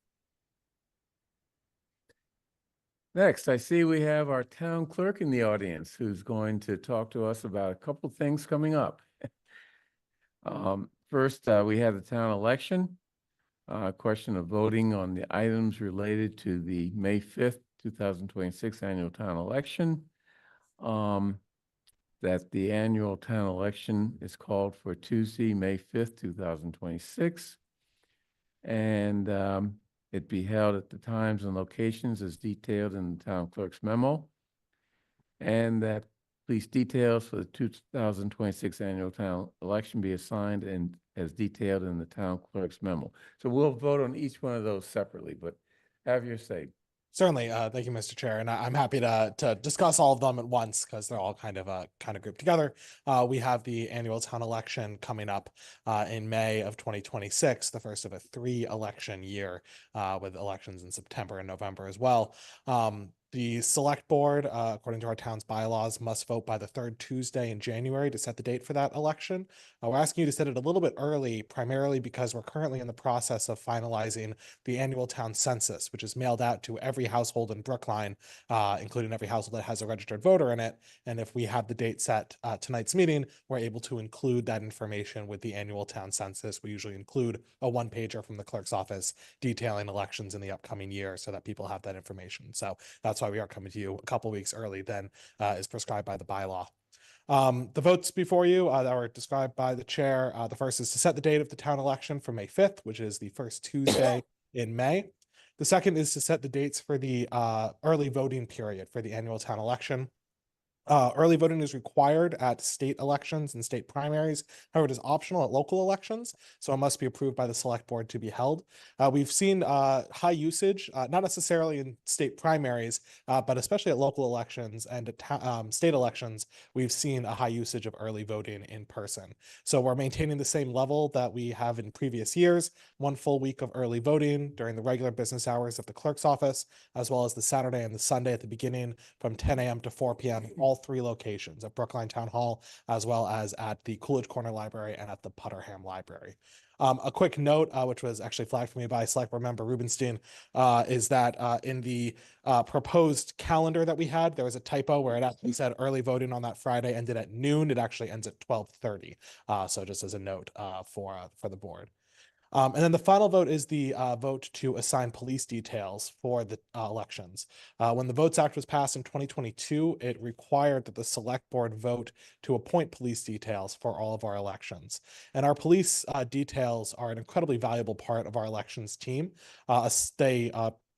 Next, I see we have our town clerk in the audience who's going to talk to us about a couple things coming up. First, we have the town election, question of voting on the items related to the May 5th, 2026 annual town election. That the annual town election is called for Tuesday, May 5th, 2026. And it be held at the times and locations as detailed in the town clerk's memo. And that police details for the 2026 annual town election be assigned and as detailed in the town clerk's memo. So we'll vote on each one of those separately, but have your say. Certainly. Thank you, Mr. Chair. And I'm happy to discuss all of them at once because they're all kind of grouped together. We have the annual town election coming up in May of 2026, the first of a 3-election year with elections in September and November as well. The select board, according to our town's bylaws, must vote by the 3rd Tuesday in January to set the date for that election. We're asking you to set it a little bit early, primarily because we're currently in the process of finalizing the annual town census, which is mailed out to every household in Brookline, including every household that has a registered voter in it. And if we have the date set tonight's meeting, we're able to include that information with the annual town census. We usually include a 1-pager from the clerk's office detailing elections in the upcoming year so that people have that information. So that's why we are coming to you a couple weeks early than is prescribed by the bylaw. The votes before you that were described by the chair. The first is to set the date of the town election for May 5th, which is the first Tuesday in May. The second is to set the dates for the early voting period for the annual town election. Early voting is required at state elections and state primaries. However, it is optional at local elections, so it must be approved by the select board to be held. We've seen high usage, not necessarily in state primaries, but especially at local elections and at state elections, we've seen a high usage of early voting in person. So we're maintaining the same level that we have in previous years, 1 full week of early voting during the regular business hours of the clerk's office, as well as the Saturday and the Sunday at the beginning from 10 a.m. to 4 p.m. all 3 locations at Brookline Town Hall, as well as at the Coolidge Corner Library and at the Putterham Library. A quick note, which was actually flagged for me by Select Board Member Rubenstein, is that in the proposed calendar that we had, there was a typo where it actually said early voting on that Friday ended at noon. It actually ends at 12:30. So just as a note for the board. And then the final vote is the vote to assign police details for the elections. When the Votes Act was passed in 2022, it required that the select board vote to appoint police details for all of our elections. And our police details are an incredibly valuable part of our elections team. They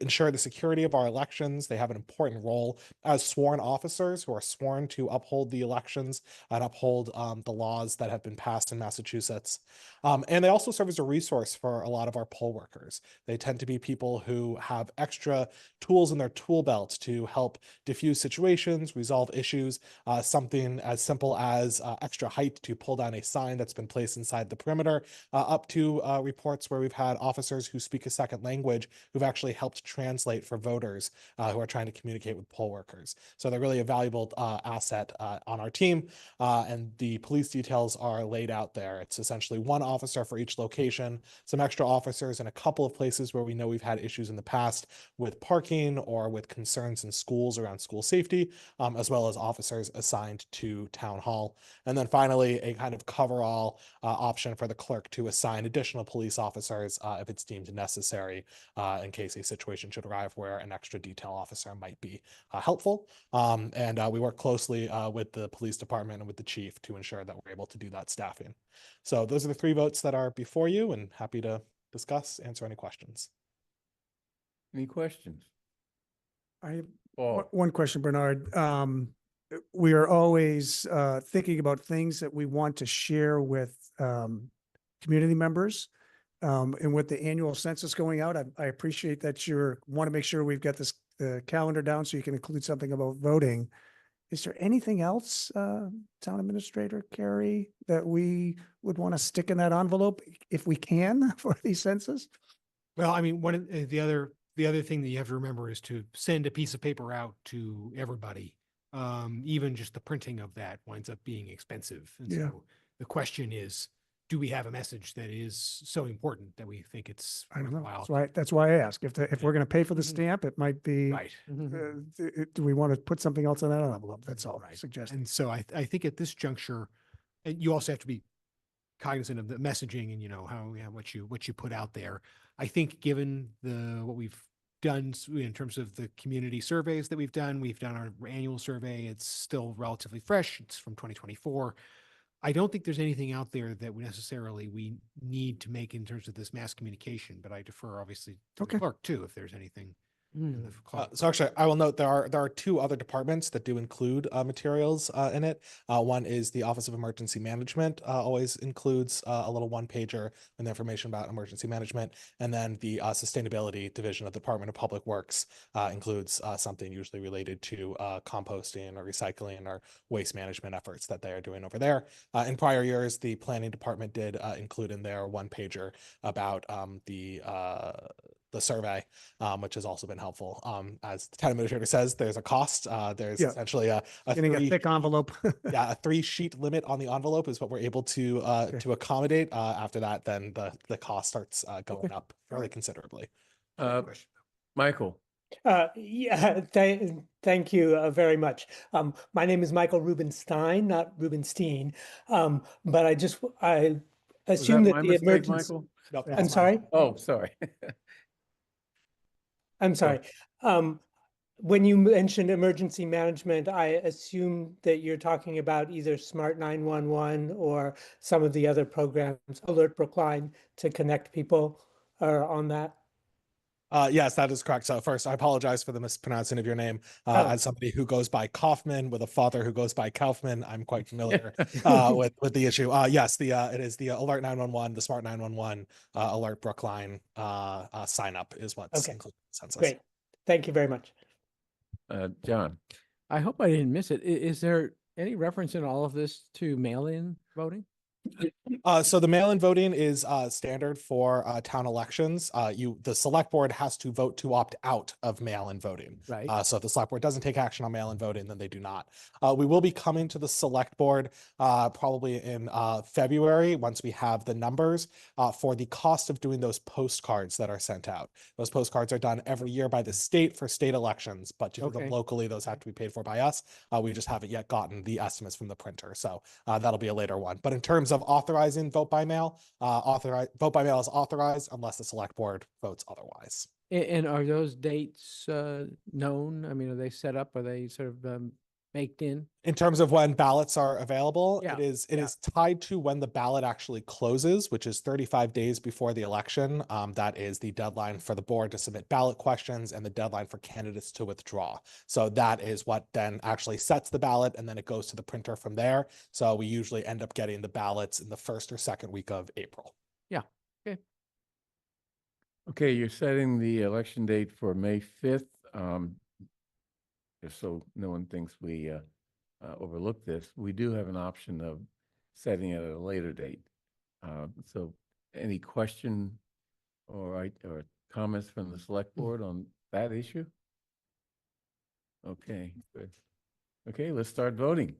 ensure the security of our elections. They have an important role as sworn officers who are sworn to uphold the elections and uphold the laws that have been passed in Massachusetts. And they also serve as a resource for a lot of our poll workers. They tend to be people who have extra tools in their tool belt to help diffuse situations, resolve issues, something as simple as extra height to pull down a sign that's been placed inside the perimeter, up to reports where we've had officers who speak a second language who've actually helped translate for voters who are trying to communicate with poll workers. So they're really a valuable asset on our team, and the police details are laid out there. It's essentially 1 officer for each location, some extra officers in a couple of places where we know we've had issues in the past with parking or with concerns in schools around school safety, as well as officers assigned to town hall. And then finally, a kind of coverall option for the clerk to assign additional police officers if it's deemed necessary in case a situation should arrive where an extra detail officer might be helpful. And we work closely with the police department and with the chief to ensure that we're able to do that staffing. So those are the 3 votes that are before you, and happy to discuss, answer any questions. Any questions? I have Paul? one question, Bernard. We are always thinking about things that we want to share with community members. And with the annual census going out, I appreciate that want to make sure we've got this calendar down so you can include something about voting. Is there anything else, Town Administrator Carey, that we would want to stick in that envelope if we can for these census? Well, I mean, one of the other thing that you have to remember is to send a piece of paper out to everybody. Even just the printing of that winds up being expensive. And Yeah. so the question is, do we have a message that is so important that we think it's I don't know. worthwhile? That's why I ask. If we're going to pay for the stamp, it might be, Right. do we want to put something else in that envelope? That's all I suggest. And so I think at this juncture, and you also have to be cognizant of the messaging and, what you put out there. I think given what we've done in terms of the community surveys that we've done our annual survey. It's still relatively fresh. It's from 2024. I don't think there's anything out there that we need to make in terms of this mass communication, but I defer obviously to the clerk too, if there's anything. So actually, I will note there are two other departments that do include materials in it. One is the Office of Emergency Management, always includes a little one pager with information about emergency management, and then the Sustainability Division of the Department of Public Works includes something usually related to composting or recycling or waste management efforts that they are doing over there. In prior years, the Planning Department did include in their one pager about the survey, which has also been helpful. As the town administrator says, there's a cost. There's essentially a getting a thick envelope. a 3-sheet limit on the envelope is what we're able to accommodate. After that, then the cost starts going up fairly considerably. Michael. Yeah, thank you very much. My name is Michael Rubenstein, not Rubenstein. But I assume that the emergency. Michael? No, I'm sorry. Oh, sorry. I'm sorry. When you mentioned emergency management, I assume that you're talking about either Smart 911 or some of the other programs, Alert Brookline, to connect people on that. Yes, that is correct. So first, I apologize for the mispronouncing of your name. As somebody who goes by Kaufman with a father who goes by Kaufman, I'm quite familiar with the issue. Yes, it is the Alert 911, the Smart 911, Alert Brookline sign up is what's included in the census. Great. Thank you very much. John. I hope I didn't miss it. Is there any reference in all of this to mail-in voting? So the mail-in voting is standard for town elections. The select board has to vote to opt out of mail-in voting. Right. So if the select board doesn't take action on mail-in voting, then they do not. We will be coming to the select board probably in February once we have the numbers for the cost of doing those postcards that are sent out. Those postcards are done every year by the state for state elections, but to do them locally, those have to be paid for by us. We just haven't yet gotten the estimates from the printer. So that'll be a later one. But in terms of authorizing vote by mail, vote by mail is authorized unless the select board votes otherwise. And are those dates known? I mean, are they set up? Are they sort of baked in? In terms of when ballots are available, Yeah. it is tied to when the ballot actually closes, which is 35 days before the election. That is the deadline for the board to submit ballot questions and the deadline for candidates to withdraw. So that is what then actually sets the ballot, and then it goes to the printer from there. So we usually end up getting the ballots in the first or second week of April. Yeah. Okay. Okay, you're setting the election date for May 5th. Just so no one thinks we overlook this, we do have an option of setting it at a later date. So any question or comments from the select board on that issue? Okay, good. Okay, let's start voting.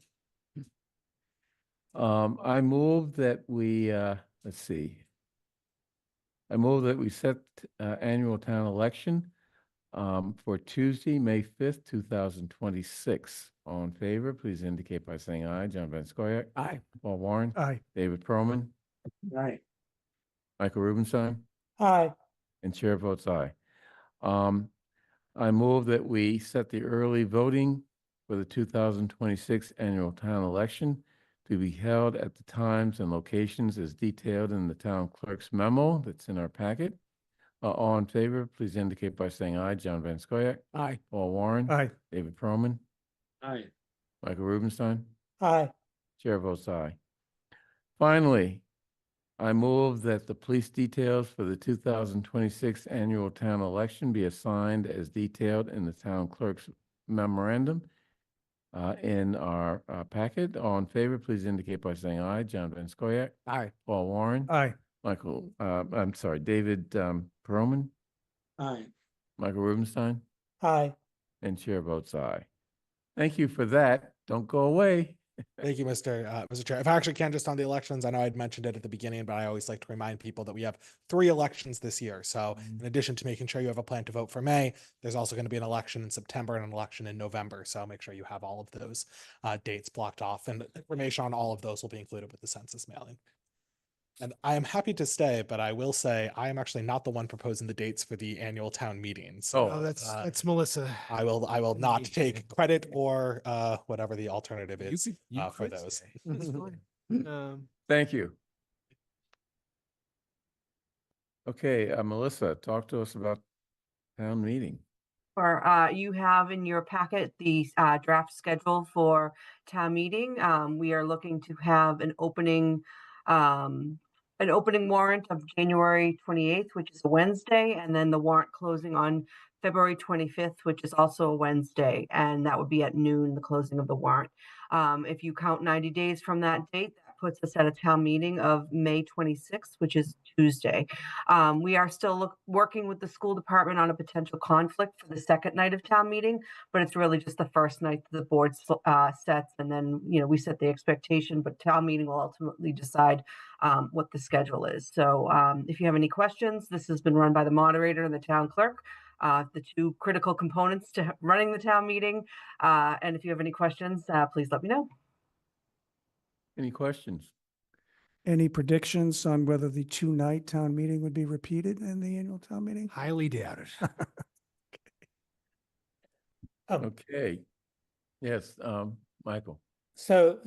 I move that we, let's see. I move that we set annual town election for Tuesday, May 5th, 2026. All in favor, please indicate by saying aye. John Van Scoyac. Aye. Paul Warren. Aye. David Perlman. Aye. Michael Rubenstein. Aye. And chair votes aye. I move that we set the early voting for the 2026 annual town election to be held at the times and locations as detailed in the town clerk's memo that's in our packet. All in favor, please indicate by saying aye. John Van Scoyac. Aye. Paul Warren. Aye. David Perlman. Aye. Michael Rubenstein. Aye. Chair votes aye. Finally, I move that the police details for the 2026 annual town election be assigned as detailed in the town clerk's memorandum in our packet. All in favor, please indicate by saying aye. John Van Scoyac. Aye. Paul Warren. Aye. David Perlman. Aye. Michael Rubenstein. Aye. And chair votes aye. Thank you for that. Don't go away. Thank you, Mr. Chair. If I actually can, just on the elections, I know I'd mentioned it at the beginning, but I always like to remind people that we have 3 elections this year. So in addition to making sure you have a plan to vote for May, there's also going to be an election in September and an election in November. So make sure you have all of those dates blocked off, and information on all of those will be included with the census mailing. And I am happy to stay, but I will say I am actually not the one proposing the dates for the annual town meeting. So Oh, that's Melissa. I will not take credit or whatever the alternative is for could those. Thank you. Okay, Melissa, talk to us about town meeting. You have in your packet the draft schedule for town meeting. We are looking to have an opening warrant of January 28th, which is a Wednesday, and then the warrant closing on February 25th, which is also a Wednesday, and that would be at noon, the closing of the warrant. If you count 90 days from that date, that puts us at a town meeting of May 26th, which is Tuesday. We are still working with the school department on a potential conflict for the second night of town meeting, but it's really just the first night that the board sets, and then we set the expectation, but town meeting will ultimately decide what the schedule is. So if you have any questions, this has been run by the moderator and the town clerk, the 2 critical components to running the town meeting. And if you have any questions, please let me know. Any questions? Any predictions on whether the 2-night town meeting would be repeated in the annual town meeting? Highly doubt it. Okay. Yes, Michael. So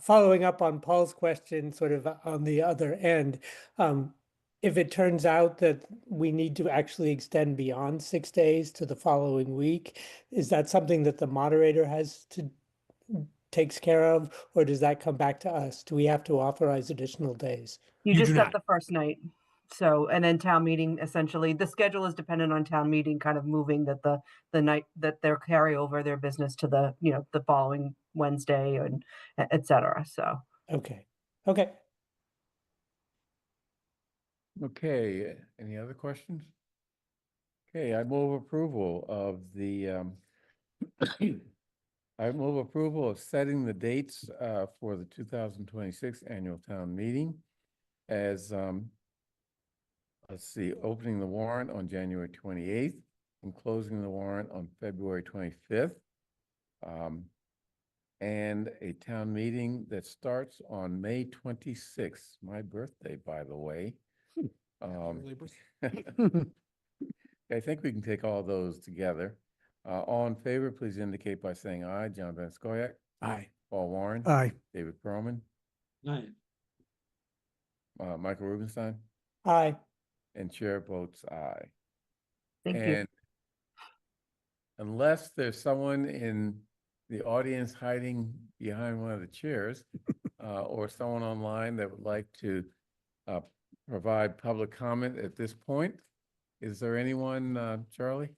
following up on Paul's question, sort of on the other end, if it turns out that we need to actually extend beyond 6 days to the following week, is that something that the moderator takes care of, or does that come back to us? Do we have to authorize additional days? You just set the first night. So, and then town meeting, essentially, the schedule is dependent on town meeting kind of moving that the night that they're carry over their business to the, the following Wednesday and et cetera. So. Okay. Okay, any other questions? Okay, I move approval of the, I move approval of setting the dates for the 2026 annual town meeting as, let's see, opening the warrant on January 28th and closing the warrant on February 25th. And a town meeting that starts on May 26th, my birthday, by the way. I think we can take all those together. All in favor, please indicate by saying aye. John Van Scoyac. Aye. Paul Warren. Aye. David Perlman. Aye. Michael Rubenstein. Aye. And chair votes aye. Thank and you. Unless there's someone in the audience hiding behind one of the chairs or someone online that would like to provide public comment at this point, is there anyone, Charlie?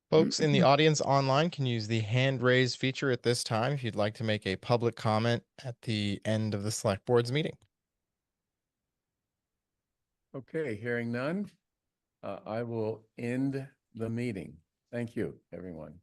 Folks in the audience online can use the hand raise feature at this time if you'd like to make a public comment at the end of the select board's meeting. Okay, hearing none, I will end the meeting. Thank you, everyone.